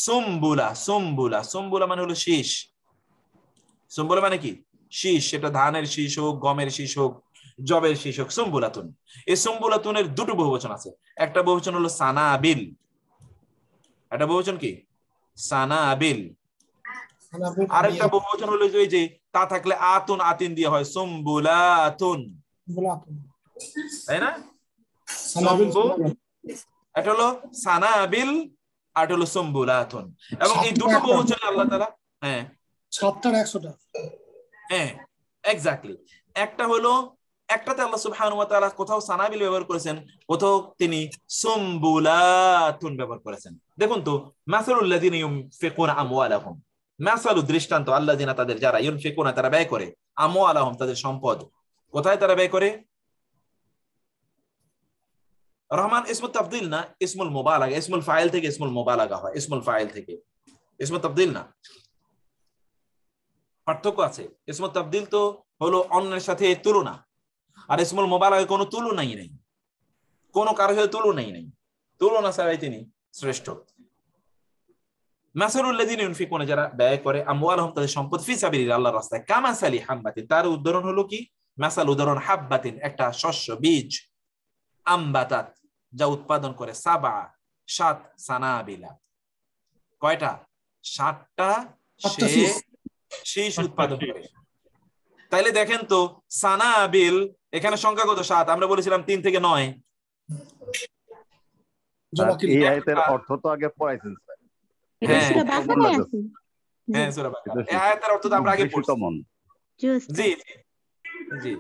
A: সুম্বুলা, সুম্বুলা, সুম্বুলা মানে হলো শীষ। সুম্বুলা মানে কি? শীষ। সেটা ধানের শীষ হোক, গমের শীষ হোক, জবের শীষ হোক, সুম্বুলাতুন। এই সুম্বুলাতুনের দুটো বহুবচন আছে। একটা বহুবচন হলো সানাবিল, একটা বহুবচন কি? সানাবিল। আরেকটা বহুবচন হলো যে তা থাকলে আতুন, আতিন দিয়ে হয়, সুম্বুলাতুন, তাই না? এটা হলো সানাবিল আর এটা হলো সুম্বুলাতুন। এবং এই দুটো বহুবচন আল্লাহ তাআলা, হ্যাঁ
O: 7টা 100টা,
A: হ্যাঁ এক্স্যাক্টলি। একটা হলো একটাতে আল্লাহ সুবহানাহু ওয়া তাআলা কোথাও সানাবিল ব্যবহার করেছেন, কোথাও তিনি সুম্বুলাতুন ব্যবহার করেছেন। দেখুন তো, মাসালুল লাযিনা ইউনফিকুনা আমওয়ালাহুম, মাসালু দৃষ্টান্ত, আল্লাযিনা তাদের যারা, ইউনফিকুনা তারা ব্যয় করে, আমওয়ালাহুম তাদের সম্পদ, কোথায় তারা ব্যয় করে? রহমান ইসমুল তাফদীল না, ইসমুল মুবালাগা। ইসমুল ফাইল থেকে ইসমুল মুবালাগা হয়, ইসমুল ফাইল থেকে, ইসমুল তাফদীল না। পার্থক্য আছে। ইসমুল তাফদীল তো হলো অন্যের সাথে তুলনা, আর ইসমুল মুবালাগার কোনো তুলনাই নেই, কোনো কারোর সাথে তুলনাই নেই, তুলনা ছাড়াই তিনি শ্রেষ্ঠ। মাসালুল্লাযিনা ইউনফিকুনা, যারা ব্যয় করে, আমওয়ালাহুম, তাদের সম্পদ, ফি সাবিলিল্লাহ, আল্লাহর রাস্তায়, কামাসালি হাব্বাতিন, তার উদাহরণ হলো কি, মাসাল উদাহরণ, হাব্বাতিন একটা শস্য, বীজ, আমবাতাত যা উৎপাদন করে, 7 সানাবিলা, কয়টা? 7টা শীষ উৎপাদন করে। তাইলে দেখেন তো সানাবিল এখানে সংখ্যা কত? 7। আমরা বলেছিলাম 3 থেকে 9।
E: এই আয়াতের অর্থ তো আগে পড়াইছেন স্যার।
A: হ্যাঁ সূরা বাকারা, এই আয়াতের অর্থ তো আমরা আগে পড়ছি। জি জি,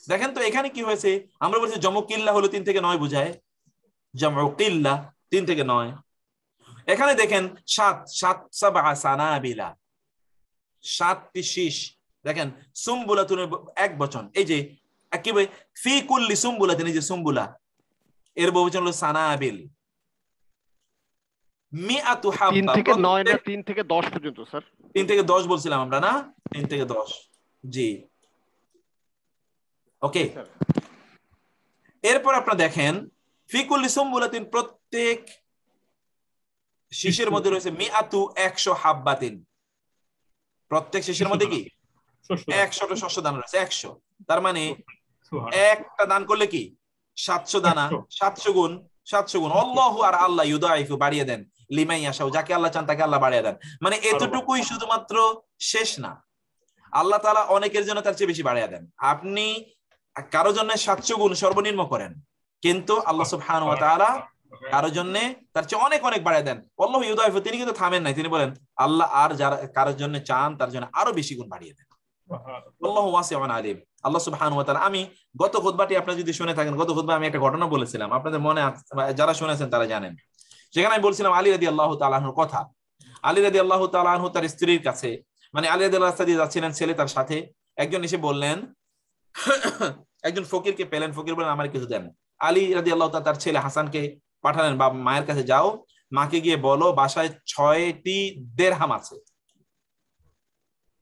A: দেখেন তো এখানে কি হয়েছে, আমরা বলছি জমু কিল্লা হলো 3 থেকে 9 বোঝায়, জমু কিল্লা 3 থেকে 9। এখানে দেখেন 7 সানাবিলা, 7টি শীষ। দেখেন সুম্বুলাতুন এক বচন, এই যে একেবারে ফি কুল্লি সুম্বুলাতিন, এই যে সুম্বুলা এর বহুবচন হলো সানাবিল। মিআতু হাব্বা,
F: 3 থেকে 9 না 3 থেকে 10 পর্যন্ত স্যার?
A: 3 থেকে 10 বলছিলাম আমরা না, 3 থেকে 10। জি ওকে। এরপর আপনারা দেখেন ফি কুল্লি সুম্বুলাতিন, প্রত্যেক শীষের মধ্যে রয়েছে মিআতু 100 হাব্বাতিন, প্রত্যেক শীষের মধ্যে কি 100টা শস্য দানা রয়েছে, 100। তার মানে একটা দান করলে কি 700 দানা, 700 গুণ 700 গুণ। আল্লাহু, আর আল্লাহ, ইউদাইফু বাড়িয়ে দেন, লিমাই ইয়াশাউ, যাকে আল্লাহ চান তাকে আল্লাহ বাড়িয়ে দেন। মানে এতটুকুই শুধুমাত্র শেষ না, আল্লাহ তাআলা অনেকের জন্য তার চেয়ে বেশি বাড়িয়ে দেন। আপনি কারো জন্য 700 গুণ সর্বনিম্ন করেন, কিন্তু আল্লাহ সুবহানাহু ওয়া তাআলা কারো জন্য তার চেয়ে অনেক অনেক বাড়িয়ে দেন। আল্লাহু ইউদাইফু, তিনি কিন্তু থামেন নাই, তিনি বলেন আল্লাহ আর যারা কারোর জন্য চান তার জন্য আরো বেশি গুণ বাড়িয়ে দেন। আল্লাহু ওয়াসিউন আলিম। আল্লাহ সুবহানাহু ওয়া তাআলা, আমি গত খুতবাটি আপনারা যদি শুনে থাকেন, গত খুতবায় আমি একটা ঘটনা বলেছিলাম, আপনাদের মনে যারা শুনেছেন তারা জানেন। সেখানে আমি বলছিলাম আলী রাদিয়াল্লাহু তাআলা আনহুর কথা। আলী রাদিয়াল্লাহু তাআলা আনহু তার স্ত্রীর কাছে, মানে আলী রাদিয়াল্লাহু রাস্তা দিয়ে যাচ্ছিলেন, ছেলে তার সাথে, একজন এসে বললেন, একজন ফকিরকে পেলেন, ফকির বললেন আমার কিছু দেন। আলী রাদিয়াল্লাহু তাআলা তার ছেলে হাসানকে পাঠালেন, বা মায়ের কাছে যাও, মাকে গিয়ে বলো বাসায় 6টি দেরহাম আছে,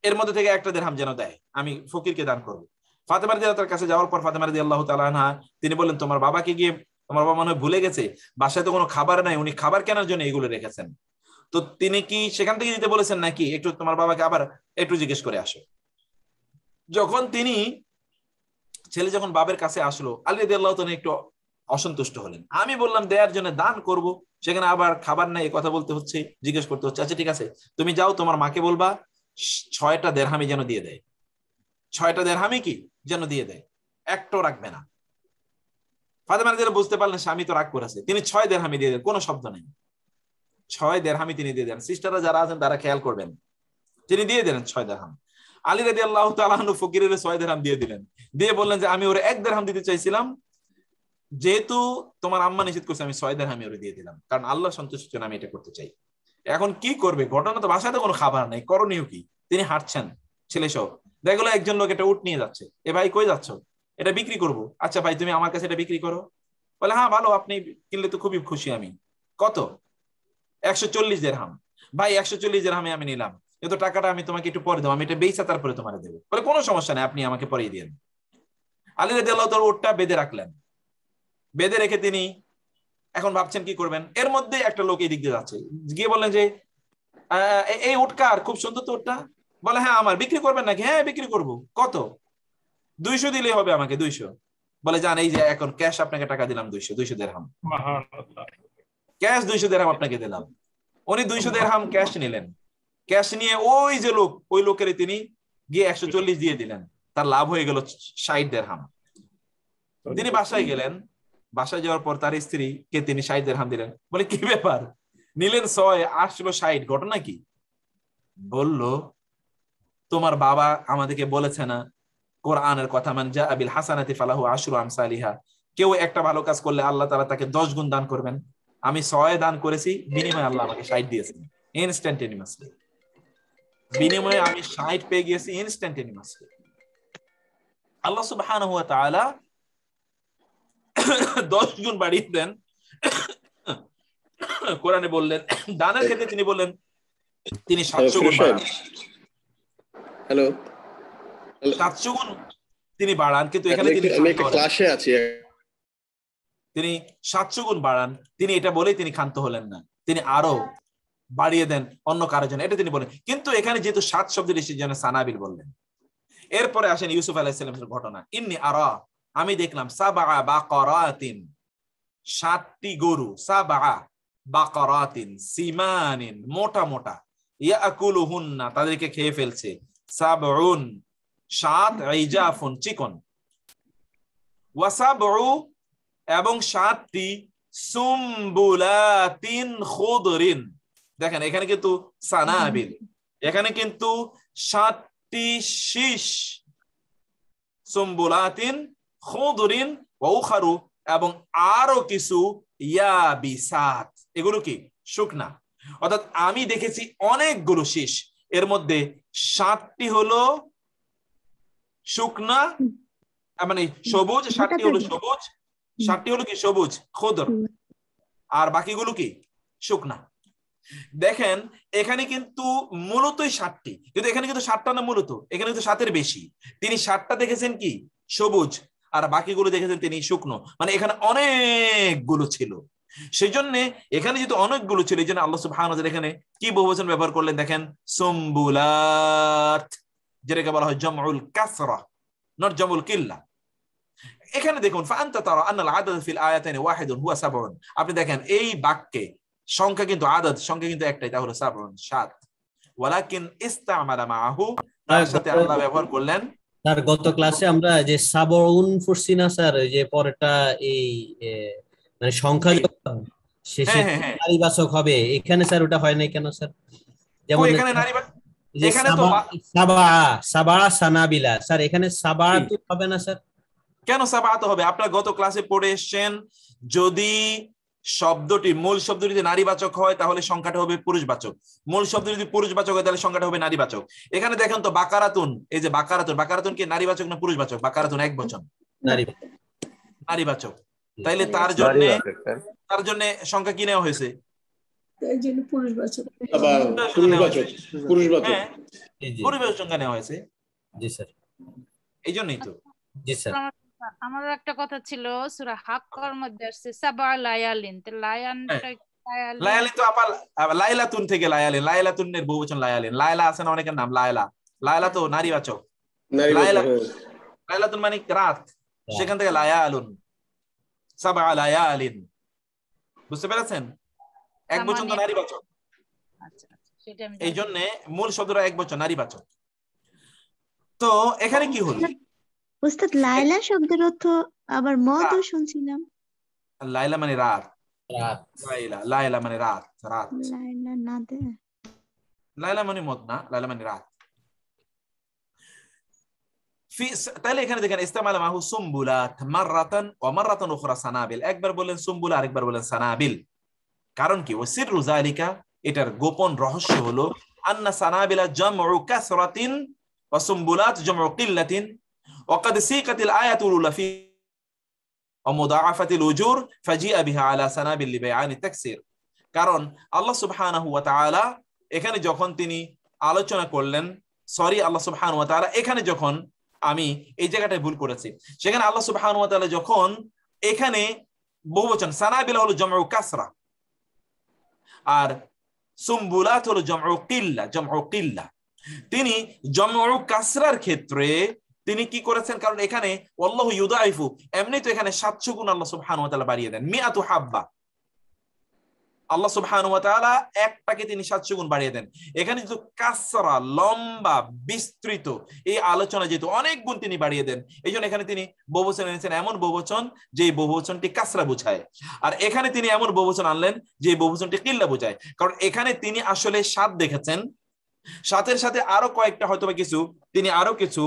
A: এর মধ্যে থেকে একটা দেরহাম যেন দেয়, আমি ফকিরকে দান করবো। ফাতেমা রাদিয়াল্লাহু তাআলার কাছে যাওয়ার পর ফাতেমা রাদিয়াল্লাহু তাআলা আনহা তিনি বললেন, তোমার বাবাকে গিয়ে, তোমার বাবা মনে হয় ভুলে গেছে, বাসায় তো কোনো খাবার নাই, উনি খাবার কেনার জন্য এগুলো রেখেছেন, তো তিনি কি সেখান থেকে দিতে বলেছেন নাকি, একটু তোমার বাবাকে আবার একটু জিজ্ঞেস করে আসো। যখন তিনি ছেলে যখন বাবার কাছে আসলো, আলী রাদিয়াল্লাহু তাআলা একটু অসন্তুষ্ট হলেন। আমি বললাম দেওয়ার জন্য, দান করব, সেখানে আবার খাবার নাই, কথা বলতে হচ্ছে, জিজ্ঞেস করতে হচ্ছে। আচ্ছা ঠিক আছে, তুমি যাও, তোমার মাকে বলবা 6টা দেরহামি যেন দিয়ে দেয়, 6টা দেরহামি কি যেন দিয়ে দেয়, একটাও রাখবে না। ফাতেমা রাদিয়াল্লাহু বুঝতে পারলেন স্বামী তো রাগ করেছে, তিনি 6 দেরহামি দিয়ে দেন, কোনো শব্দ নেই, 6 দেরহামি তিনি দিয়ে দেন। সিস্টাররা যারা আছেন তারা খেয়াল করবেন, তিনি দিয়ে দিলেন 6 দেরহাম। আলী রাদিয়াল্লাহু তাআলা আনহু ফকিরের 6 দেরহাম দিয়ে দিলেন, দিয়ে বললেন যে আমি ওরে 1 দেরহাম দিতে চাইছিলাম, যেহেতু তোমার আম্মা নিষেধ করছে আমি 6 দেরহাম ওরে দিয়ে দিলাম, কারণ আল্লাহ সন্তুষ্টির জন্য আমি এটা করতে চাই। এখন কি করবে, ঘটনা তো বাসাতে কোনো খাবার নেই, করণীয় কি? তিনি হাঁটছেন ছেলে সহ, দেখলো একজন লোক একটা উট নিয়ে যাচ্ছে। এ ভাই কই যাচ্ছ? এটা বিক্রি করব। আচ্ছা ভাই তুমি আমার কাছে এটা বিক্রি করো। বলে হ্যাঁ ভালো, আপনি কিনলে তো খুবই খুশি আমি। কত? 140 দিরহাম। ভাই 140 দিরহামে আমি নিলাম, কিন্তু টাকাটা আমি তোমাকে একটু পরে দেবো, আমি এটা বেচা তারপরে তোমারে দেবো। বলে কোনো সমস্যা নেই, আপনি আমাকে পরে দিন। আলী রাদিয়াল্লাহু তাআলা উটটা বেঁধে রাখলেন, বেঁধে রেখে তিনি এখন ভাবছেন কি করবেন। এর মধ্যে একটা লোক এই দিক দিয়ে যাচ্ছে, গিয়ে বললেন যে এই উট কার? খুব সুন্দর তো উটটা। বলে হ্যাঁ আমার। বিক্রি করবেন নাকি? হ্যাঁ বিক্রি করব। কত? 200 দিলেই হবে আমাকে, 200। বলে যান, এই যে এখন ক্যাশ আপনাকে টাকা দিলাম 200 দিরহাম, ক্যাশ 200 দিরহাম আপনাকে দিলাম। উনি 200 দিরহাম ক্যাশ নিলেন, ক্যাশ নিয়ে ওই যে লোক, ওই লোকের তিনি গিয়ে 140 দিয়ে দিলেন, তার লাভ হয়ে গেল 60 দিরহাম। তিনি বাসায় গেলেন, বাসায় যাওয়ার পর তার স্ত্রীকে তিনি 60 দিরহাম দিলেন। বলে কি ব্যাপার, নিলেন 6 আসলো 60, ঘটনা কি? বলল তোমার বাবা আমাদেরকে বলেছে না কোরআনের কথা, মান জাআ বিল হাসানাতি ফালাহু আশরু আমসালিহা, কেউ একটা ভালো কাজ করলে আল্লাহ তাআলা তাকে 10 গুণ দান করবেন। আমি 6 দান করেছি, বিনিময়ে আল্লাহ আমাকে 60 দিয়েছেন ইনস্ট্যান্টেনিয়াসলি, বিনিময়ে আমি 60 পেয়ে গিয়েছি ইনস্ট্যান্টেনিয়াসলি। আল্লাহ সুবহানাহু ওয়া তাআলা 10 গুণ বাড়িয়ে দেন। কোরআনে বললেন দানের ক্ষেত্রে তিনি বললেন তিনি 700 গুণ বাড়ান।
Q: হ্যালো
A: 700 গুণ তিনি বাড়ান, কিন্তু এখানে
L: আমি একটা ক্লাসে আছি।
A: তিনি 700 গুণ বাড়ান, তিনি এটা বলেই তিনি ক্ষান্ত হলেন না, তিনি আরো বাড়িয়ে দেন অন্য কারোর জন্য, এটা তিনি বলেন। কিন্তু এখানে যেহেতু 7 শব্দের এসে যেন সানাবিল বললেন। এরপরে আসেন ইউসুফ আলাইহিস সালামের ঘটনা। ইন্নী আরা, আমি দেখলাম, সাবআ বাকারাতিন, 7টি গরু, সাবআ বাকারাতিন সিমানিন, মোটা মোটা, ইয়াকুলুহুন্না, তাদেরকে খেয়ে ফেলছে, সাবউন, 7 ইজাফুন, চিকন, ওয়া সাবউ, এবং 7টি সুম্বুলাতিন খুদরিন। দেখেন এখানে কিন্তু সানাবিল, এখানে কিন্তু 7টি শীষ, সুম্বুলাতিন খুদরিন ওয়া উখারু, এবং আরো কিছু ইয়াবিসাত, এগুলো কি শুকনা। অর্থাৎ আমি দেখেছি অনেকগুলো শীষ, এর মধ্যে 7টি হলো শুকনা, মানে সবুজ, 7টি হলো সবুজ, 7টি হলো কি সবুজ খুদর, আর বাকিগুলো কি শুকনা। দেখেন এখানে কিন্তু মূলতই 7টি, কিন্তু এখানে কিন্তু 7টা না, মূলত এখানে কিন্তু 7-এর বেশি। তিনি 7টা দেখেছেন কি সবুজ, আর বাকিগুলো দেখেছেন তিনি শুকনো, মানে এখানে অনেকগুলো ছিল। সেই জন্য এখানে যেহেতু অনেকগুলো ছিল, এই জন্য আল্লাহ সুবহানাহু ওয়া তাআলা এখানে কি বহুবচন ব্যবহার করলেন দেখেন, সুম্বুলাত, যেটাকে বলা হয় জামউল কাসরা, নট জামউল কিল্লা। এখানে দেখুন, ফাআনতা তারা আন্নাল আদাদ ফিল আয়াতাইনি ওয়াহিদুন হুয়া সাবউন, আপনি দেখেন এই বাক্যে সংখ্যা কিন্তু আদাদ, সংখ্যা কিন্তু একটাই, তা হলো সাবউন, 7। ওয়ালাকিন ইস্তামালা মাআহু, তার সাথে আল্লাহ ব্যবহার করলেন।
G: স্যার গত ক্লাসে আমরা যে সাবউন পড়ছি না স্যার, যে পরেরটা এই মানে সংখ্যা যখন শেষে নারীবাচক হবে, এখানে স্যার ওটা হয় নাই কেন স্যার? যেমন এখানে এখানে তো সাবা সানাবিলা, স্যার এখানে সাবা তো হবে না স্যার?
A: কেন সাবাত হবে? আপনারা গত ক্লাসে পড়ে এসেছেন, যদি শব্দটি মূল শব্দটি যদি নারীবাচক হয় তাহলে সংখ্যাটা হবে পুরুষবাচক, মূল শব্দ যদি পুরুষবাচক হয় তাহলে সংখ্যাটা হবে নারীবাচক। এখানে দেখেন তো বাকারাতুন, এই যে বাকারাতুন, বাকারাতুন কি নারীবাচক না পুরুষবাচক? বাকারাতুন এক বচন, নারীবাচক। তাইলে তার জন্য সংখ্যা কি নেওয়া হয়েছে?
J: পুরুষবাচক
A: সংখ্যা নেওয়া হয়েছে।
G: জি স্যার,
A: এই জন্যই তো।
G: জি স্যার।
Q: আমার একটা কথা ছিল, সূরা হাক্কার মধ্যে আসছে সাবা লায়ালিন, তো লায়ানটা
A: লায়ালিন তো আপা লাইলাতুন থেকে লায়ালিন, লাইলাতুনের বহুবচন লায়ালিন। লায়লা আছে না অনেকের নাম লায়লা, লায়লা তো নারীবাচক, লাইলাতুন মানে রাত, সেখান থেকে লায়ালুন, সাবা লায়ালিন, বুঝতে পেরেছেন? এক বচন তো নারীবাচক, এই জন্য মূল শব্দটা এক বচন নারীবাচক। তো এখানে কি হলো
R: উস্তাদ? লায়লা শব্দের অর্থ আবার মদও শুনছিলাম।
A: লায়লা মানে রাত, লায়লা মানে রাত, রাত।
R: লায়লা না দে,
A: লায়লা মানে মদ না, লায়লা মানে রাত। তাহলে এখানে দেখেন ইস্তেমাল মাহু সুম্বুলাত মাররাতান ওয়া মাররাতান উখরা সানাবিল, একবার বলেন সুম্বুলা, আরেকবার বলেন সানাবিল। কারণ কি? ওয়াসিররু যালিকা, এটার গোপন রহস্য হলো, আন্না সানাবিলা জামউ কাসরাতিন ওয়া সুম্বুলাত জামউ কিল্লাতিন وقد سيقت الآية الأولى في ومضاعفة الأجور فجيء بها على سنابل لبيان التكسير। কারণ আল্লাহ সুবহানাহু ওয়া তাআলা এখানে যখন তিনি আলোচনা করলেন, আল্লাহ সুবহানাহু ওয়া তাআলা এখানে যখন, আমি এই জায়গাটায় ভুল করেছি, সেখানে আল্লাহ সুবহানাহু ওয়া তাআলা যখন এখানে বহুবচন, সানাবিল হলো জামউ কাসরা, আর সুম্বুলাত হলো জামউ কিল্লা, জামউ কিল্লা। তিনি জামউ কাসরার ক্ষেত্রে তিনি কি করেছেন? কারণ এখানে আল্লাহু ইউদাইফু, এমনি তো এখানে 700 গুণ আল্লাহ সুবহানাহু ওয়া তাআলা বাড়িয়ে দেন, মিআতু হাব্বা, আল্লাহ সুবহানাহু ওয়া তাআলা একটাকে তিনি 700 গুণ বাড়িয়ে দেন। এখানে যেহেতু কাসরা, লম্বা বিস্তৃত, এই আলোচনা যেহেতু অনেক গুণ তিনি বাড়িয়ে দেন, এই জন্য এখানে তিনি বহুবচন এনেছেন, এমন বহুবচন যে বহুবচনটি কাসরা বোঝায়, আর এখানে তিনি এমন বহুবচন আনলেন যে বহুবচনটি কিল্লা বোঝায়। কারণ এখানে তিনি আসলে 7 দেখেছেন, 7-এর সাথে আরো কয়েকটা হয়তো বা কিছু তিনি আরো কিছু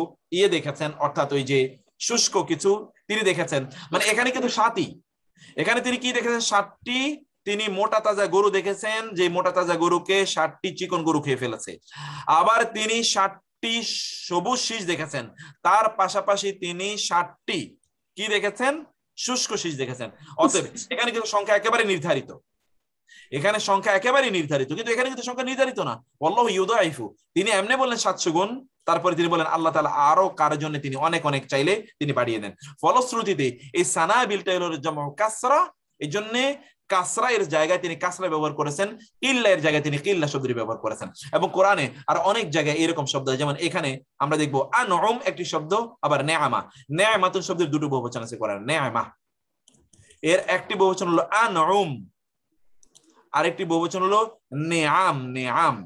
A: দেখেছেন, অর্থাৎ ওই যে শুষ্ক কিছু তিনি দেখেছেন, মানে এখানে কিন্তু 7ই। এখানে তিনি কি দেখেছেন? 7টি তিনি মোটা তাজা গরু দেখেছেন, যে মোটা তাজা গরুকে 7টি চিকন গরু খেয়ে ফেলেছে। আবার তিনি 7টি সবুজ শীষ দেখেছেন, তার পাশাপাশি তিনি 7টি কি দেখেছেন? শুষ্ক শীষ দেখেছেন। অতএব এখানে কিন্তু সংখ্যা একেবারে নির্ধারিত, এখানে সংখ্যা একেবারে নির্ধারিত, কিন্তু এখানে কিন্তু সংখ্যা নির্ধারিত না। আল্লাহু ইউদাইফু, তিনি এমনি বললেন 700 গুণ, তারপরে তিনি বলেন আল্লাহ তাআলা আরো কার জন্য তিনি অনেক অনেক চাইলে তিনি বাড়িয়ে দেন। ফলশ্রুতিতে এই সানাবিলটা হলো জামউ কাসরা, এই জন্য কাসরা এর জায়গায় তিনি কাসরা ব্যবহার করেছেন, কিল্লা এর জায়গায় তিনি কিল্লা শব্দটি ব্যবহার করেছেন। এবং কোরআনে আর অনেক জায়গায় এরকম শব্দ, যেমন এখানে আমরা দেখবো আনউম একটি শব্দ, আবার নেআমা, নেআমাতুন শব্দের দুটো বহুবচন আছে কোরআনে। নেআমা এর একটি বহুবচন হলো আনউম, আরেকটি বহুবচন হলো নেআম। নেআম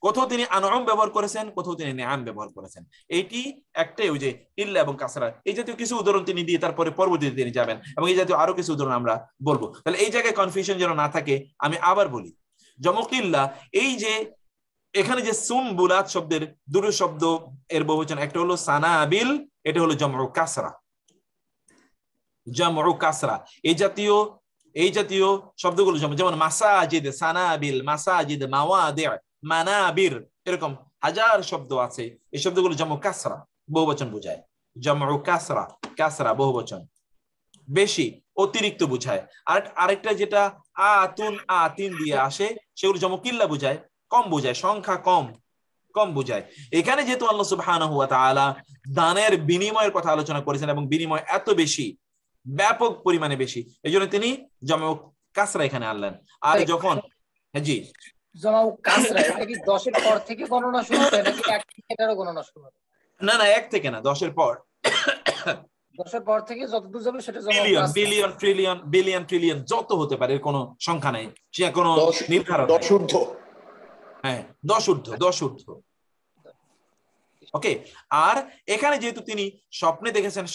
A: কোথাও তিনি আনউম ব্যবহার করেছেন, কোথাও তিনি নেআম ব্যবহার করেছেন। এইটি একটাই ওই যে ইল্লা এবং কাসরা, এই জাতীয় কিছু উদাহরণ তিনি দিয়ে তারপরে পরবর্তীতে তিনি যাবেন এবং এই জাতীয় আরো কিছু উদাহরণ আমরা বলবো। তাহলে এই জায়গায় কনফিউশন যেন না থাকে আমি আবার বলি, জমকিল্লা এই যে এখানে যে সুনবুলাত শব্দের দুটো শব্দ এর বহুবচন, একটা হলো সানাবিল, এটা হলো জামউ কাসরা। জামউ কাসরা এই জাতীয় শব্দগুলো যেমন মাসাজিদ, সানাবিল, মাসাজিদ, মাওয়াদি', মানাবির, এরকম হাজার শব্দ আছে। এই শব্দগুলো জামউ কাসরা, বহুবচন বোঝায়। জামউ কাসরা, কাসরা বহুবচন, বেশি, অতিরিক্ত বোঝায়। আরেকটা যেটা আতুন, আতিন দিয়ে আসে, সেগুলো জামউ কিল্লা বোঝায়, কম বোঝায়, সংখ্যা কম বোঝায়। এখানে যেহেতু আল্লাহ সুবহানাহু ওয়া তাআলা দানের বিনিময়ের কথা আলোচনা করেছেন এবং বিনিময় এত বেশি, ব্যাপক পরিমাণে বেশি, এই জন্য তিনি জামউ কাসরা এখানে আনলেন। আর যখন জি
S: জামউ কাসরা, এটা কি 10 এর পর থেকে গণনা শুরু হবে নাকি 1 থেকে এটারও গণনা শুরু হবে?
A: না 1 থেকে না, 10 এর পর।
S: 10 এর পর থেকে যতদূর যাবে সেটা জামউ
A: বিলিয়ন,
S: কাসরা।
A: বিলিয়ন, ট্রিলিয়ন, বিলিয়ন, ট্রিলিয়ন যত হতে পারে, এর কোনো সংখ্যা নাই, সে কোনো নির্ধারণ।
T: 10 ঊর্ধ্ব,
A: হ্যাঁ 10 ঊর্ধ্ব। ওকে। আর এখানে যেহেতু তিনি স্বপ্নে দেখেছেন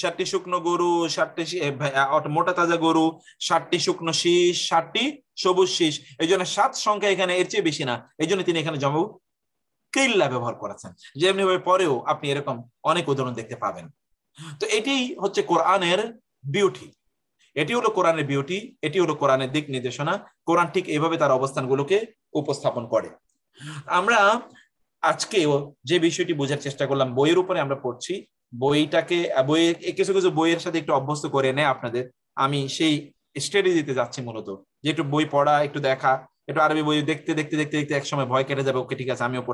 A: 60টি শুকনো গরু, 60টি মোটা তাজা গরু, 60টি শুকনো শীষ, 60টি সবুজ শীষ, এই জন্য 7 সংখ্যা এখানে এর চেয়ে বেশি না, এই জন্য তিনি এখানে জামউ কিল্লা ব্যবহার করেছেন। যেমনি ভাবে পরেও আপনি এরকম অনেক উদাহরণ দেখতে পাবেন। তো এটি হচ্ছে কোরআনের বিউটি, এটি হলো কোরআনের বিউটি, এটি হলো কোরআনের দিক নির্দেশনা। কোরআন ঠিক এইভাবে তার অবস্থানগুলোকে উপস্থাপন করে। আমরা আজকে যে বিষয়টি বোঝার চেষ্টা করলাম, বইয়ের উপরে আমরা পড়ছি, কিছু কিছু বইয়ের সাথে একটু অভ্যস্ত করে নেয় আপনাদের। আমি সেই স্টাডি দিতে যাচ্ছি মূলত, যে একটু বই পড়া, একটু দেখা, একটু আরবি বই দেখতে দেখতে দেখতে দেখতে এক সময় ভয় কেটে যাবে, ওকে ঠিক আছে আমিও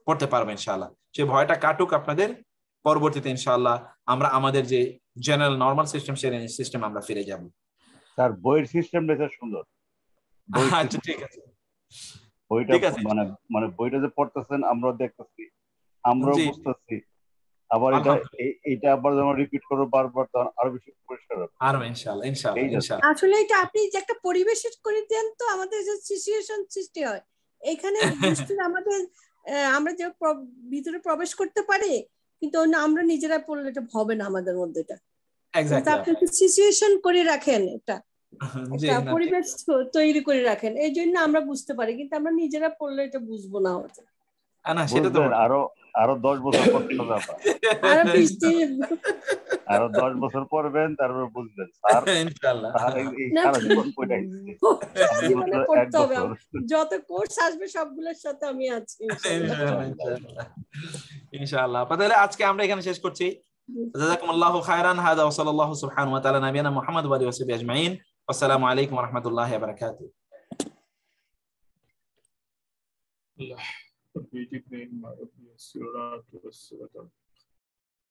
A: পড়তে পারবো ইনশাআল্লাহ। সেই ভয়টা কাটুক আপনাদের, পরবর্তীতে ইনশাআল্লাহ আমরা আমাদের যে জেনারেল নরমাল সিস্টেম, সেই সিস্টেম আমরা ফিরে যাব।
E: স্যার বইয়ের সিস্টেমটা স্যার সুন্দর।
A: আচ্ছা ঠিক আছে,
E: বইটা মানে বইটা যে পড়তেছেন আমরাও দেখতেছি, আমরাও বুঝতেছি, আবার এটা আবার যখন রিপিট করব বারবার তখন আরো বেশি পরিষ্কার হবে।
A: আর ইনশাআল্লাহ
J: আসলে এটা আপনি যে একটা পরিবেশ করে দেন, তো আমাদের যে সিচুয়েশন সৃষ্টি হয় এখানে আমাদের আমরা যে ভিতরে প্রবেশ করতে পারি, কিন্তু আমরা নিজেরা পড়লে এটা হবে না আমাদের মধ্যে। এটা আপনি সিচুয়েশন করে রাখেন, এটা একটা পরিবেশ তৈরি করে রাখেন, এই জন্য আমরা বুঝতে পারি, কিন্তু আমরা নিজেরা পড়লে এটা বুঝবো না।
A: না সেটা তো
E: আরো 10 বছর পড়তে হবে, আরো 10 বছর পড়বেন, তারপর বুঝবেন স্যার ইনশাআল্লাহ
J: পড়তে হবে। যত কোর্স আসবে সবগুলোর সাথে আমি আছি
A: ইনশাআল্লাহ। তাহলে আজকে আমরা এখানে শেষ করছি। জাযাকুমুল্লাহু খায়রান। হাদা ওয়া সাল্লাল্লাহু সুবহানাহু ওয়া তাআলা নাবিয়ানা মুহাম্মদ ওয়া আলিহি ওয়া সাহবিহি আজমাইন। আসসালামু আলাইকুম ওয়া রাহমাতুল্লাহি ওয়া বারাকাতুহু।
H: Allah,